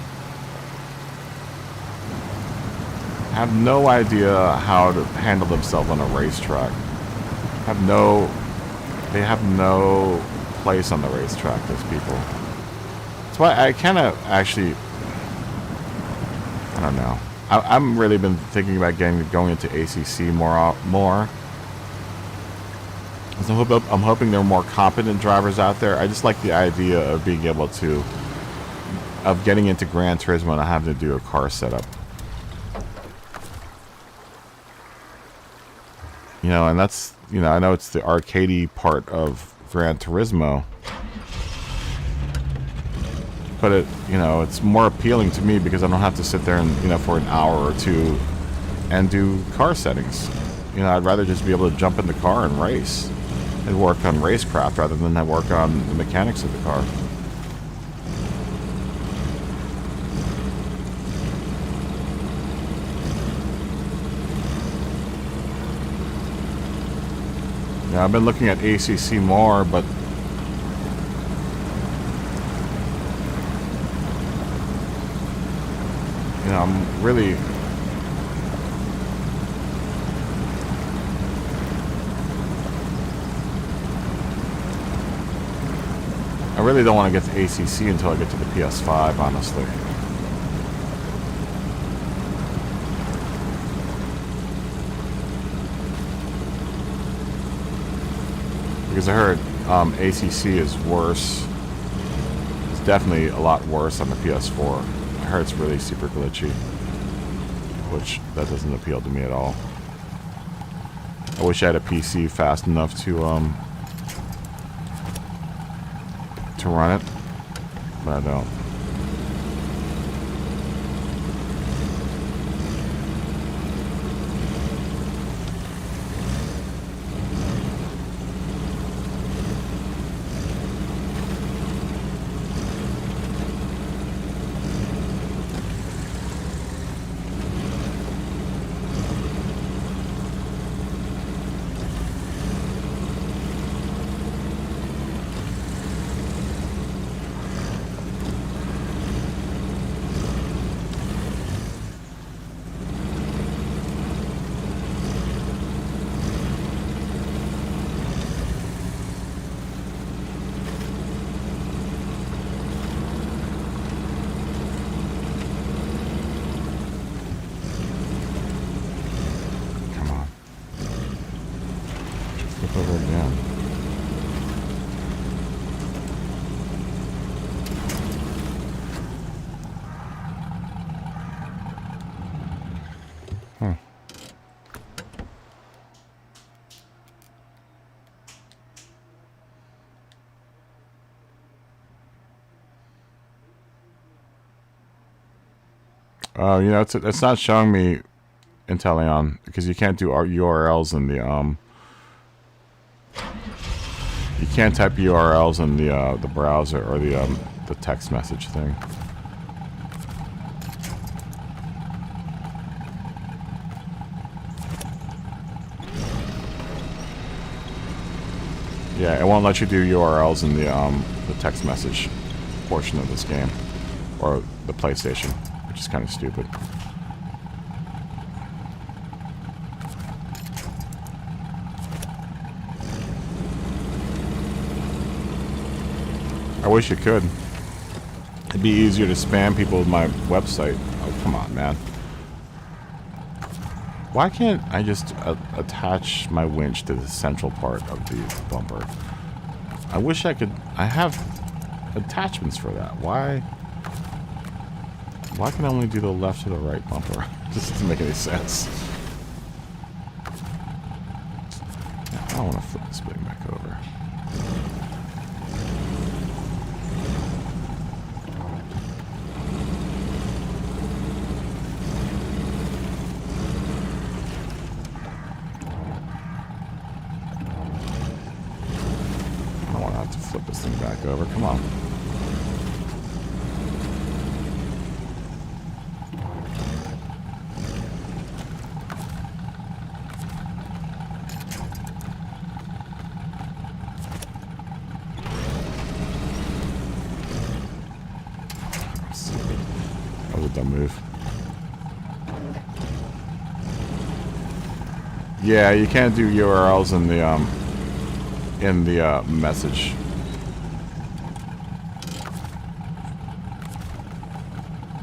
Have no idea how to handle themselves on a racetrack. They have no place on the racetrack, those people. That's why I kind of actually, I don't know. I'm really been thinking about going into ACC more. I'm hoping there are more competent drivers out there. I just like the idea of being able to, of getting into Gran Turismo and not having to do a car setup. You know, and that's, you know, I know it's the arcadey part of Gran Turismo, but it, you know, it's more appealing to me because I don't have to sit there and, you know, for an hour or two and do car settings. You know, I'd rather just be able to jump in the car and race. I'd work on racecraft rather than I work on the mechanics of the car. Yeah, I've been looking at ACC more, but you know, I'm really don't want to get to ACC until I get to the PS5, honestly. Because I heard ACC is worse. It's definitely a lot worse on the PS4. I heard it's really super glitchy, which that doesn't appeal to me at all. I wish I had a PC fast enough to run it, but I don't. Over again. You know, it's not showing me Inteleon because you can't do URLs in the you can't type URLs in the browser or the text message thing. Yeah, it won't let you do URLs in the text message portion of this game or the PlayStation, which is kind of stupid. I wish you could. It'd be easier to spam people with my website. Oh, come on, man. Why can't I just attach my winch to the central part of the bumper? I wish I could. I have attachments for that. Why can I only do the left to the right bumper? This doesn't make any sense. I don't want to flip this thing back over. Flip this thing back over. Come on. That was a dumb move. Yeah, you can't do URLs in the message.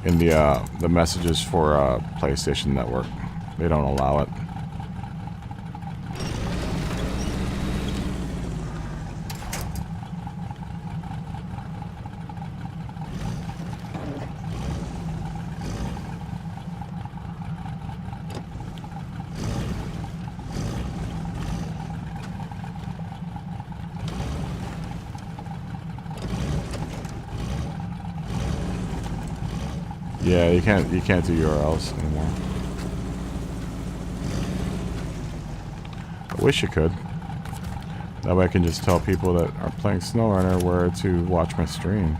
In the messages for PlayStation Network, they don't allow it. Yeah, you can't do URLs anymore. I wish you could. That way I can just tell people that are playing SNOWRUNNER where to watch my stream.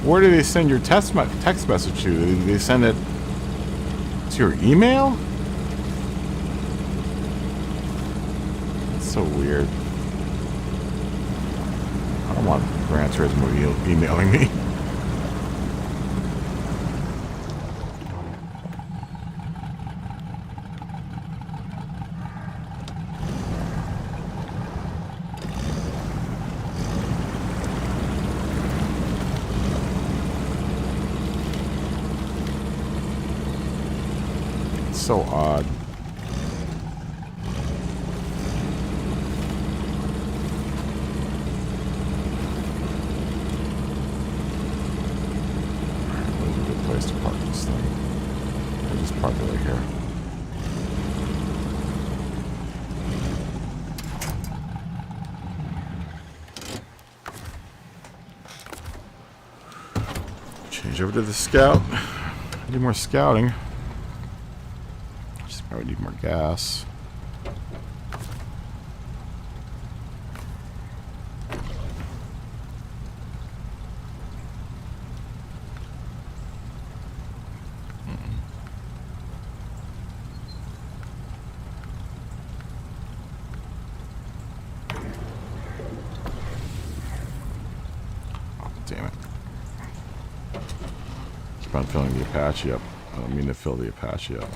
Where do they send your text message to? Do they send it to your email? That's so weird. I don't want Gran Turismo emailing me. It's so odd. To park this thing. I just park it right here. Change over to the Scout. Need more scouting. Just probably need more gas. Damn it. Keep on filling the Apache up. I don't mean to fill the Apache up.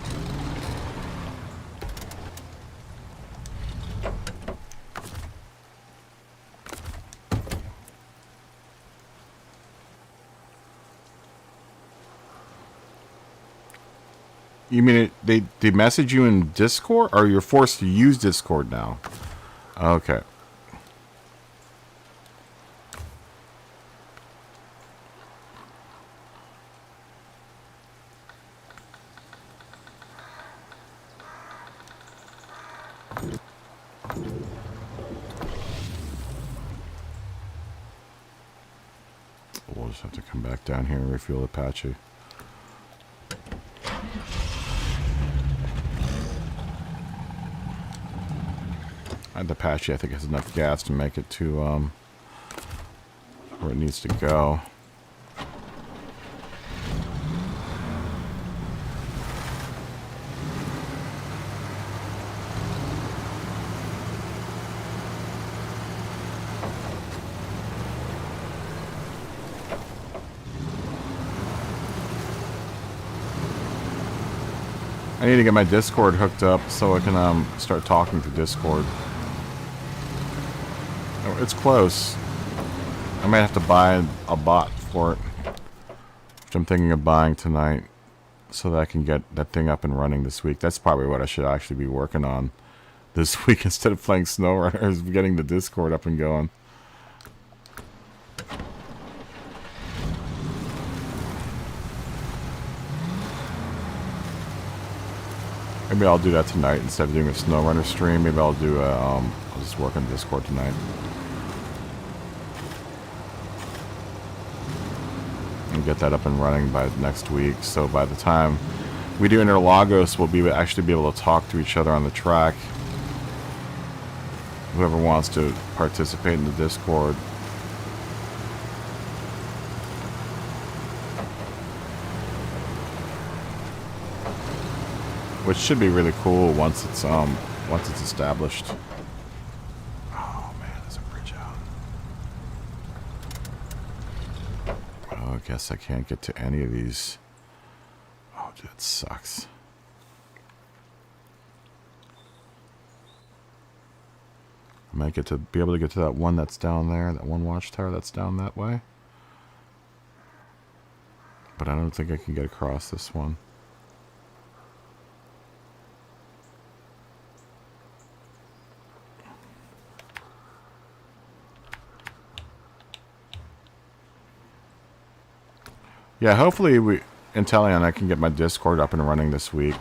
You mean they message you in Discord? Or you're forced to use Discord now? Okay. We'll just have to come back down here and refuel Apache. And the Apache, I think, has enough gas to make it to where it needs to go. I need to get my Discord hooked up so I can start talking through Discord. Oh, it's close. I might have to buy a bot for it, which I'm thinking of buying tonight, so that I can get that thing up and running this week. That's probably what I should actually be working on this week instead of playing SNOWRUNNER, is getting the Discord up and going. Maybe I'll do that tonight instead of doing a SNOWRUNNER stream. Maybe I'll do I'll just work on Discord tonight. And get that up and running by next week. So by the time we do Interlagos, we'll actually be able to talk to each other on the track. Whoever wants to participate in the Discord. Which should be really cool once it's established. Oh man, there's a bridge out. Oh, I guess I can't get to any of these. Oh, dude, that sucks. I might be able to get to that one that's down there, that one watchtower that's down that way. But I don't think I can get across this one. Yeah, hopefully Intellion, I can get my Discord up and running this week.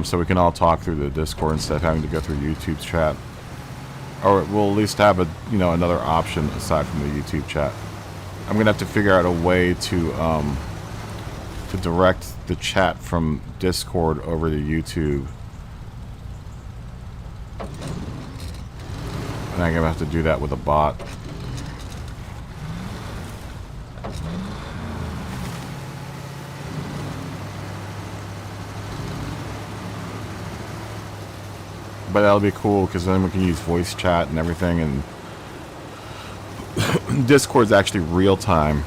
So we can all talk through the Discord instead of having to go through YouTube's chat. or we'll at least have a another option aside from the YouTube chat. I'm gonna have to figure out a way to direct the chat from Discord over to YouTube, and I'm gonna have to do that with a bot. But that'll be cool because then we can use voice chat and everything, and Discord's actually real time,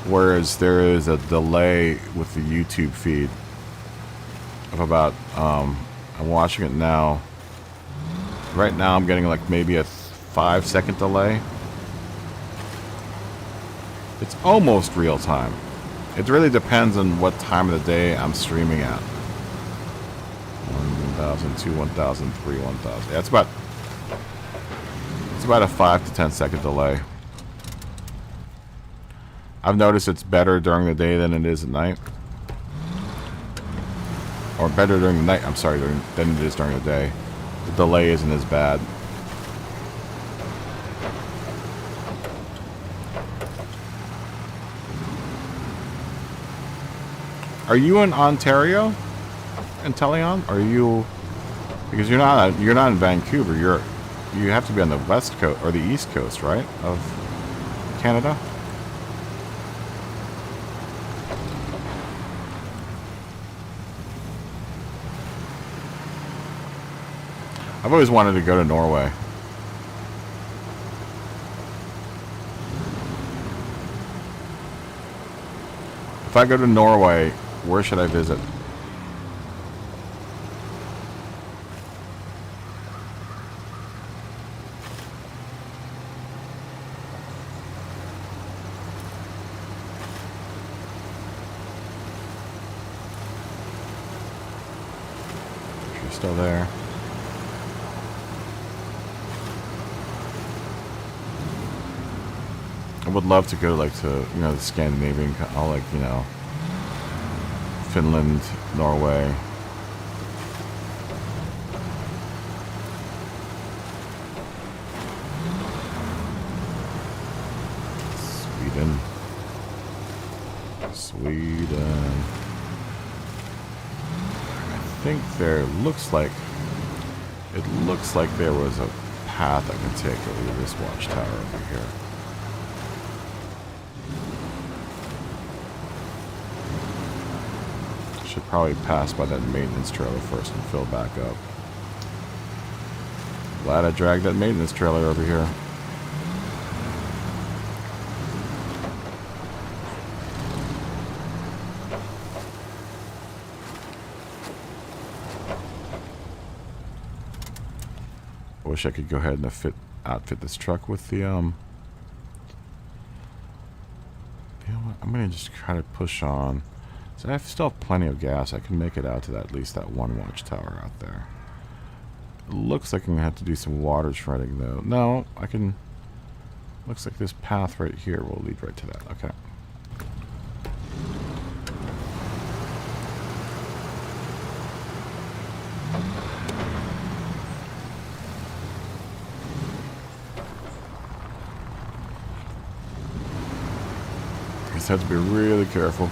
whereas there is a delay with the YouTube feed of about I'm watching it now. Right now I'm getting like maybe a 5-second delay. It's almost real time. It really depends on what time of the day I'm streaming at. 1,000, 2, 1,000, 3, 1,000. Yeah, it's about a 5 to 10 second delay. I've noticed it's better during the day than it is at night. Or better during the night, I'm sorry, than it is during the day. The delay isn't as bad. Are you in Ontario? In Teleon? Are you? Because you're not in Vancouver. You have to be on the west coast or the east coast, right, of Canada? I've always wanted to go to Norway. If I go to Norway, where should I visit? Still there. I would love to go like to the Scandinavian, like Finland, Norway. Sweden. I think there looks like there was a path I can take over to this watchtower over here. Should probably pass by that maintenance trailer first and fill back up. Glad I dragged that maintenance trailer over here. I wish I could go ahead and outfit this truck with the, you know what, I'm going to just try to push on. So I still have plenty of gas. I can make it out to at least that one watchtower out there. It looks like I'm going to have to do some water treading, though. No, I can... Looks like this path right here will lead right to that. Okay. Just have to be really careful.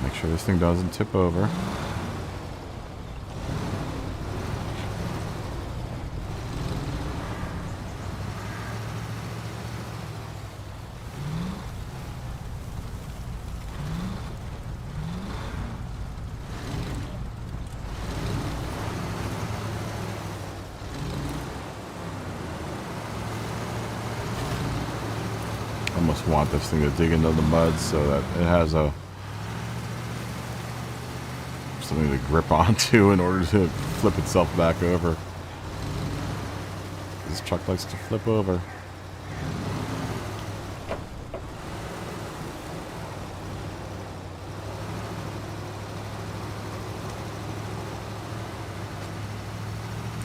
Make sure this thing doesn't tip over. Almost want this thing to dig into the mud so that it has a something to grip onto in order to flip itself back over. This truck likes to flip over.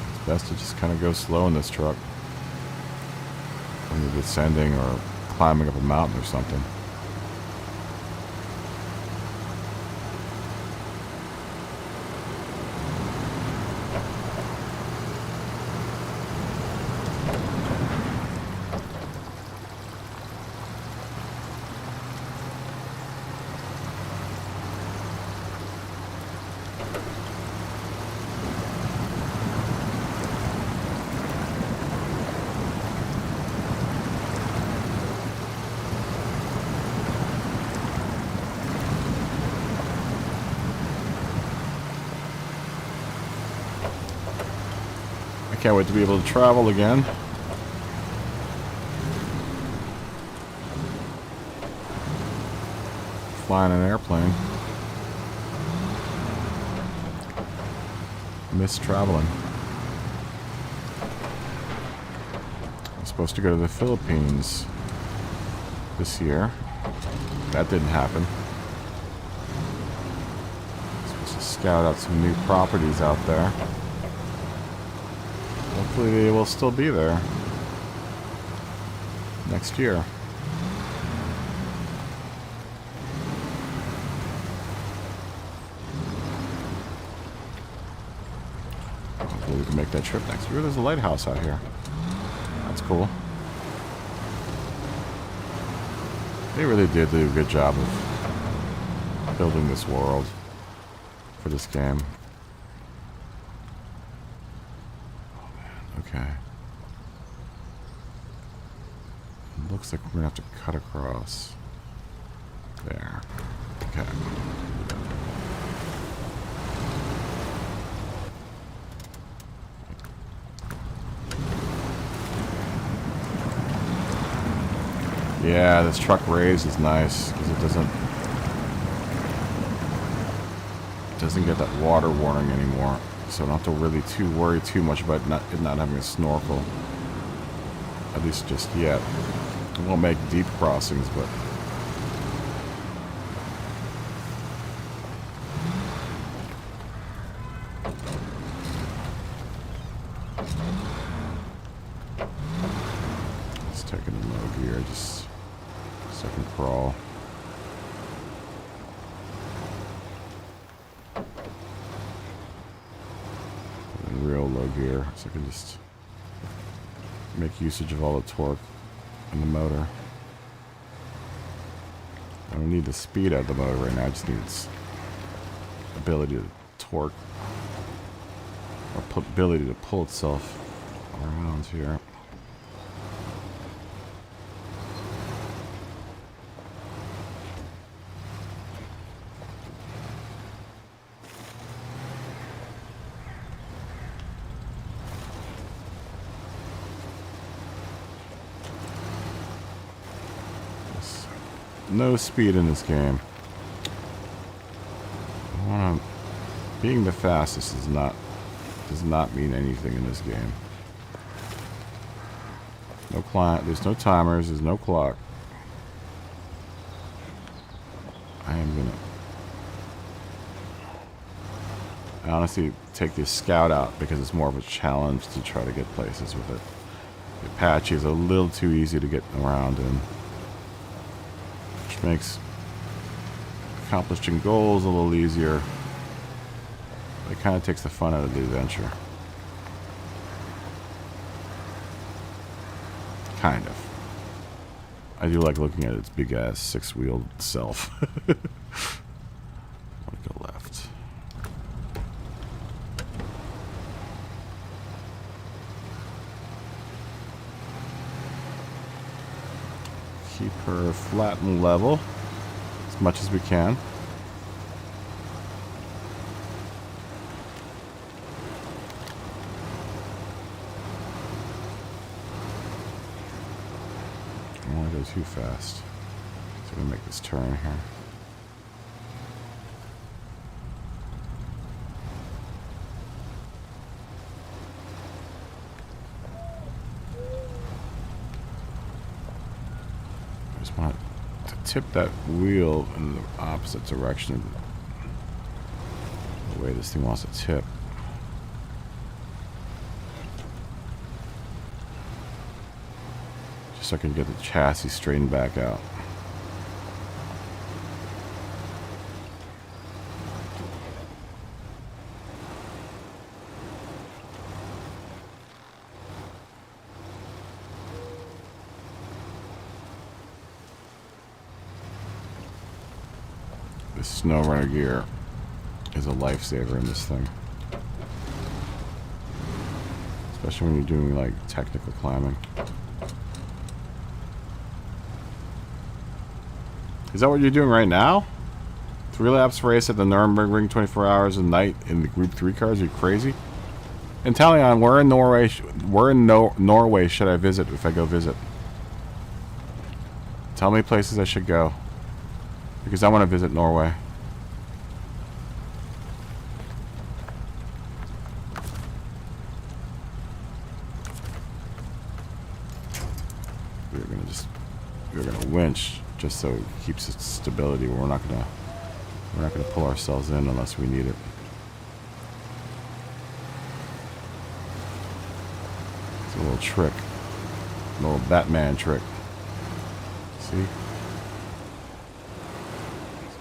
It's best to just kind of go slow in this truck when you're descending or climbing up a mountain or something. Can't wait to be able to travel again. Flying an airplane. Miss traveling. I'm supposed to go to the Philippines this year. That didn't happen. I'm supposed to scout out some new properties out there. Hopefully they will still be there next year. Hopefully we can make that trip next year. There's a lighthouse out here. That's cool. They really did do a good job of building this world for this game. Okay. It looks like we're gonna have to cut across. There. Okay. Yeah, this truck raise is nice because it doesn't get that water warning anymore. So I don't have to really worry too much about it not having a snorkel. At least just yet. It won't make deep crossings, but... Let's take it in low gear, just so I can crawl. Real low gear, so I can just make usage of all the torque in the motor. I don't need the speed out of the motor right now, I just need its ability to torque, or ability to pull itself around here. No speed in this game. Being the fastest does not mean anything in this game. No clock. There's no timers. There's no clock. I honestly take this Scout out because it's more of a challenge to try to get places with it. The Apache is a little too easy to get around in. Makes accomplishing goals a little easier. It kind of takes the fun out of the adventure. Kind of. I do like looking at its big ass six-wheeled self. I want to go left. Keep her flat and level as much as we can. I don't want to go too fast. So I'm going to make this turn here. Want to tip that wheel in the opposite direction of the way this thing wants to tip. Just so I can get the chassis straightened back out. SNOWRUNNER gear is a lifesaver in this thing. Especially when you're doing like technical climbing. Is that what you're doing right now? 3 laps race at the Nürburgring, 24 hours a night in the Group 3 cars? Are you crazy? And Talion, where in Norway? Norway should I visit if I go visit? Tell me places I should go, because I want to visit Norway. We're gonna winch just so it keeps its stability. We're not gonna pull ourselves in unless we need it. It's a little trick, a little Batman trick. See,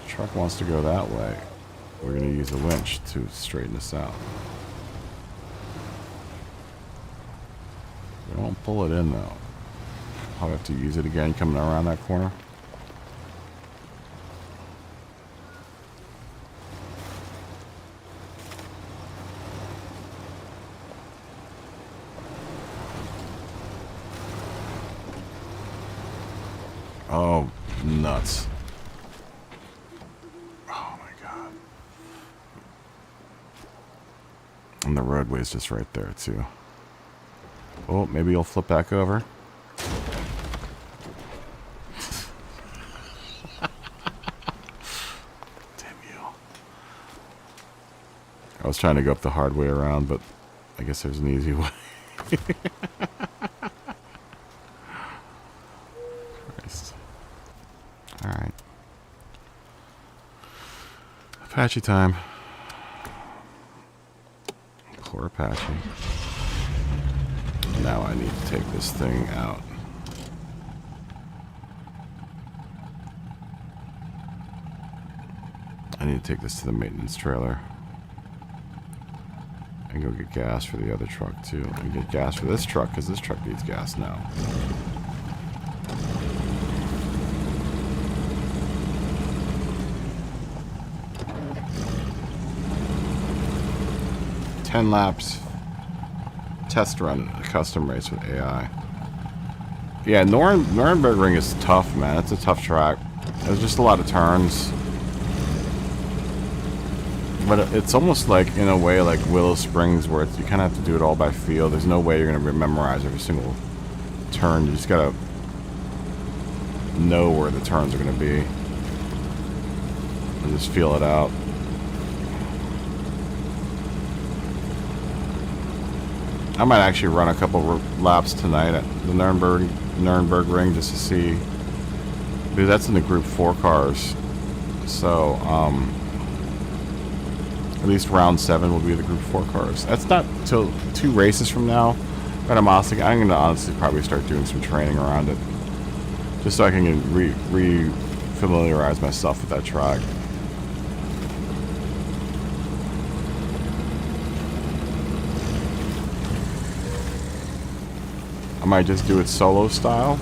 the truck wants to go that way. We're gonna use a winch to straighten this out. We won't pull it in though. I'll have to use it again coming around that corner. Oh, nuts. Oh my god. And the roadway's just right there too. Oh, maybe you'll flip back over. I was trying to go up the hard way around, but I guess there's an easy way. Christ. Alright. Apache time. Poor Apache. Now I need to take this thing out. I need to take this to the maintenance trailer. And go get gas for the other truck too. And get gas for this truck because this truck needs gas now. "10 laps test run, a custom race with AI." Yeah, Nürburgring is tough, man. It's a tough track. There's just a lot of turns. But it's almost like, in a way, like Willow Springs, where you kind of have to do it all by feel. There's no way you're going to memorize every single turn. You just got to know where the turns are going to be. And just feel it out. I might actually run a couple laps tonight at the Nürburgring just to see. Because that's in the Group 4 cars. So, at least round 7 will be the Group 4 cars. That's not till 2 races from now. But I'm going to honestly probably start doing some training around it. Just so I can re-familiarize myself with that track. I might just do it solo style.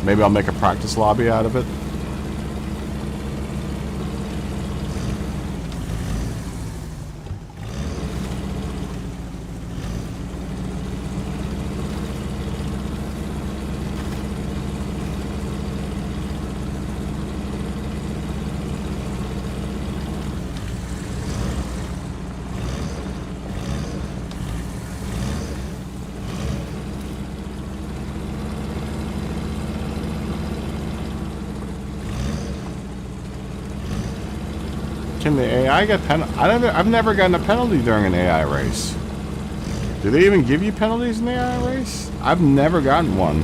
Maybe I'll make a practice lobby out of it. Can the AI get I've never gotten a penalty during an AI race. Do they even give you penalties in the AI race? I've never gotten one.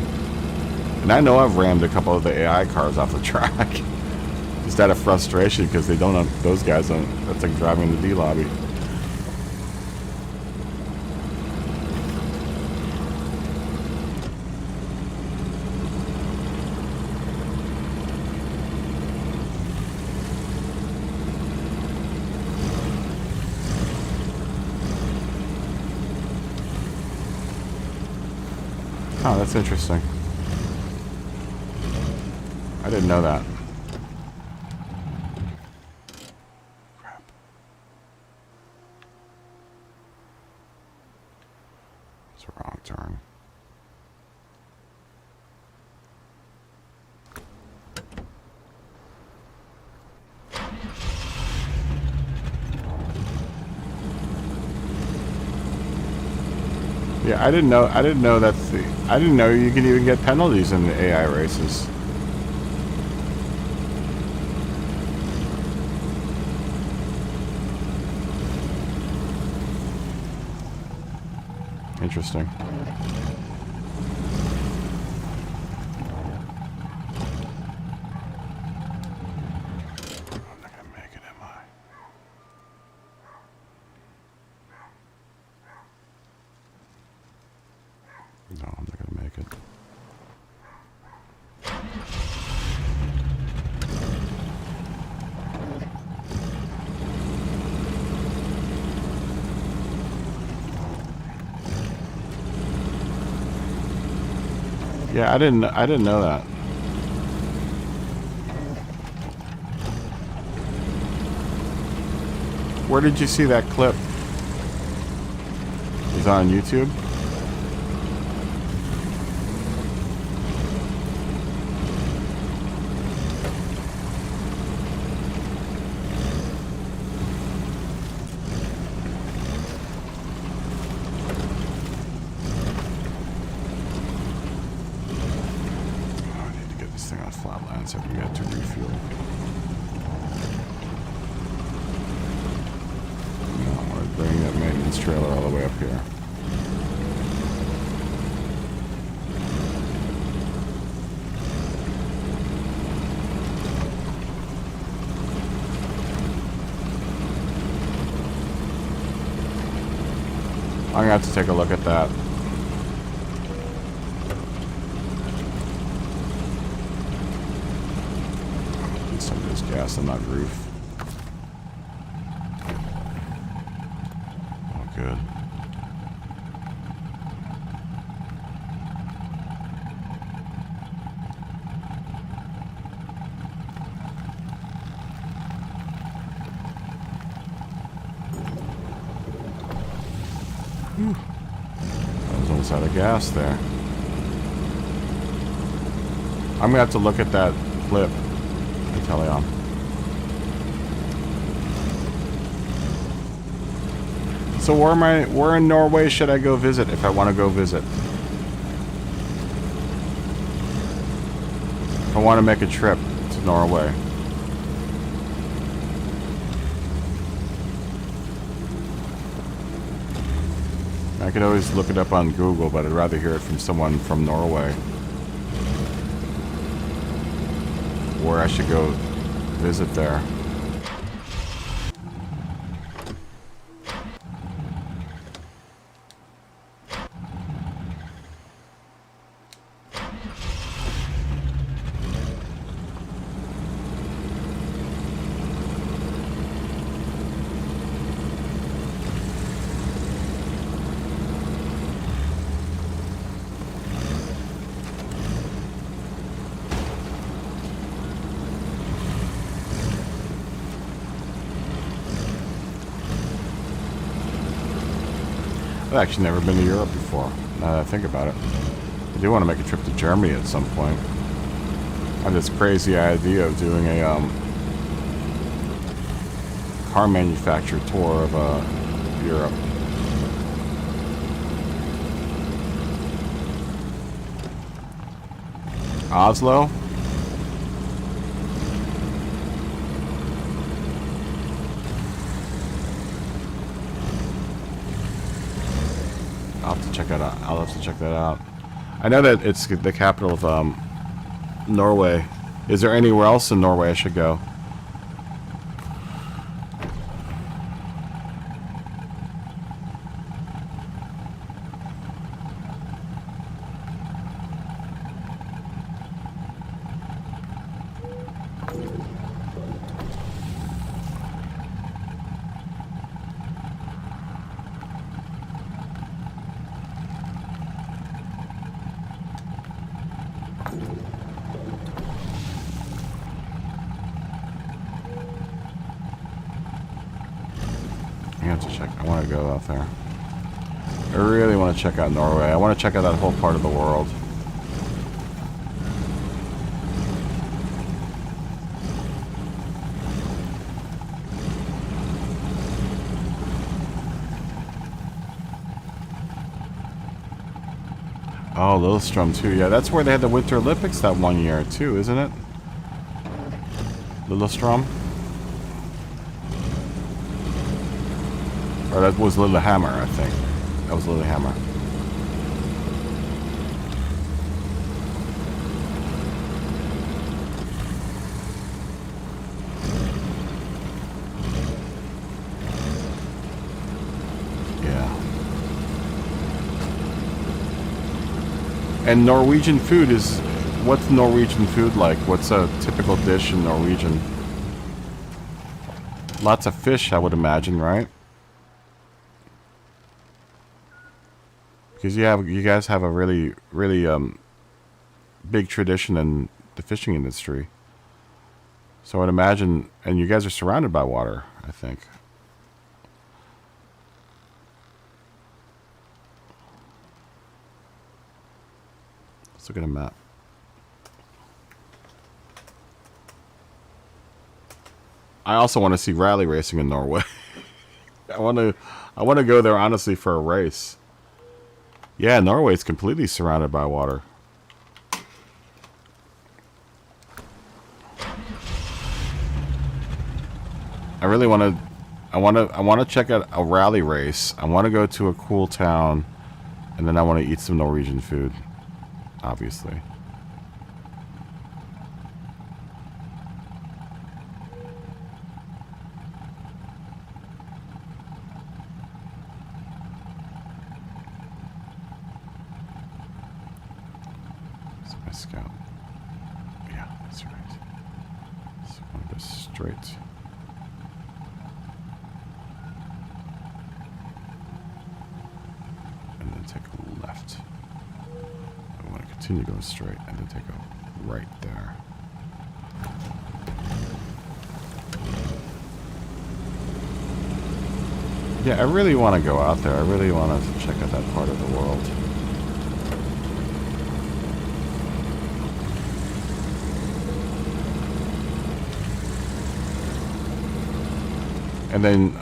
And I know I've rammed a couple of the AI cars off the track. Just out of frustration because they don't have, those guys don't, that's like driving in the D lobby. Oh, that's interesting. I didn't know that. It's a wrong turn. Yeah, I didn't know that's the. I didn't know you could even get penalties in the AI races. Interesting. I'm not gonna make it, am I? No, I'm not gonna make it. Yeah, I didn't know that. Where did you see that clip? Is it on YouTube? So we got to refuel. No, I want to bring that maintenance trailer all the way up here. I'm gonna have to take a look at that. Some of this gas on that roof. Oh, good. Whew. I was almost out of gas there. I'm gonna have to look at that clip. On. So where in Norway should I go visit if I want to go visit? If I want to make a trip to Norway. I could always look it up on Google, but I'd rather hear it from someone from Norway. Where I should go visit there. I've actually never been to Europe before, now that I think about it. I do want to make a trip to Germany at some point. I have this crazy idea of doing a car manufacturer tour of Europe. Oslo? I'll have to check that out. I'll have to check that out. I know that it's the capital of Norway. Is there anywhere else in Norway I should go? I have to check. I want to go out there. I really want to check out Norway. I want to check out that whole part of the world. Oh, Lillestrøm too. Yeah, that's where they had the Winter Olympics that one year too, isn't it? Lillestrøm? Or that was Lillehammer, I think. That was Lillehammer. And Norwegian food is... What's Norwegian food like? What's a typical dish in Norwegian? Lots of fish, I would imagine, right? Because you guys have a really big tradition in the fishing industry. So I would imagine... And you guys are surrounded by water, I think. Let's look at a map. I also want to see rally racing in Norway. I want to go there honestly for a race. Yeah, Norway is completely surrounded by water. I really want to. I want to check out a rally race. I want to go to a cool town, and then I want to eat some Norwegian food. Obviously. That's my scout. Yeah, that's right. So I want to go straight. And then take a left. I want to continue going straight and then take a right there. Yeah, I really want to go out there. I really want to check out that part of the world. And then,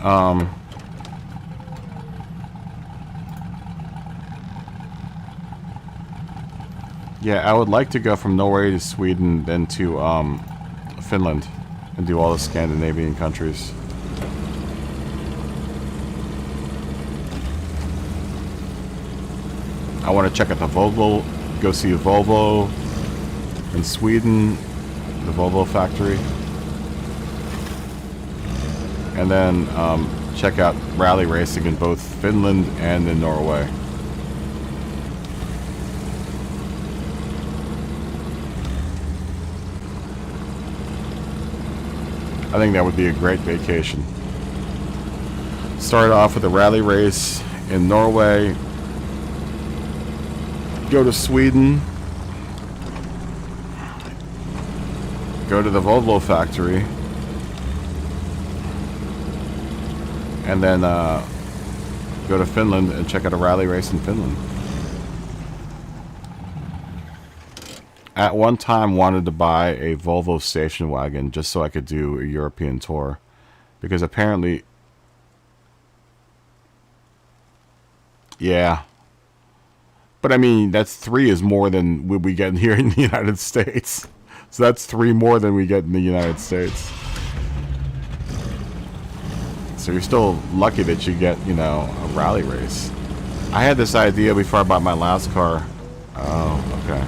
yeah, I would like to go from Norway to Sweden, then to Finland, and do all the Scandinavian countries. I want to check out the Volvo, go see a Volvo in Sweden, the Volvo factory. And then check out rally racing in both Finland and in Norway. I think that would be a great vacation. Start off with a rally race in Norway. Go to Sweden. Go to the Volvo factory. And then go to Finland and check out a rally race in Finland. At one time wanted to buy a Volvo station wagon just so I could do a European tour. Because apparently... Yeah. But I mean, that's 3 is more than we get here in the United States. So that's 3 more than we get in the United States. So you're still lucky that you get, you know, a rally race. I had this idea before I bought my last car. Oh, okay.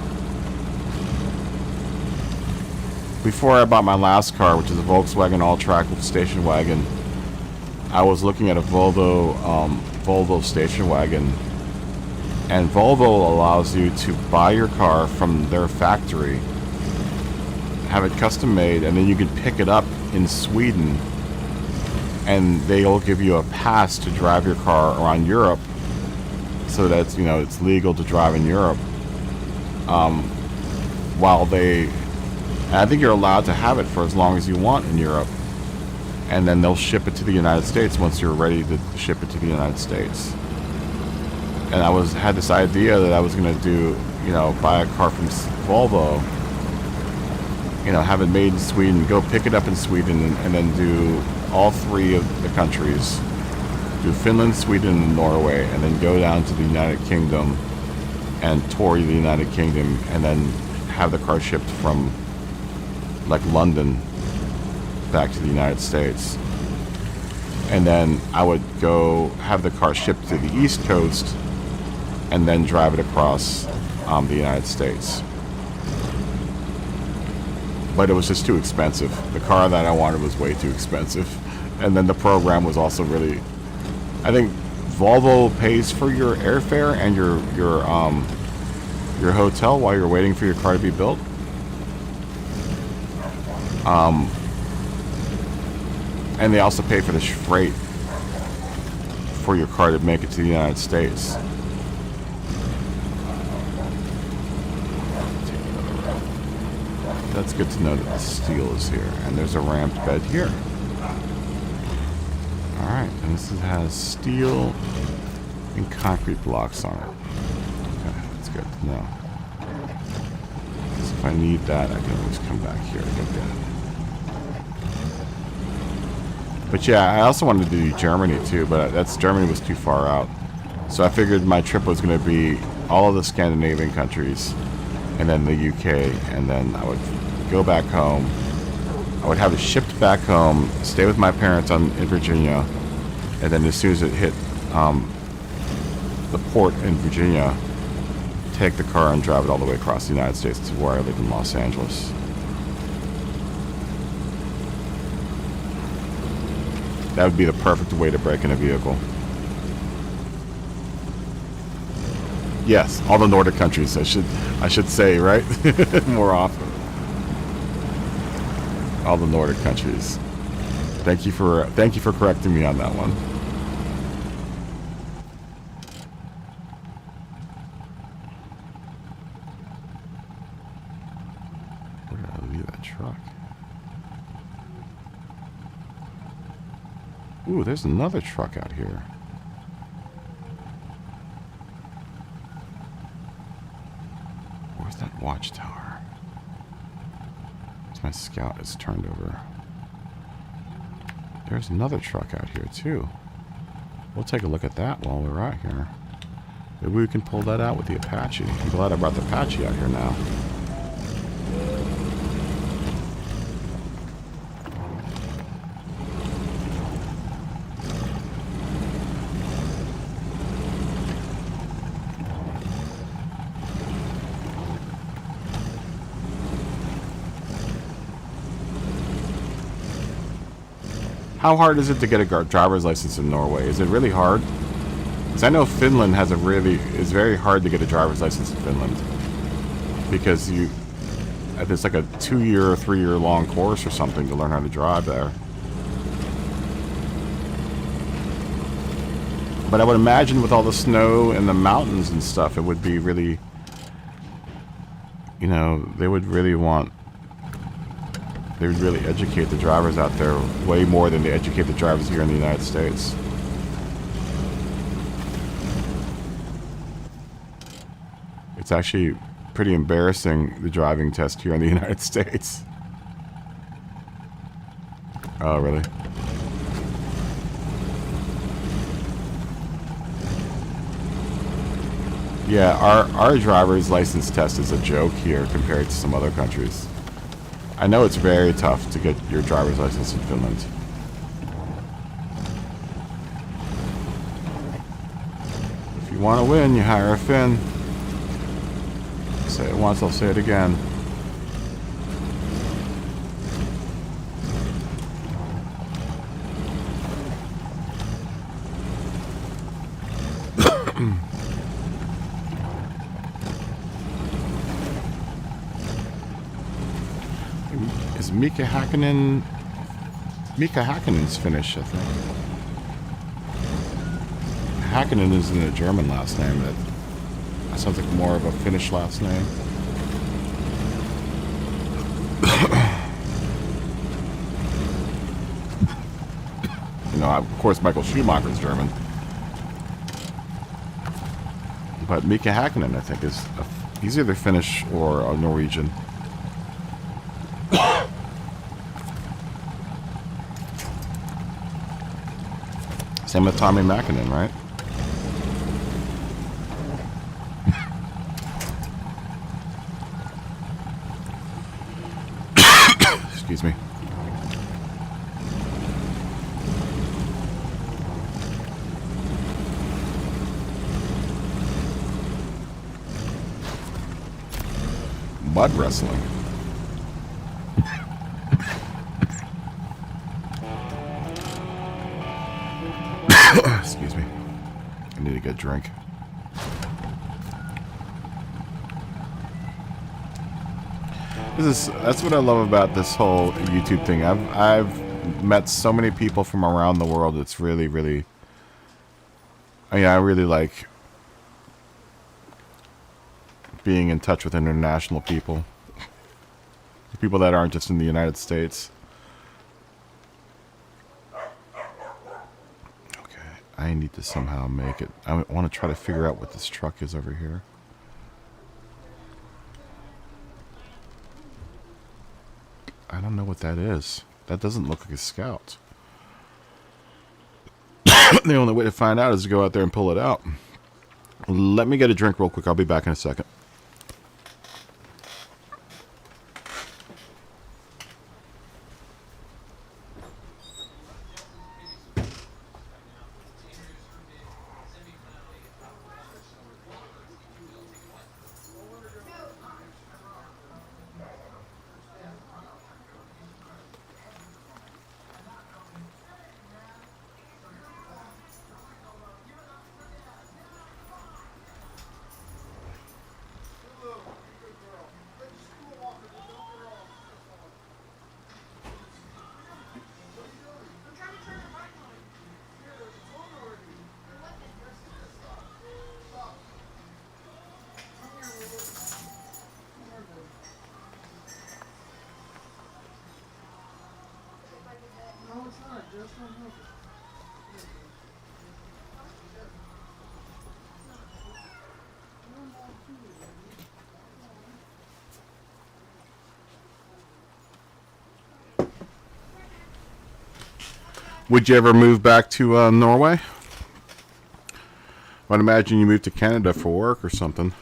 Before I bought my last car, which is a Volkswagen all-track station wagon, I was looking at a Volvo station wagon. And Volvo allows you to buy your car from their factory, have it custom made, and then you can pick it up in Sweden, and they'll give you a pass to drive your car around Europe, so that, you know, it's legal to drive in Europe. I think you're allowed to have it for as long as you want in Europe, and then they'll ship it to the United States once you're ready to ship it to the United States. and I had this idea that I was going to do, buy a car from Volvo, have it made in Sweden, go pick it up in Sweden, and then do all 3 of the countries, do Finland, Sweden, and Norway, and then go down to the United Kingdom and tour the United Kingdom, and then have the car shipped from like London back to the United States. And then I would go have the car shipped to the East Coast and then drive it across the United States. But it was just too expensive. The car that I wanted was way too expensive. And then the program was also really... I think Volvo pays for your airfare and your hotel while you're waiting for your car to be built. And they also pay for the freight for your car to make it to the United States. That's good to know that the steel is here. And there's a ramped bed here. Alright, and this has steel and concrete blocks on it. Okay, that's good to know. So if I need that, I can always come back here to get that. But yeah, I also wanted to do Germany too, but Germany was too far out. So I figured my trip was going to be all of the Scandinavian countries, and then the UK, and then I would go back home. I would have it shipped back home, stay with my parents in Virginia, and then as soon as it hit the port in Virginia, take the car and drive it all the way across the United States to where I live in Los Angeles. That would be the perfect way to break in a vehicle. Yes, all the Nordic countries, I should say, right? More often. All the Nordic countries. Thank you for correcting me on that one. Where did I leave that truck? Ooh, there's another truck out here. Where's that watchtower? My scout is turned over. There's another truck out here too. We'll take a look at that while we're out here. Maybe we can pull that out with the Apache. I'm glad I brought the Apache out here now. How hard is it to get a driver's license in Norway? Is it really hard? Because I know Finland it's very hard to get a driver's license in Finland. Because it's like a 2-year or 3-year long course or something to learn how to drive there. But I would imagine with all the snow and the mountains and stuff, it would be really, they would really educate the drivers out there way more than they educate the drivers here in the United States. It's actually pretty embarrassing, the driving test here in the United States. Oh, really? Yeah, our driver's license test is a joke here compared to some other countries. I know it's very tough to get your driver's license in Finland. If you want to win, you hire a Finn. Say it once, I'll say it again. Is Mika Häkkinen's Finnish, I think. Häkkinen isn't a German last name. That sounds like more of a Finnish last name. Of course, Michael Schumacher's German. But Mika Hakkinen, I think, is he's either Finnish or Norwegian. Same with Tommy Mäkinen, right? Excuse me. Mud wrestling. Excuse me. I need to get a drink. That's what I love about this whole YouTube thing. I've met so many people from around the world. It's really, really. I really like being in touch with international people. People that aren't just in the United States. Okay, I need to somehow make it. I want to try to figure out what this truck is over here. I don't know what that is. That doesn't look like a Scout. The only way to find out is to go out there and pull it out. Let me get a drink real quick. I'll be back in a second. Would you ever move back to Norway? I'd imagine you moved to Canada for work or something.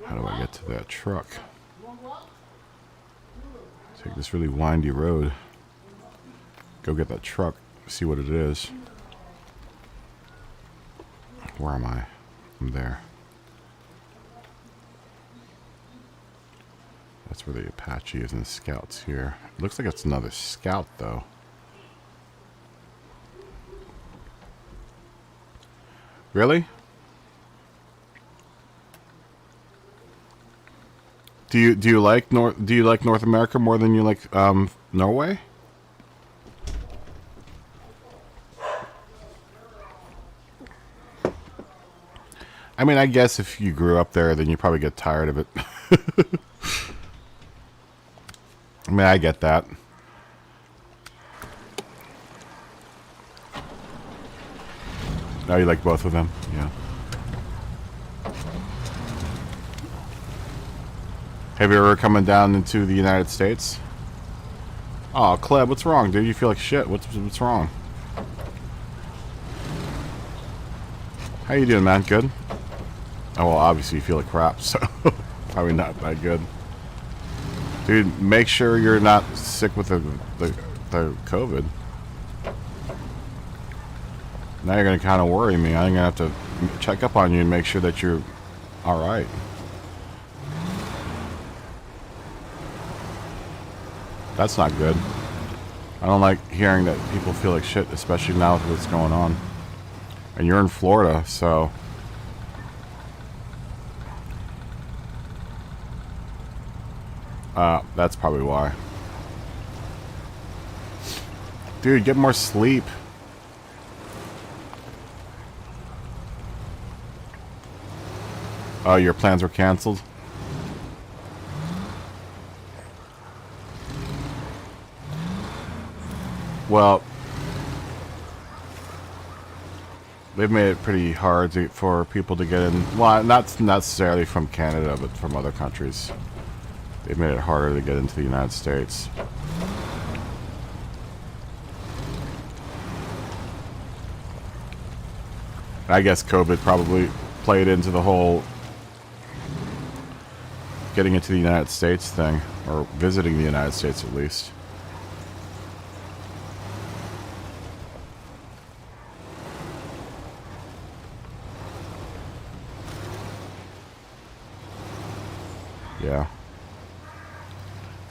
How do I get to that truck? Take this really windy road. Go get that truck, see what it is. Where am I? I'm there. That's where the Apache is and the Scout's here. It looks like it's another Scout, though. Really? Do you like North America more than you like Norway? I mean, I guess if you grew up there, then you probably get tired of it. I mean, I get that. Now you like both of them? Yeah. Have you ever coming down into the United States? Oh, Kleb, what's wrong, dude? You feel like shit. What's wrong? How you doing, man? Good? Oh, well, obviously you feel like crap, so probably not that good. Dude, make sure you're not sick with the COVID. Now you're going to kind of worry me. I'm going to have to check up on you and make sure that you're alright. That's not good. I don't like hearing that people feel like shit, especially now with what's going on. And you're in Florida, so... that's probably why. Dude, get more sleep. Oh, your plans were canceled? Well, they've made it pretty hard for people to get in. Well, not necessarily from Canada, but from other countries. They've made it harder to get into the United States. I guess COVID probably played into the whole getting into the United States thing, or visiting the United States at least. Yeah.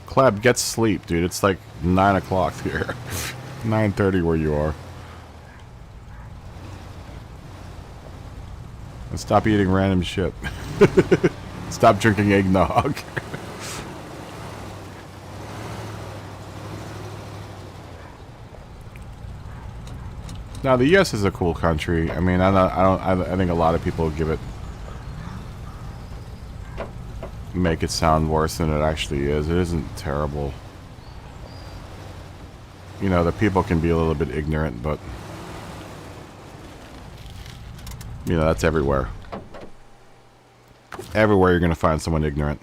Kleb, get sleep, dude. It's like 9 o'clock here. 9:30 where you are. And stop eating random shit. Stop drinking eggnog. Now the U.S. is a cool country. I mean, I think a lot of people give it, make it sound worse than it actually is. It isn't terrible. You know, the people can be a little bit ignorant, but you know, that's everywhere. Everywhere you're gonna find someone ignorant.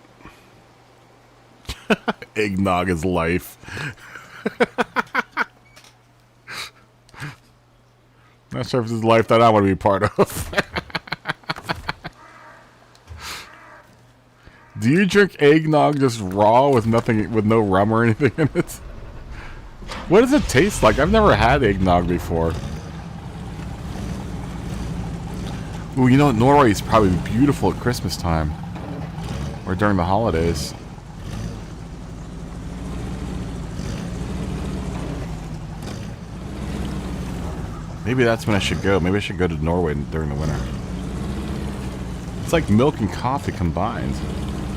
Eggnog is life. Not sure if this is life that I want to be part of. Do you drink eggnog just raw with nothing, with no rum or anything in it? What does it taste like? I've never had eggnog before. Well, you know, Norway is probably beautiful at Christmas time. Or during the holidays. Maybe that's when I should go. Maybe I should go to Norway during the winter. It's like milk and coffee combined.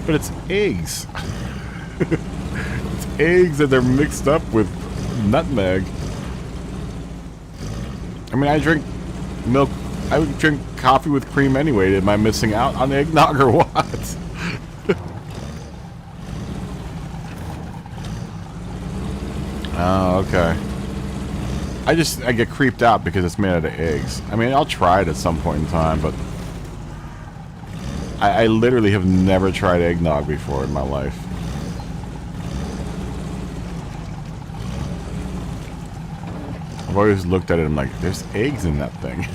But it's eggs. It's eggs that they're mixed up with nutmeg. I mean, I drink milk. I would drink coffee with cream anyway. Am I missing out on eggnog or what? Oh, okay. I get creeped out because it's made out of eggs. I mean, I'll try it at some point in time, but I literally have never tried eggnog before in my life. I've always looked at it and I'm like, there's eggs in that thing.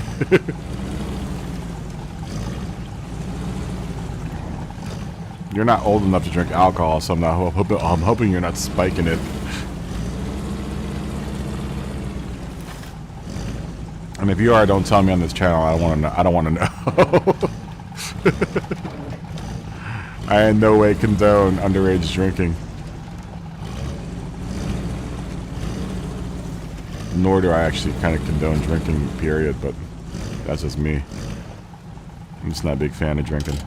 You're not old enough to drink alcohol, so I'm hoping you're not spiking it. And if you are, don't tell me on this channel. I don't want to know. I don't want to know. I in no way condone underage drinking. Nor do I actually kind of condone drinking, period, but that's just me. I'm just not a big fan of drinking.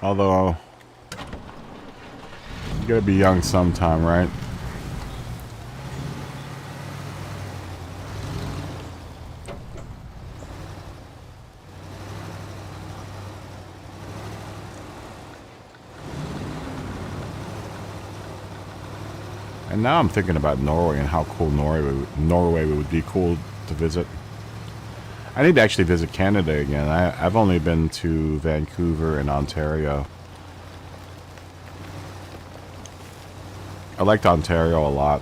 Although, you gotta be young sometime, right? And now I'm thinking about Norway and how cool Norway would be cool to visit. I need to actually visit Canada again. I've only been to Vancouver and Ontario. I liked Ontario a lot.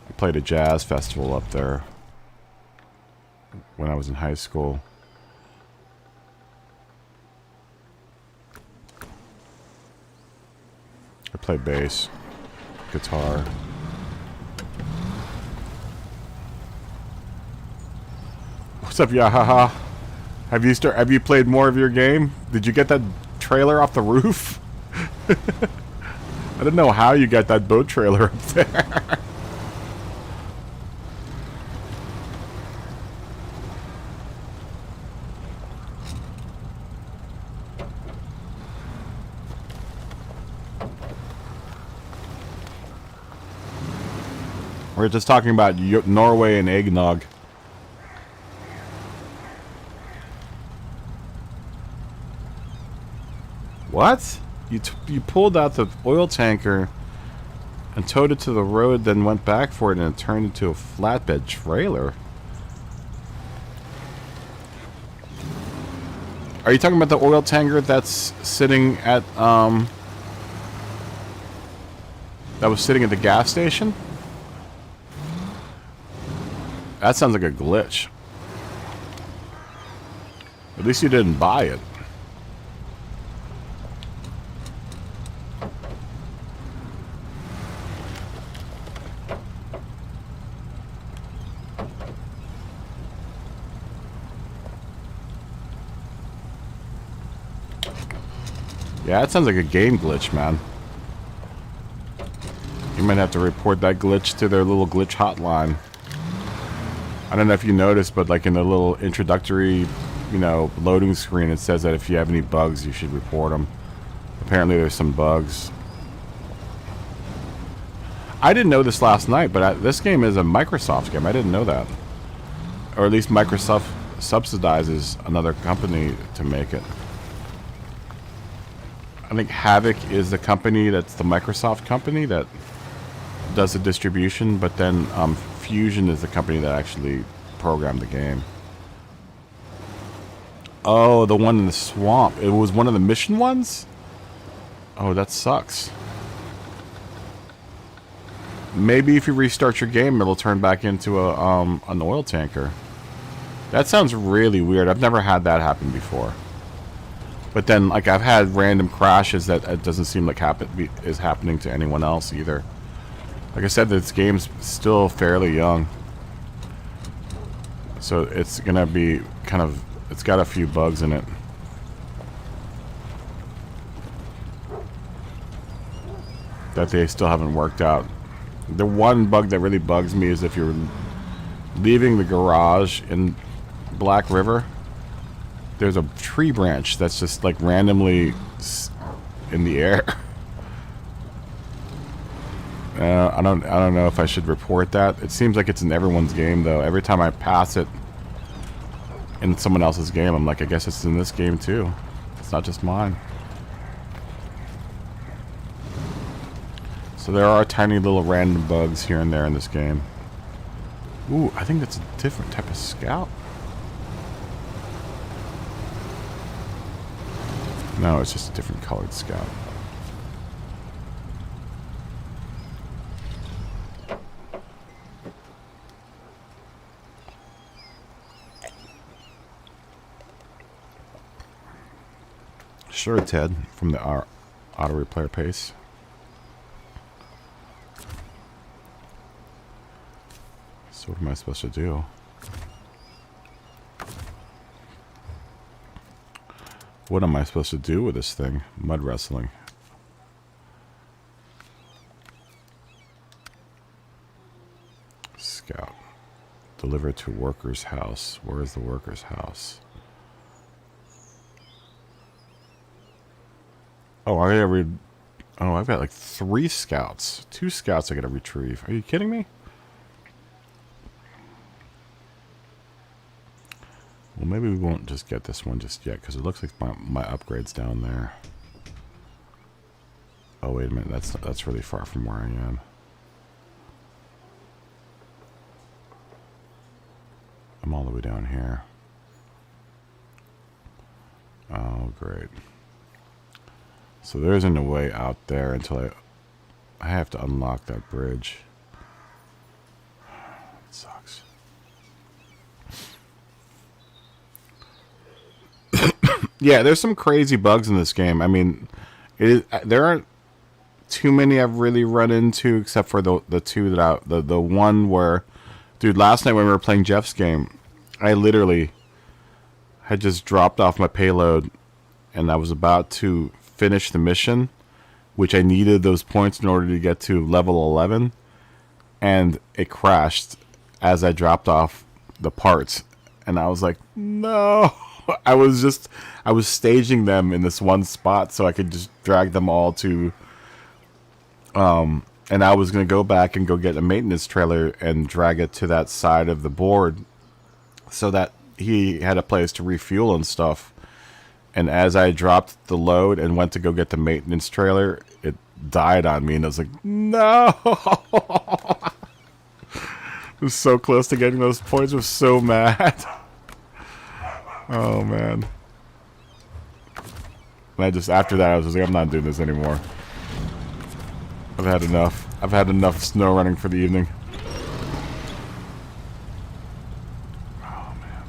I played a jazz festival up there when I was in high school. I play bass, guitar. What's up, Yahaha? Have you played more of your game? Did you get that trailer off the roof? I didn't know how you got that boat trailer up there. We're just talking about Norway and eggnog. What? You pulled out the oil tanker and towed it to the road, then went back for it, and it turned into a flatbed trailer. Are you talking about the oil tanker that's sitting at that was sitting at the gas station? That sounds like a glitch. At least you didn't buy it. Yeah, that sounds like a game glitch, man. You might have to report that glitch to their little glitch hotline. I don't know if you noticed, but like in the little introductory, you know, loading screen, it says that if you have any bugs, you should report them. Apparently there's some bugs. I didn't know this last night, but this game is a Microsoft game. I didn't know that. Or at least Microsoft subsidizes another company to make it. I think Havoc is the company that's the Microsoft company that does the distribution, but then Fusion is the company that actually programmed the game. Oh, the one in the swamp. It was one of the mission ones? Oh, that sucks. Maybe if you restart your game, it'll turn back into an oil tanker. That sounds really weird. I've never had that happen before. But then, like, I've had random crashes that it doesn't seem like is happening to anyone else either. Like I said, this game's still fairly young. So it's gonna be kind of... It's got a few bugs in it. That they still haven't worked out. The one bug that really bugs me is if you're leaving the garage in Black River, there's a tree branch that's just like randomly in the air. I don't know if I should report that. It seems like it's in everyone's game though. Every time I pass it in someone else's game, I'm like, I guess it's in this game too. It's not just mine. So there are tiny little random bugs here and there in this game. Ooh, I think that's a different type of scout. No, it's just a different colored scout. Sure, Ted, from the auto replayer pace. So what am I supposed to do? What am I supposed to do with this thing? Mud wrestling. Scout. Deliver to worker's house. Where is the worker's house? Oh, I gotta read. Oh, I've got like 3 scouts. 2 scouts I gotta retrieve. Are you kidding me? Well, maybe we won't just get this one just yet, because it looks like my upgrade's down there. Oh, wait a minute. That's really far from where I am. I'm all the way down here. Oh, great. So there isn't a way out there until I have to unlock that bridge. It sucks. Yeah, there's some crazy bugs in this game. I mean, there aren't too many I've really run into, except for the 2 that the one where, dude, last night when we were playing Jeff's game, I literally had just dropped off my payload, and I was about to finish the mission, which I needed those points in order to get to level 11, and it crashed as I dropped off the parts, and I was like, no. I was staging them in this one spot so I could just drag them all to And I was going to go back and go get a maintenance trailer and drag it to that side of the board so that he had a place to refuel and stuff. And as I dropped the load and went to go get the maintenance trailer, it died on me. And I was like, no! I was so close to getting those points. I was so mad. Oh, man. And I just, after that, I was just like, I'm not doing this anymore. I've had enough. I've had enough snow running for the evening. Oh, man.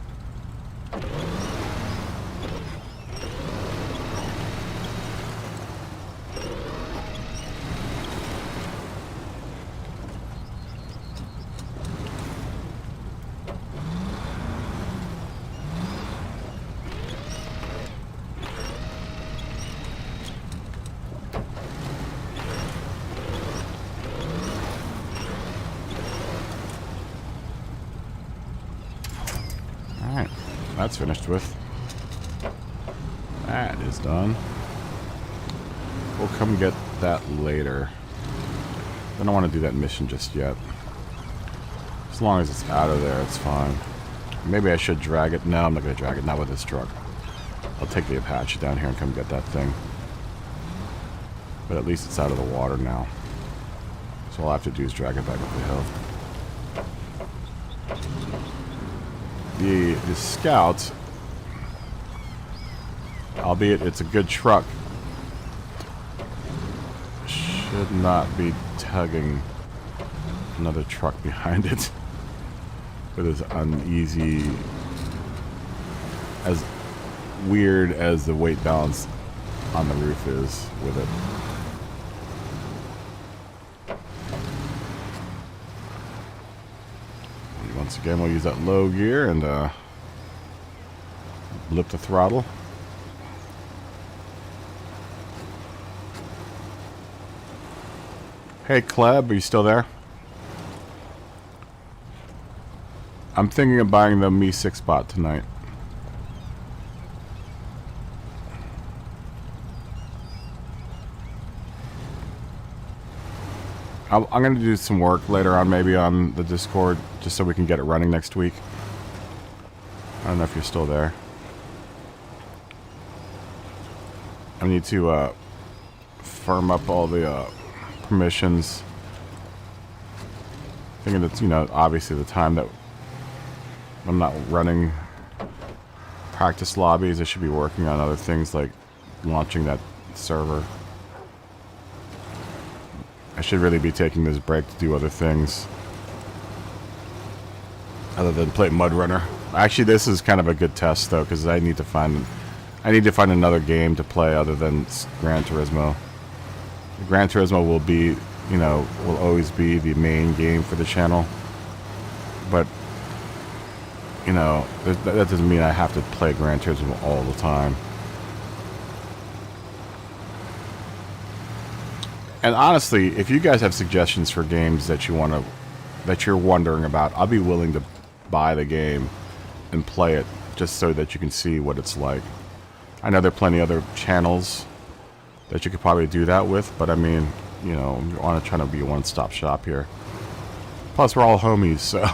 Alright, that's finished with. That is done. We'll come get that later. I don't want to do that mission just yet. As long as it's out of there, it's fine. Maybe I should drag it. No, I'm not going to drag it. Not with this truck. I'll take the Apache down here and come get that thing. But at least it's out of the water now. So all I have to do is drag it back up the hill. The Scout, albeit it's a good truck, should not be tugging another truck behind it with as uneasy, as weird as the weight balance on the roof is with it. Once again, we'll use that low gear and blip the throttle. Hey, Kleb, are you still there? I'm thinking of buying the Mi 6 bot tonight. I'm going to do some work later on, maybe on the Discord, just so we can get it running next week. I don't know if you're still there. I need to firm up all the permissions. Thinking it's, you know, obviously the time that I'm not running practice lobbies, I should be working on other things like launching that server. I should really be taking this break to do other things other than play Mud Runner. Actually, this is kind of a good test though, because I need to find another game to play other than Gran Turismo. Gran Turismo will be, you know, will always be the main game for the channel, but you know, that doesn't mean I have to play Gran Turismo all the time. And honestly, if you guys have suggestions for games that you're wondering about, I'll be willing to buy the game and play it just so that you can see what it's like. I know there are plenty of other channels that you could probably do that with, but I mean, you know, you want to try to be a one-stop shop here. Plus, we're all homies, so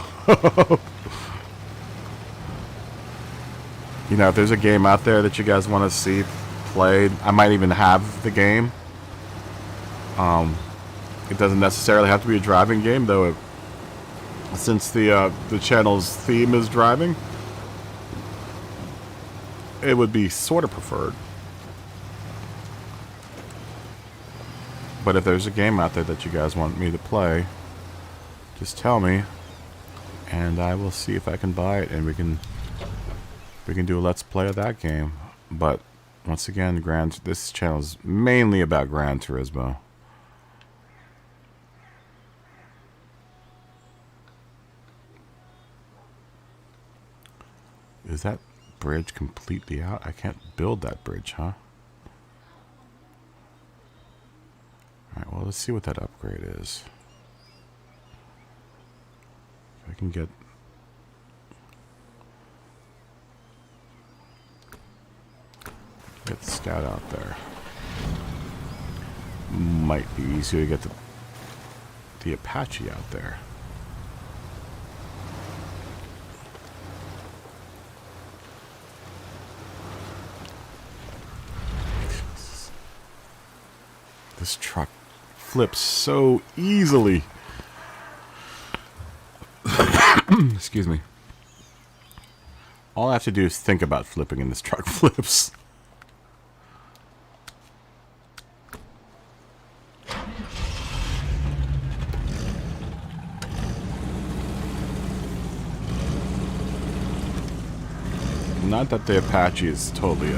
you know, if there's a game out there that you guys want to see played, I might even have the game. It doesn't necessarily have to be a driving game, though. Since the channel's theme is driving, it would be sort of preferred. But if there's a game out there that you guys want me to play, just tell me, and I will see if I can buy it, and we can do a let's play of that game. But once again, this channel is mainly about Gran Turismo. Is that bridge completely out? I can't build that bridge, huh? Alright, well, let's see what that upgrade is. If I can get the Scout out there. Might be easier to get the the Apache out there. This truck flips so easily. Excuse me. All I have to do is think about flipping and this truck flips. Not that the Apache is totally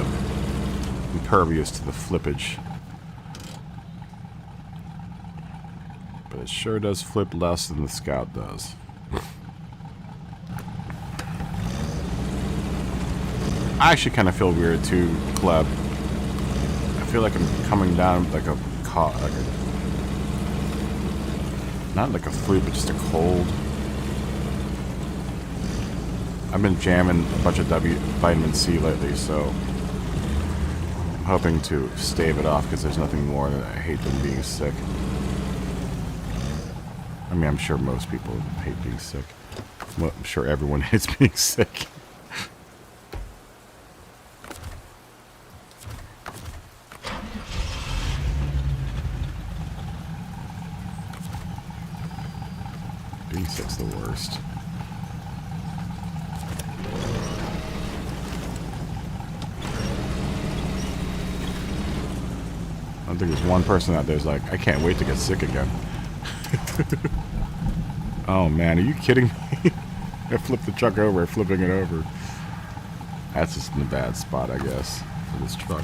impervious to the flippage. But it sure does flip less than the Scout does. I actually kind of feel weird too, Kleb. I feel like I'm coming down like a not like a flu, but just a cold. I've been jamming a bunch of vitamin C lately, so I'm hoping to stave it off because there's nothing more that I hate than being sick. I mean, I'm sure most people hate being sick. Well, I'm sure everyone hates being sick. Being sick's the worst. I don't think there's one person out there who's like, I can't wait to get sick again. Oh man, are you kidding me? I flipped the truck over, flipping it over. That's just in a bad spot, I guess, for this truck.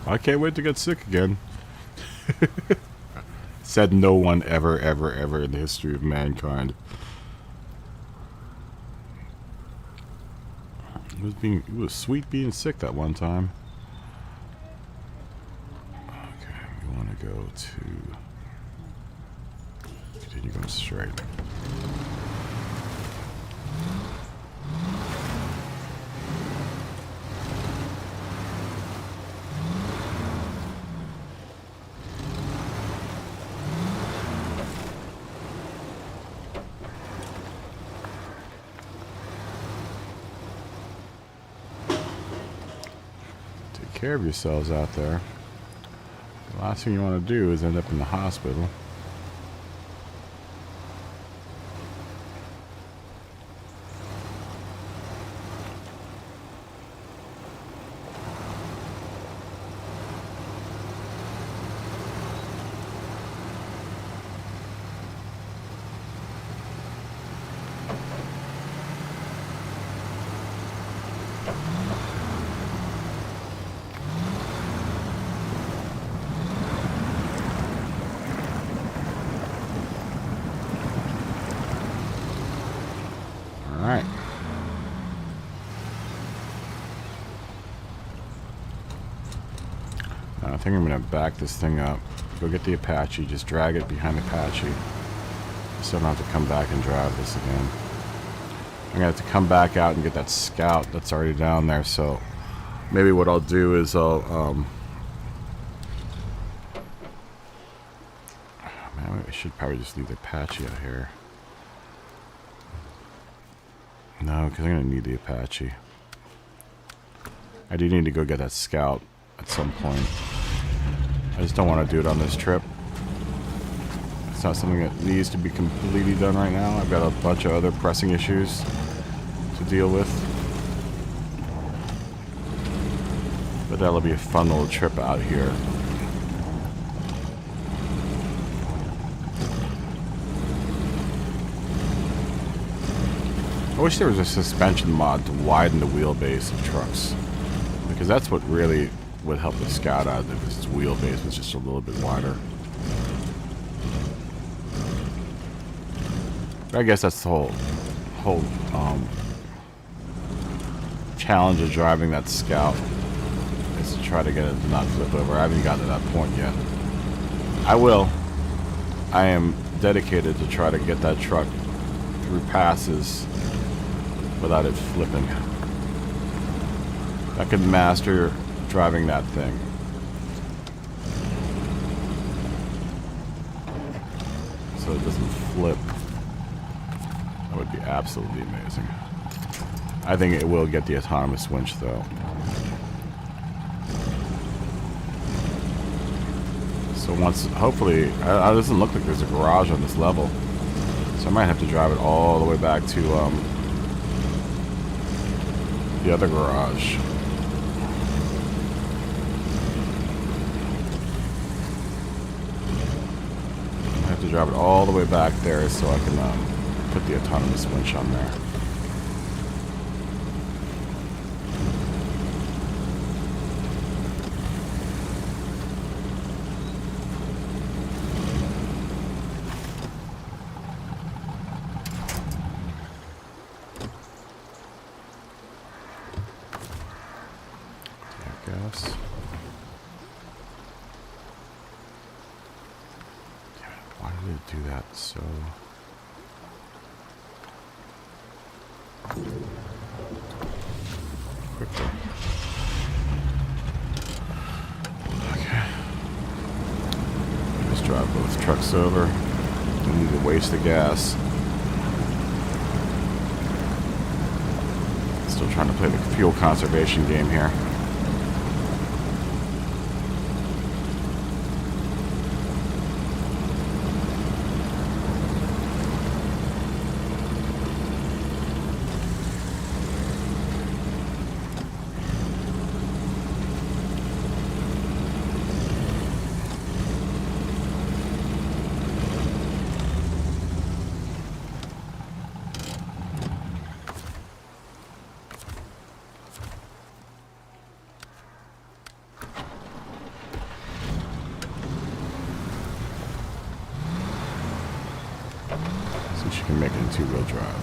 I can't wait to get sick again. Said no one ever, ever, ever in the history of mankind. It was sweet being sick that one time. Okay, we want to go to... Continue going straight. Care of yourselves out there. The last thing you want to do is end up in the hospital. Alright. I think I'm going to back this thing up. Go get the Apache. Just drag it behind the Apache. So I don't have to come back and drive this again. I'm going to have to come back out and get that Scout that's already down there. So maybe what I'll do is I'll... man, I should probably just leave the Apache out here. No, because I'm going to need the Apache. I do need to go get that Scout at some point. I just don't want to do it on this trip. It's not something that needs to be completely done right now. I've got a bunch of other pressing issues to deal with. But that'll be a fun little trip out here. I wish there was a suspension mod to widen the wheelbase of trucks. Like Because that's what really would help the Scout out if its wheelbase was just a little bit wider. But I guess that's the whole challenge of driving that Scout, is to try to get it to not flip over. I haven't gotten to that point yet. I will. I am dedicated to try to get that truck through passes without it flipping. I could master driving that thing. So it doesn't flip. That would be absolutely amazing. I think it will get the autonomous winch though. So once, hopefully, it doesn't look like there's a garage on this level. So I might have to drive it all the way back to the other garage. I have to drive it all the way back there so I can put the autonomous winch on there. Why did it do that so quickly? Okay. Just drive both trucks over. Don't need to waste the gas. Still trying to play the fuel conservation game here. She can make it in two-wheel drive.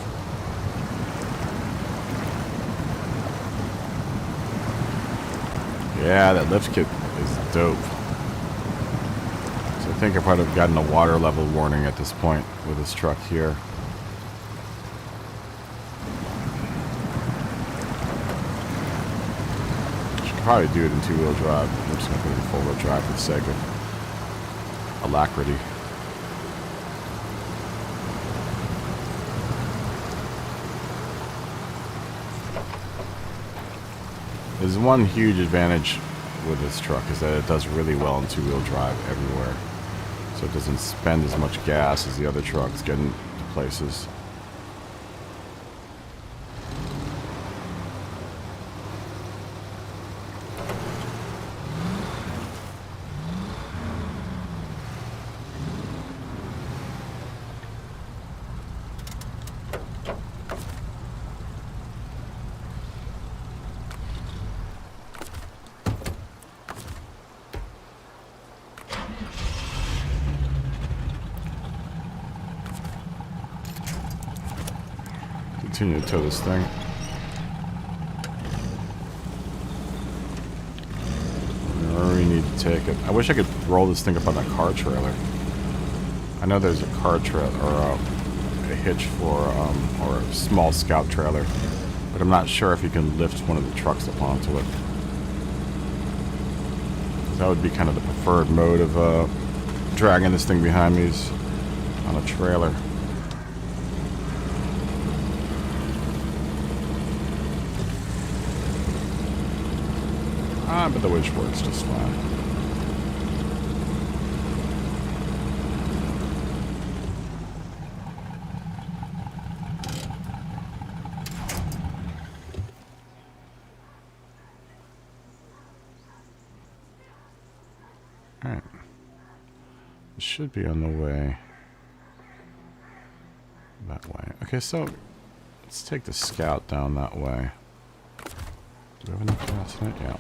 Yeah, that lift kit is dope. So I think I probably have gotten a water level warning at this point with this truck here. Should probably do it in two-wheel drive. I'm just going to put it in four-wheel drive for the sake of alacrity. There's one huge advantage with this truck is that it does really well in two-wheel drive everywhere. So it doesn't spend as much gas as the other trucks getting to places. Continue to tow this thing. Where we need to take it. I wish I could roll this thing up on that car trailer. I know there's a car trailer or a hitch for or a small Scout trailer, but I'm not sure if you can lift one of the trucks up onto it. That would be kind of the preferred mode of dragging this thing behind me is on a trailer. But the winch works just fine. Alright. It should be on the way. That way. Okay, so let's take the Scout down that way. Do we have enough gas in it? Yeah.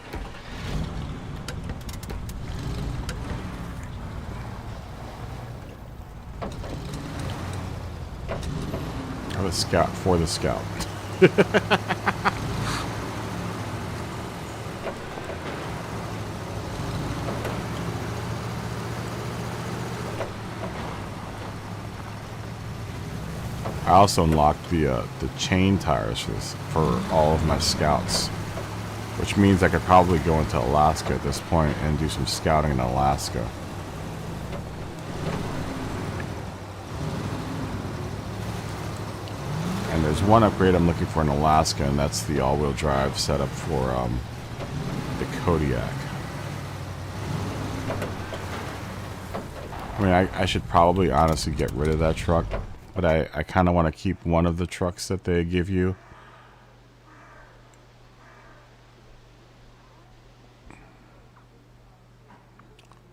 I have a scout for the scout. I also unlocked the chain tires for all of my scouts, which means I could probably go into Alaska at this point and do some scouting in Alaska. And there's one upgrade I'm looking for in Alaska, and that's the all-wheel drive setup for the Kodiak. I mean, I should probably honestly get rid of that truck, but I kind of want to keep one of the trucks that they give you.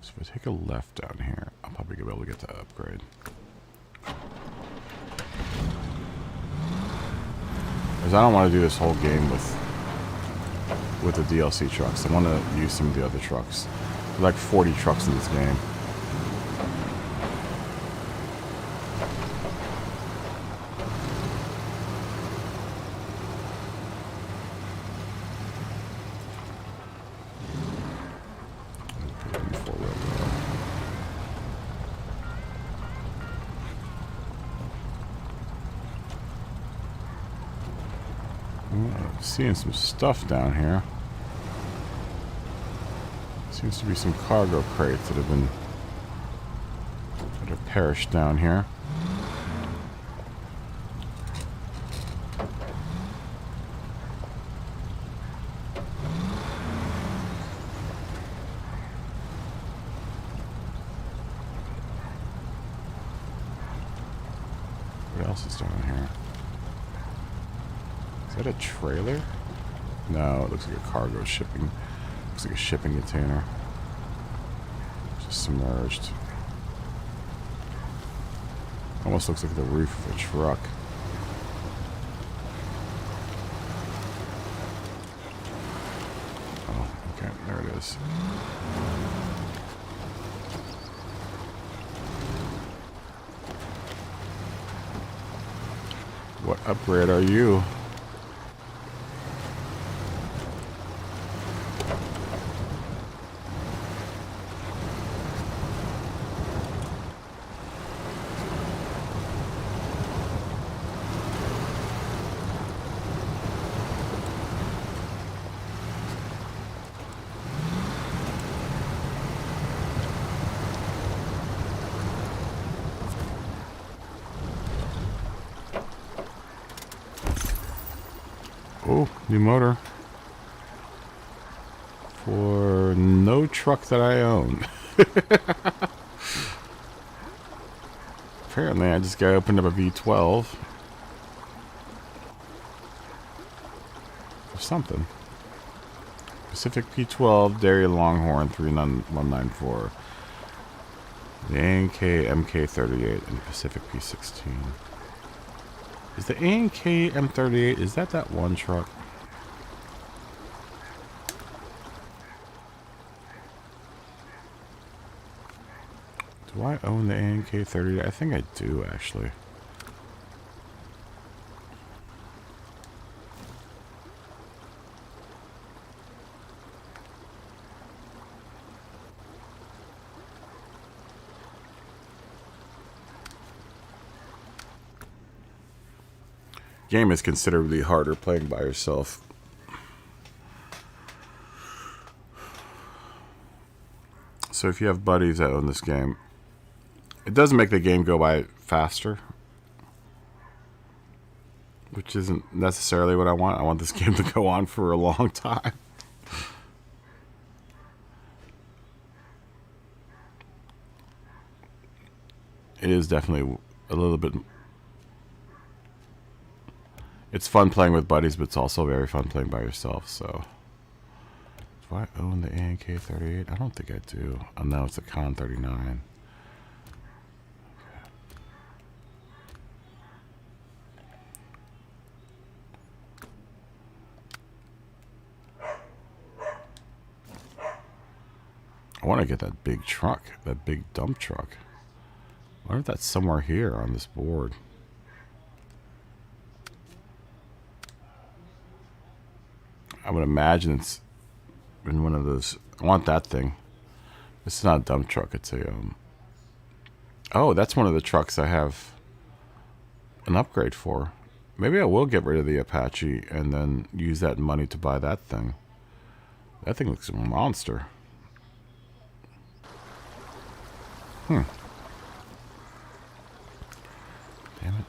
So if I take a left down here, I'll probably be able to get that upgrade. Because I don't want to do this whole game with the DLC trucks. I want to use some of the other trucks. There's like 40 trucks in this game. Seeing some stuff down here. Seems to be some cargo crates that have perished down here. What else is down here? Is that a trailer? No, it looks like a cargo shipping. Looks like a shipping container. Just submerged. Almost looks like the roof of a truck. Oh, okay, there it is. What upgrade are you? Oh, new motor. For no truck that I own. Apparently, I just gotta open up a V12. Or something. Pacific P12, Dairy Longhorn 39194. The A&K MK38 and Pacific P16. Is the A&K M38, is that one truck? Do I own the A&K 38? I think I do, actually. Game is considerably harder playing by yourself. So if you have buddies that own this game, it does make the game go by faster, which isn't necessarily what I want. I want this game to go on for a long time. It is definitely a little bit... It's fun playing with buddies, but it's also very fun playing by yourself, so... Do I own the A&K 38? I don't think I do. Oh, no, it's a Con 39. Okay. want to get that big truck, that big dump truck. I wonder if that's somewhere here on this board. I would imagine it's in one of those. I want that thing. This is not a dump truck. It's a oh, that's one of the trucks I have an upgrade for. Maybe I will get rid of the Apache and then use that money to buy that thing. That thing looks a monster. Damn it.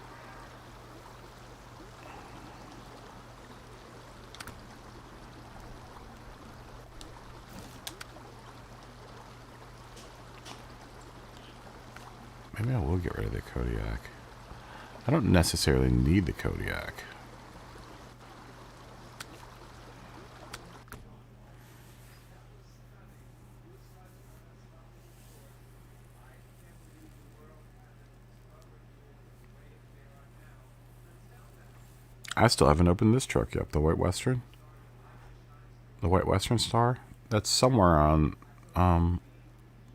Maybe I will get rid of the Kodiak. I don't necessarily need the Kodiak. I still haven't opened this truck yet. The White Western. The White Western Star. That's somewhere on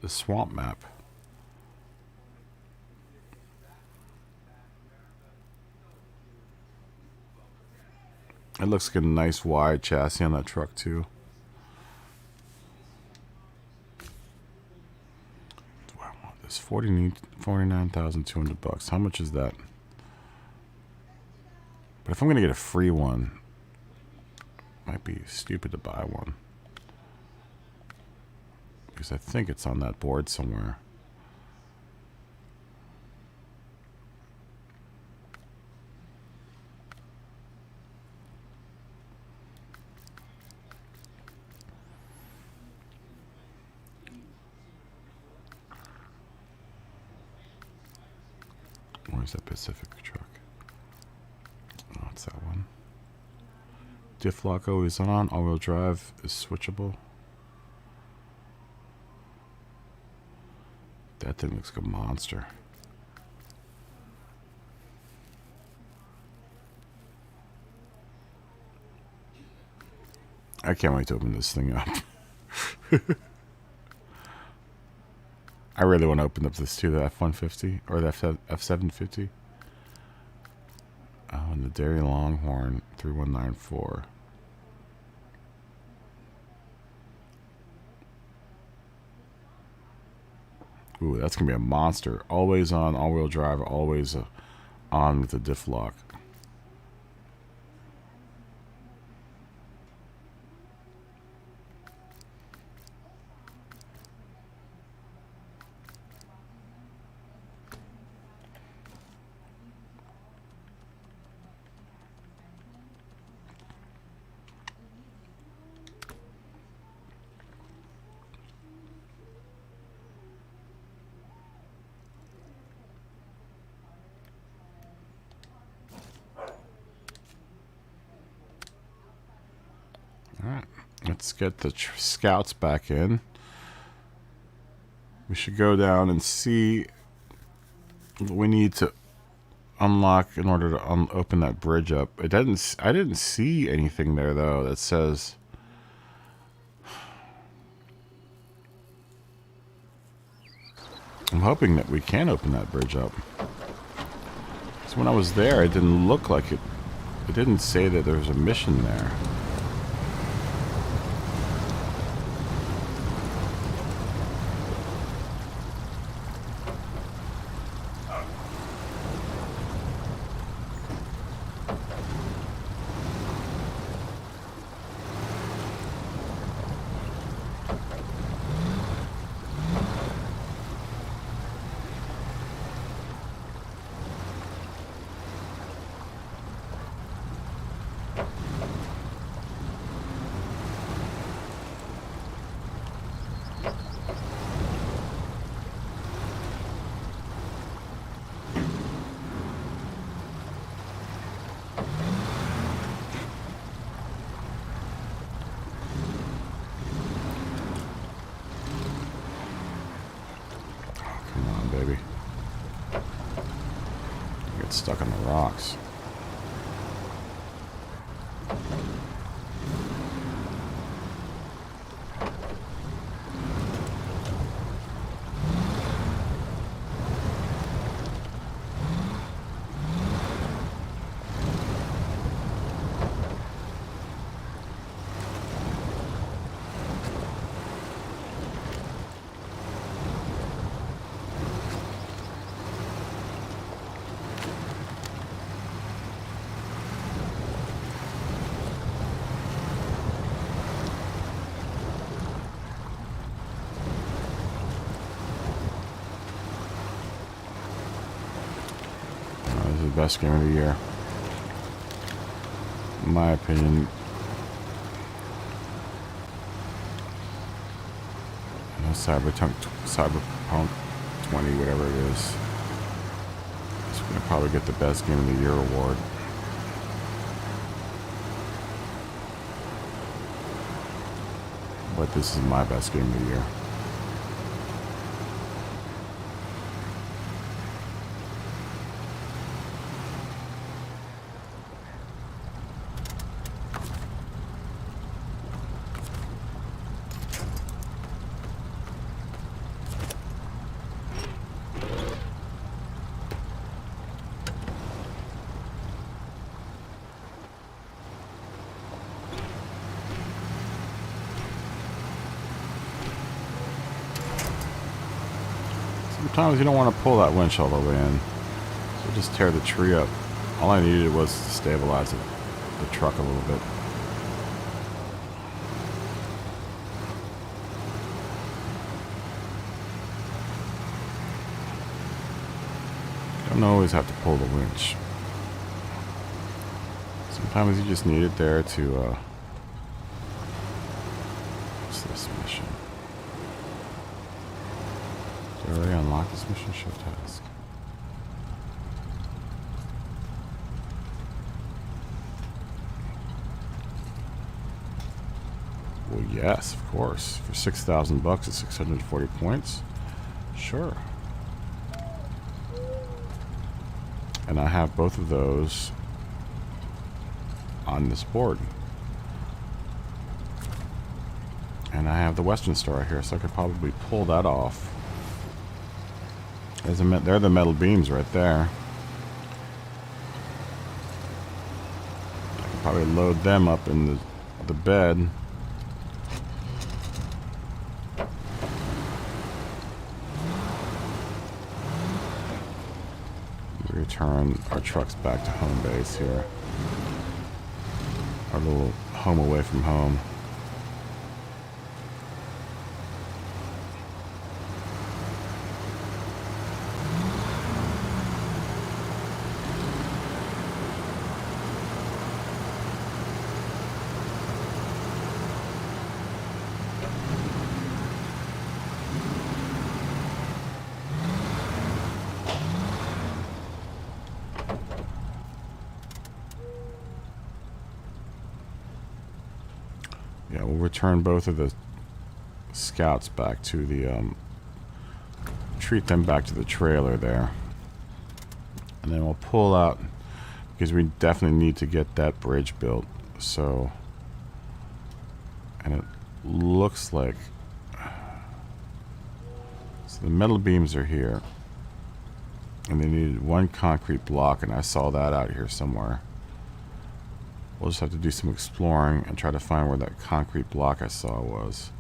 the swamp map. It looks like a nice wide chassis on that truck too. Do I want this? $49,200. How much is that? But if I'm gonna get a free one, it might be stupid to buy one. Because I think it's on that board somewhere. Where's that Pacific truck? Oh, it's that one. Diff lock always on. All-wheel drive is switchable. That thing looks like a monster. I can't wait to open this thing up. I really want to open up this too, the F-150 or the F-750. Oh, and the Dairy Longhorn 3194. Ooh, that's gonna be a monster. Always on, all-wheel drive, always on with the diff lock. Alright, let's get the scouts back in. We should go down and see what we need to unlock in order to open that bridge up. I didn't see anything there though that says I'm hoping that we can open that bridge up. So when I was there, it didn't look like it. It didn't say that there was a mission there. Stuck on the rocks. best game of the year. In my opinion. You know, Cyberpunk 20, whatever it is. It's going to probably get the best game of the year award. But this is my best game of the year. Sometimes you don't want to pull that winch all the way in. So just tear the tree up. All I needed was to stabilize the truck a little bit. Don't always have to pull the winch. Sometimes you just need it there to, what's this mission? Did I already unlock this mission? Show task. Well, yes, of course. For $6,000 at 640 points. Sure. And I have both of those on this board. And I have the Western Star here, so I could probably pull that off. They're the metal beams right there. I could probably load them up in the bed. Return our trucks back to home base here. Our little home away from home. Yeah, we'll return both of the scouts back to the, treat them back to the trailer there. And then we'll pull out, because we definitely need to get that bridge built. So, and it looks like, so the metal beams are here. And they needed one concrete block, and I saw that out here somewhere. We'll just have to do some exploring and try to find where that concrete block I saw was.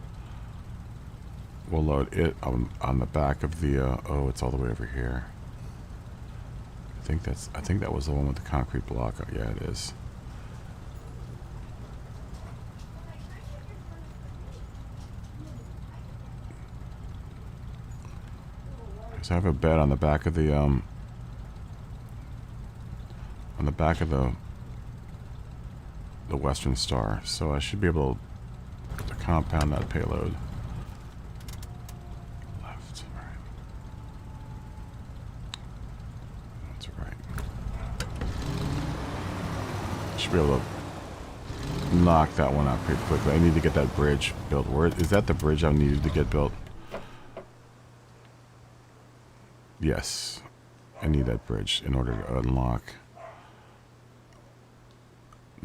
We'll load it on the back of the, oh, it's all the way over here. I think that was the one with the concrete block. Yeah, it is. So I have a bed on the back of the, the Western Star, so I should be able to compound that payload. Left, right. That's right. Should be able to knock that one out pretty quickly. I need to get that bridge built. Where is that? The bridge I needed to get built? Yes, I need that bridge in order to unlock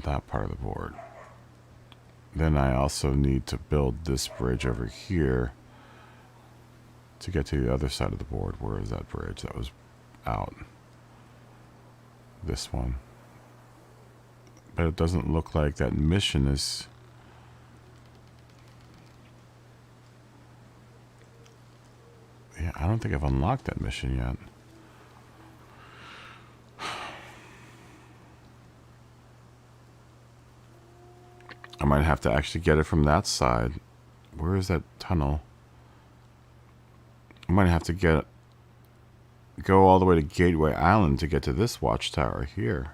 that part of the board. Then I also need to build this bridge over here to get to the other side of the board. Where is that bridge? That was out. This one. But it doesn't look like that mission is... Yeah, I don't think I've unlocked that mission yet. I might have to actually get it from that side. Where is that tunnel? I might have to get go all the way to Gateway Island to get to this watchtower here.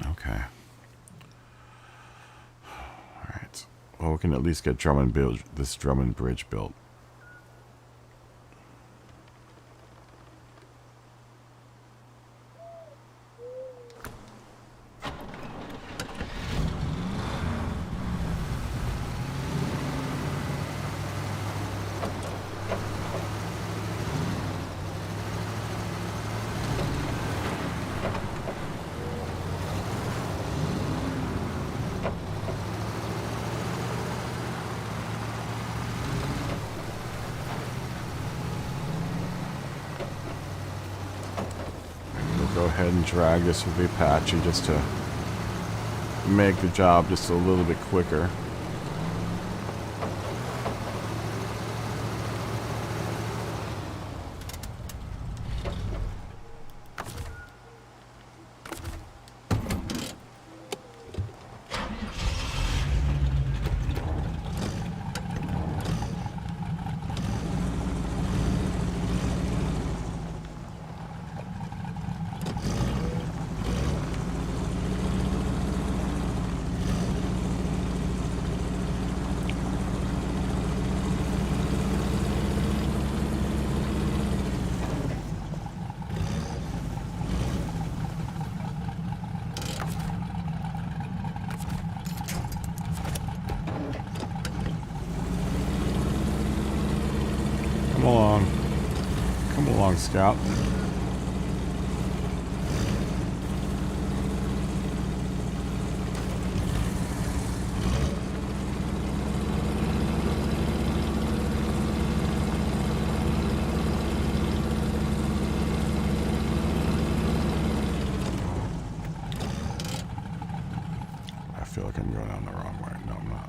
Okay. Alright. Well, we can at least get this Drummond Bridge built. Go ahead and drag this with the Apache just to make the job just a little bit quicker. Come along. Come along, Scout. I feel like I'm going down the wrong way. No, I'm not.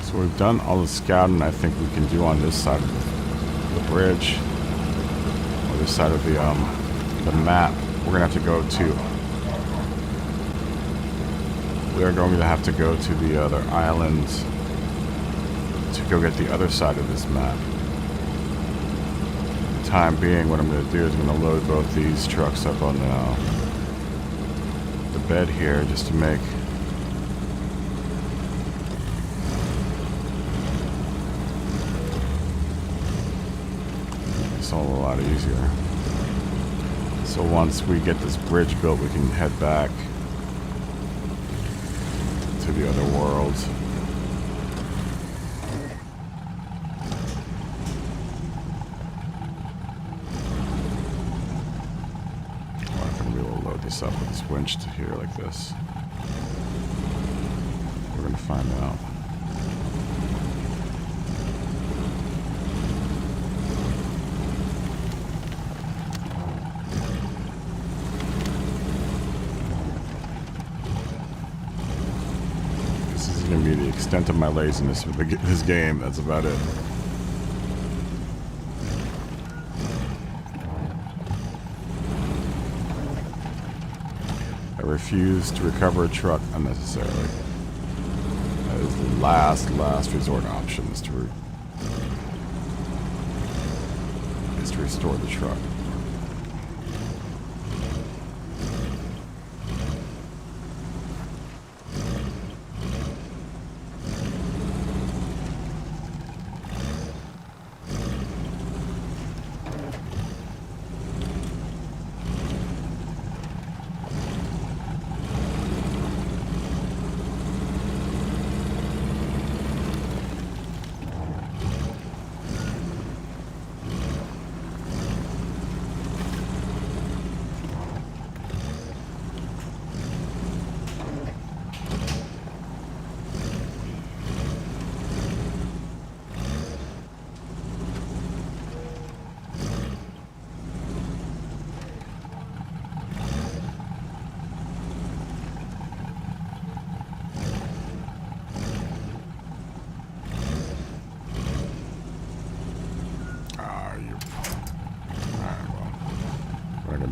So we've done all the scouting I think we can do on this side of the bridge, or this side of the map. We're gonna have to go to. We are going to have to go to the other island to go get the other side of this map. For the time being, what I'm going to do is I'm going to load both these trucks up on the bed here just to make it's all a lot easier. So once we get this bridge built, we can head back to the other world. I'm not going to be able to load this up with this winch to here like this. We're going to find out. Going to be the extent of my laziness with this game. That's about it. I refuse to recover a truck unnecessarily. That is the last resort option, is to restore the truck.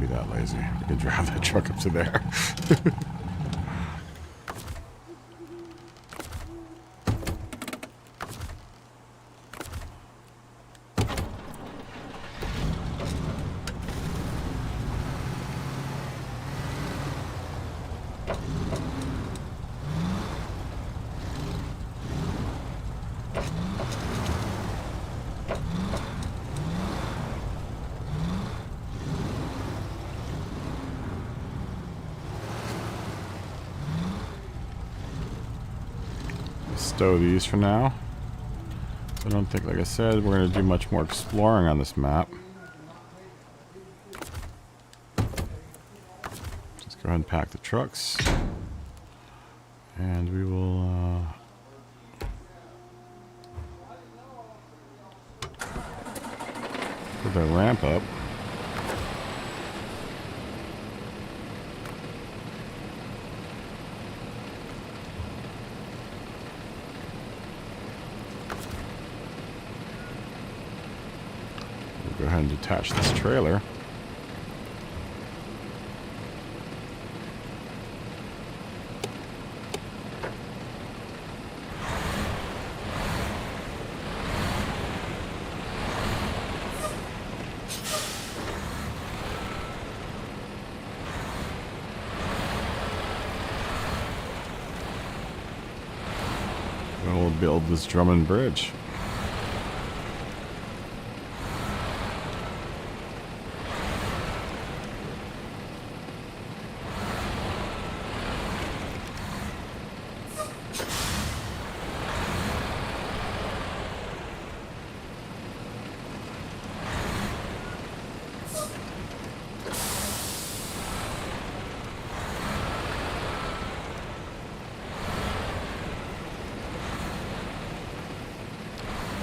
be that lazy. We can drive that truck up to there. Stow these for now. So I don't think, like I said, we're going to do much more exploring on this map. Let's go ahead and pack the trucks. And we will put the ramp up. Go ahead and detach this trailer. We'll build this Drummond Bridge.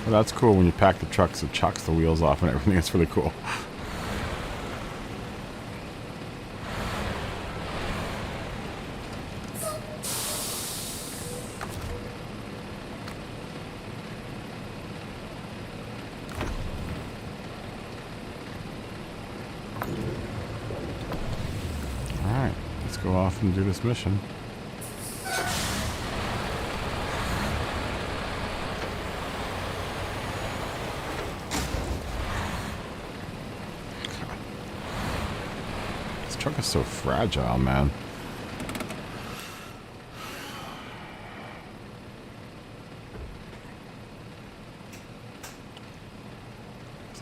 Well, that's cool when you pack the trucks, it chucks the wheels off and everything. It's really cool. Alright, let's go off and do this mission. This truck is so fragile, man.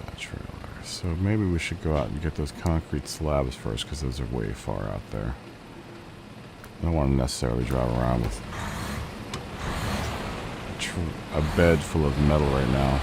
That trailer. So maybe we should go out and get those concrete slabs first, because those are way far out there. I don't want to necessarily drive around with a bed full of metal right now.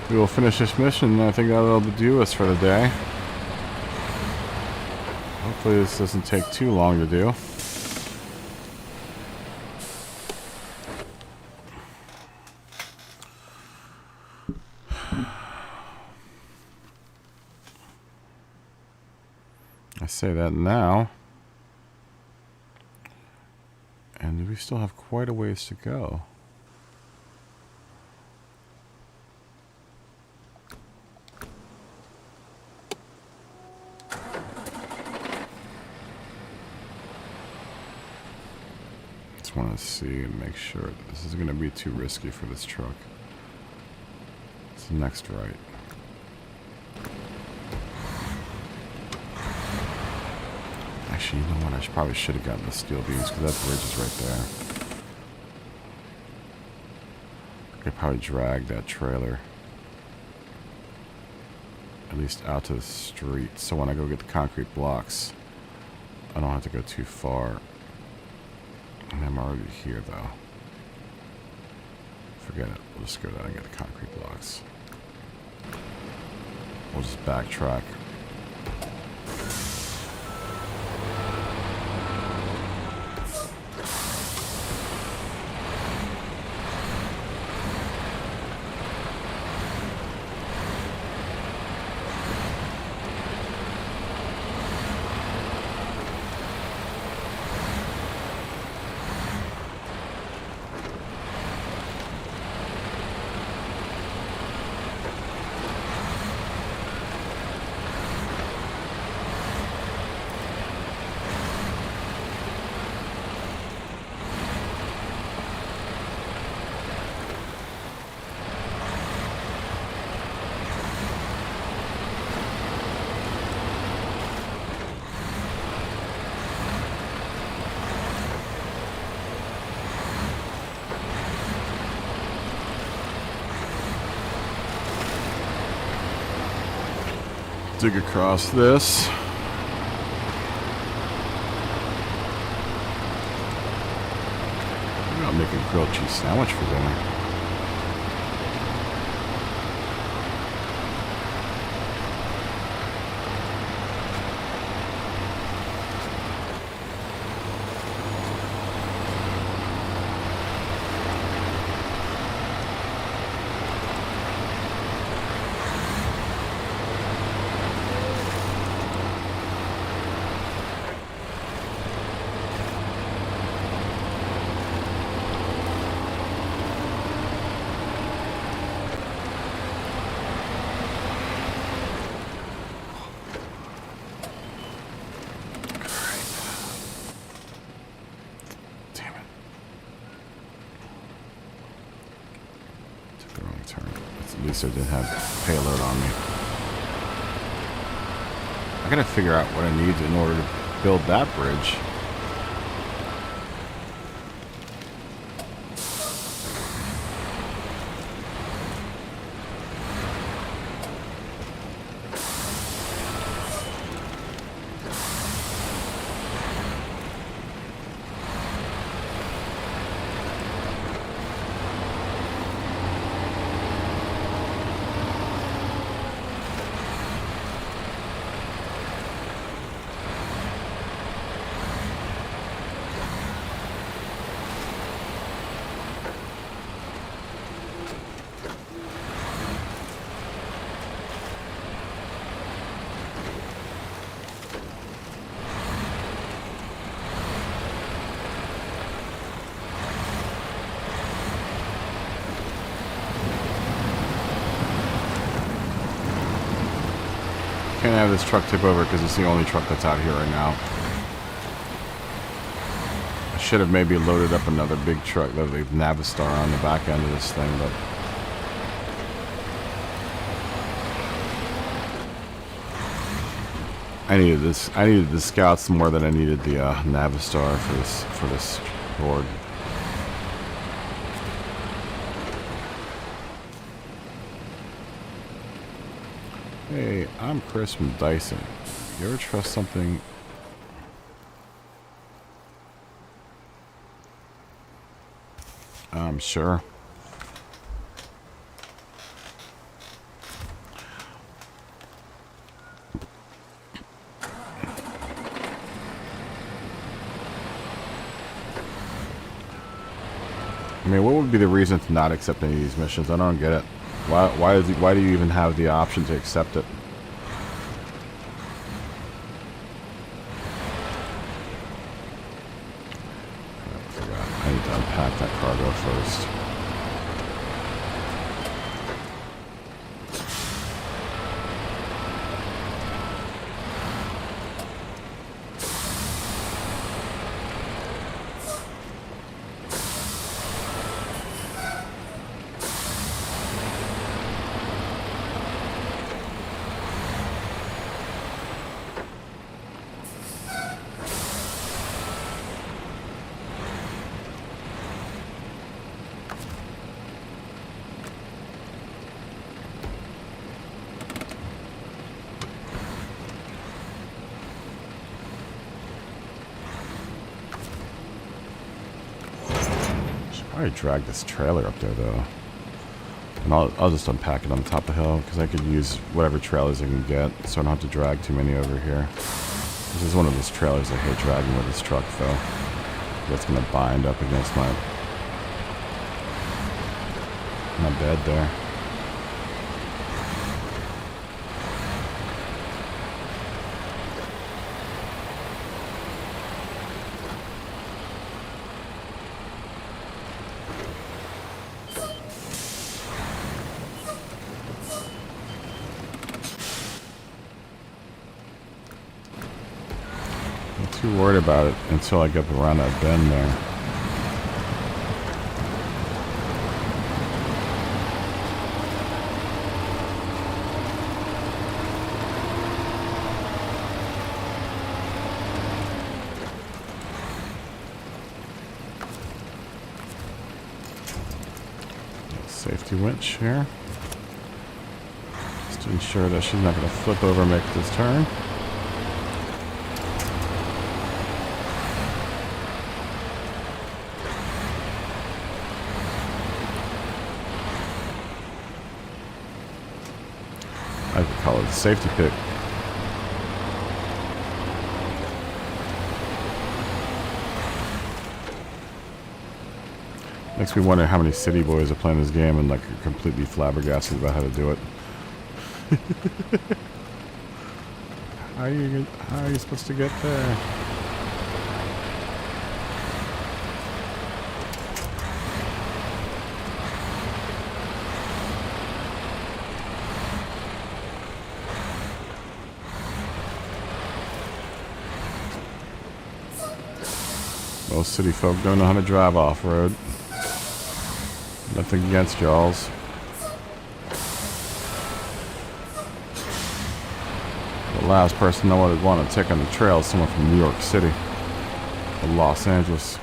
We will finish this mission, and I think that'll do us for the day. Hopefully this doesn't take too long to do. I say that now. And we still have quite a ways to go. just want to see and make sure that this isn't going to be too risky for this truck. It's the next right. Actually, you know what? I probably should have gotten the steel beams because that bridge is right there. I could probably drag that trailer at least out to the street, so when I go get the concrete blocks, I don't have to go too far. And I'm already here, though. Forget it. We'll just go down and get the concrete blocks. We'll just backtrack. Dig across this. Maybe I'll make a grilled cheese sandwich for dinner. At least I didn't have payload on me. I gotta figure out what I need in order to build that bridge. Can't have this truck tip over because it's the only truck that's out here right now. I should have maybe loaded up another big truck, the Navistar, on the back end of this thing, but I needed the Scouts more than I needed the Navistar for this board. Hey, I'm Chris from Dyson. You ever trust something? Sure. I mean, what would be the reason to not accept any of these missions? I don't get it. Why do you even have the option to accept it? I forgot. I need to unpack that cargo first. probably drag this trailer up there though. And I'll just unpack it on the top of the hill because I could use whatever trailers I can get so I don't have to drag too many over here. This is one of those trailers I hate dragging with this truck though. That's going to bind up against my bed there. Too worried about it until I get around that bend there. Safety winch here. Just to ensure that she's not going to flip over and make this turn. I could call it a safety pick. Makes me wonder how many city boys are playing this game and like are completely flabbergasted about how to do it. How are you supposed to get there? Most city folk don't know how to drive off-road. Nothing against y'alls. The last person I would want to take on the trail is someone from New York City or Los Angeles.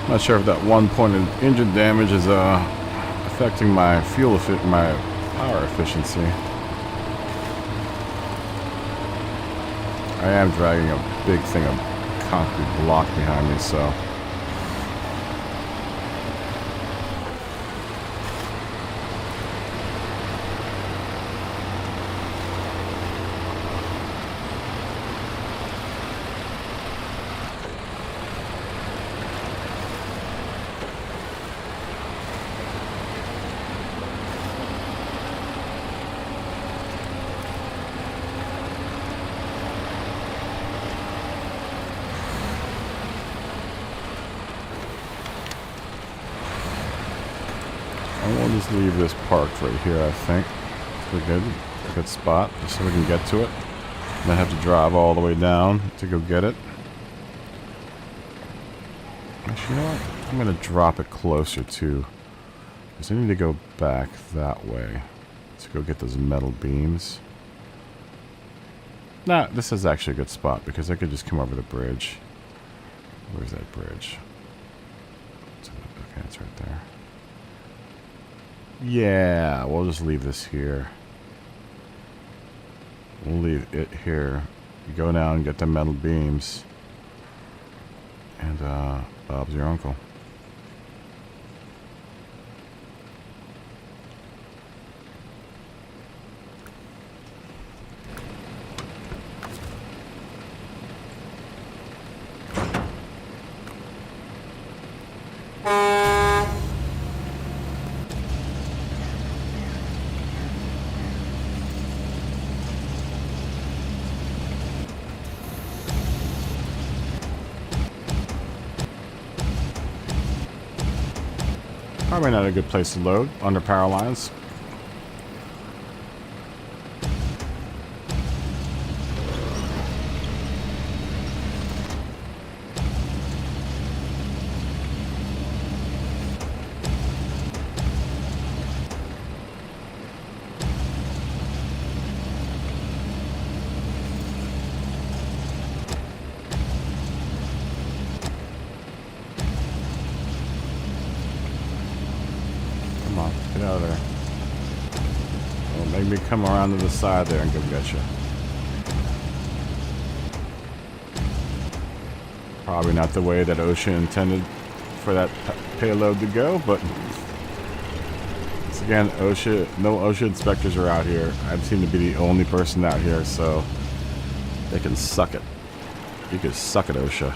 Not sure if that 1 point of engine damage is affecting my my power efficiency. I am dragging a big thing of concrete block behind me, so we'll just leave this parked right here, I think. We're good. Good spot, just so we can get to it. Might have to drive all the way down to go get it. Actually, you know what? I'm going to drop it closer to... because I need to go back that way to go get those metal beams. Nah, this is actually a good spot because I could just come over the bridge. Where's that bridge? Okay, it's right there. Yeah, we'll just leave this here. We'll leave it here. You go down and get the metal beams. And Bob's your uncle. Probably not a good place to load under power lines. Come on, get out of there. Well, make me come around to the side there and go get you. Probably not the way that OSHA intended for that payload to go, but once again, no OSHA inspectors are out here. I seem to be the only person out here, so they can suck it. You can suck it, OSHA.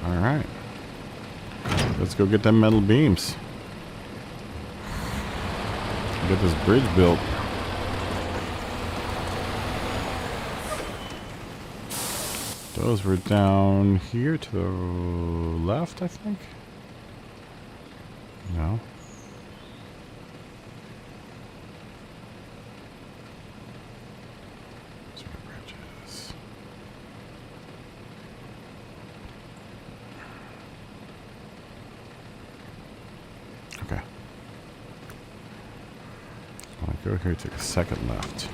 Alright. Let's go get them metal beams. Get this bridge built. Those were down here to the left, I think? No. Those are the bridges. Okay. I'll go here, take a second left.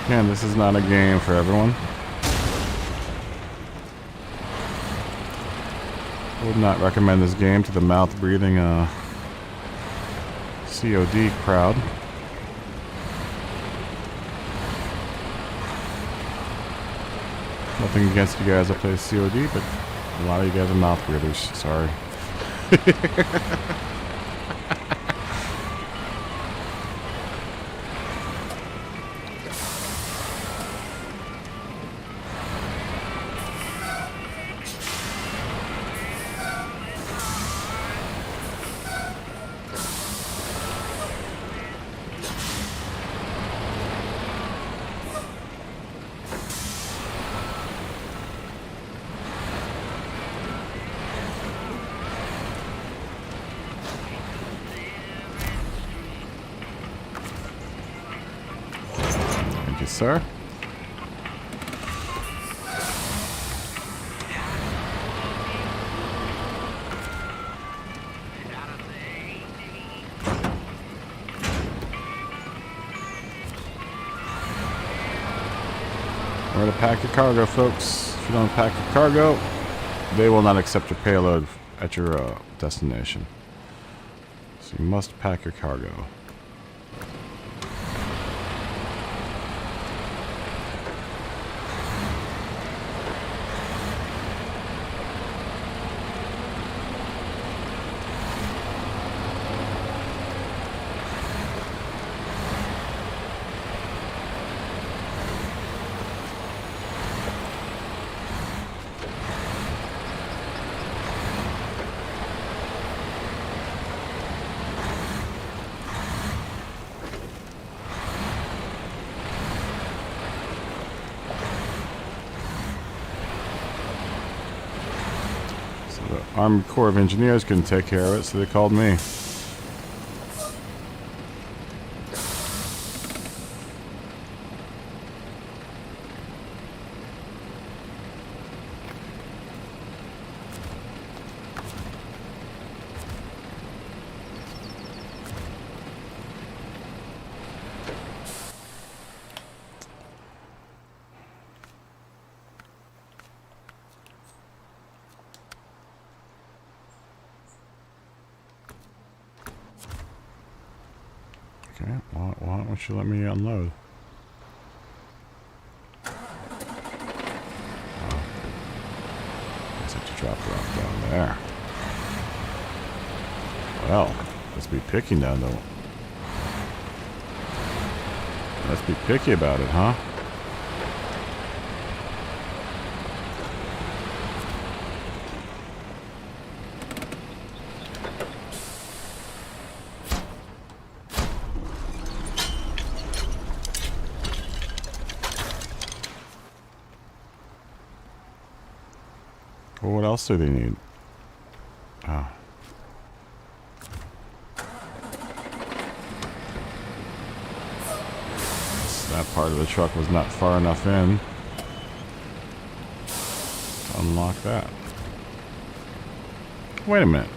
Again, this is not a game for everyone. I would not recommend this game to the mouth-breathing COD crowd. Nothing against you guys that play COD, but a lot of you guys are mouth-breathers. Sorry. Thank you, sir. Where to pack your cargo, folks. If you don't pack your cargo, they will not accept your payload at your destination. So you must pack your cargo. The Army Corps of Engineers couldn't take care of it, so they called me. won't you let me unload? Oh. Guess I have to drop it off down there. Well, let's be picky now, though. Let's be picky about it, huh? Well, what else do they need? Oh. That part of the truck was not far enough in to unlock that. Wait a minute.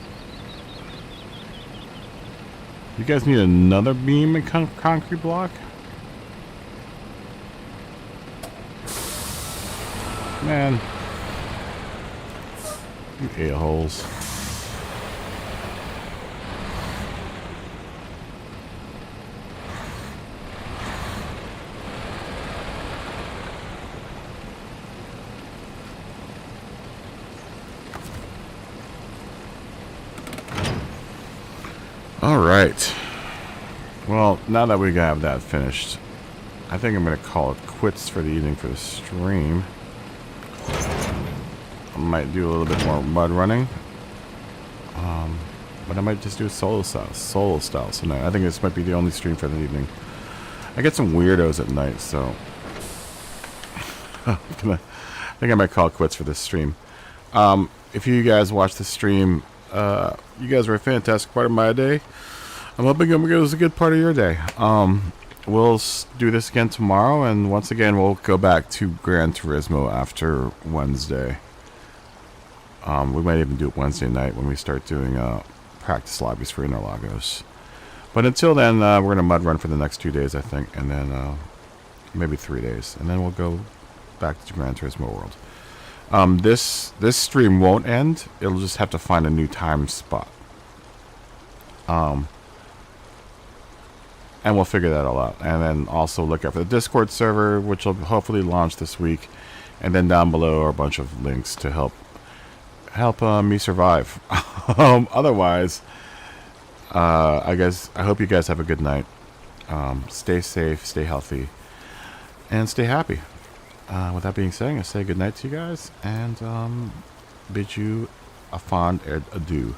You guys need another beam and concrete block? Man. You a-holes. Alright. Well, now that we have that finished, I think I'm going to call it quits for the evening for the stream. I might do a little bit more mud running. But I might just do solo style tonight. I think this might be the only stream for the evening. I get some weirdos at night, so I think I might call it quits for this stream. If you guys watch the stream, you guys were a fantastic part of my day. I'm hoping it was a good part of your day. We'll do this again tomorrow, and once again, we'll go back to Gran Turismo after Wednesday. We might even do it Wednesday night when we start doing practice lobbies for Interlagos. But until then, we're going to mud run for the next 2 days, I think, and then maybe 3 days. And then we'll go back to Gran Turismo World. This stream won't end. It'll just have to find a new time spot. And we'll figure that all out. And then also look out for the Discord server, which will hopefully launch this week. And then down below are a bunch of links to help me survive. Otherwise, I hope you guys have a good night. Stay safe, stay healthy, and stay happy. With that being said, I say good night to you guys, and bid you a fond adieu.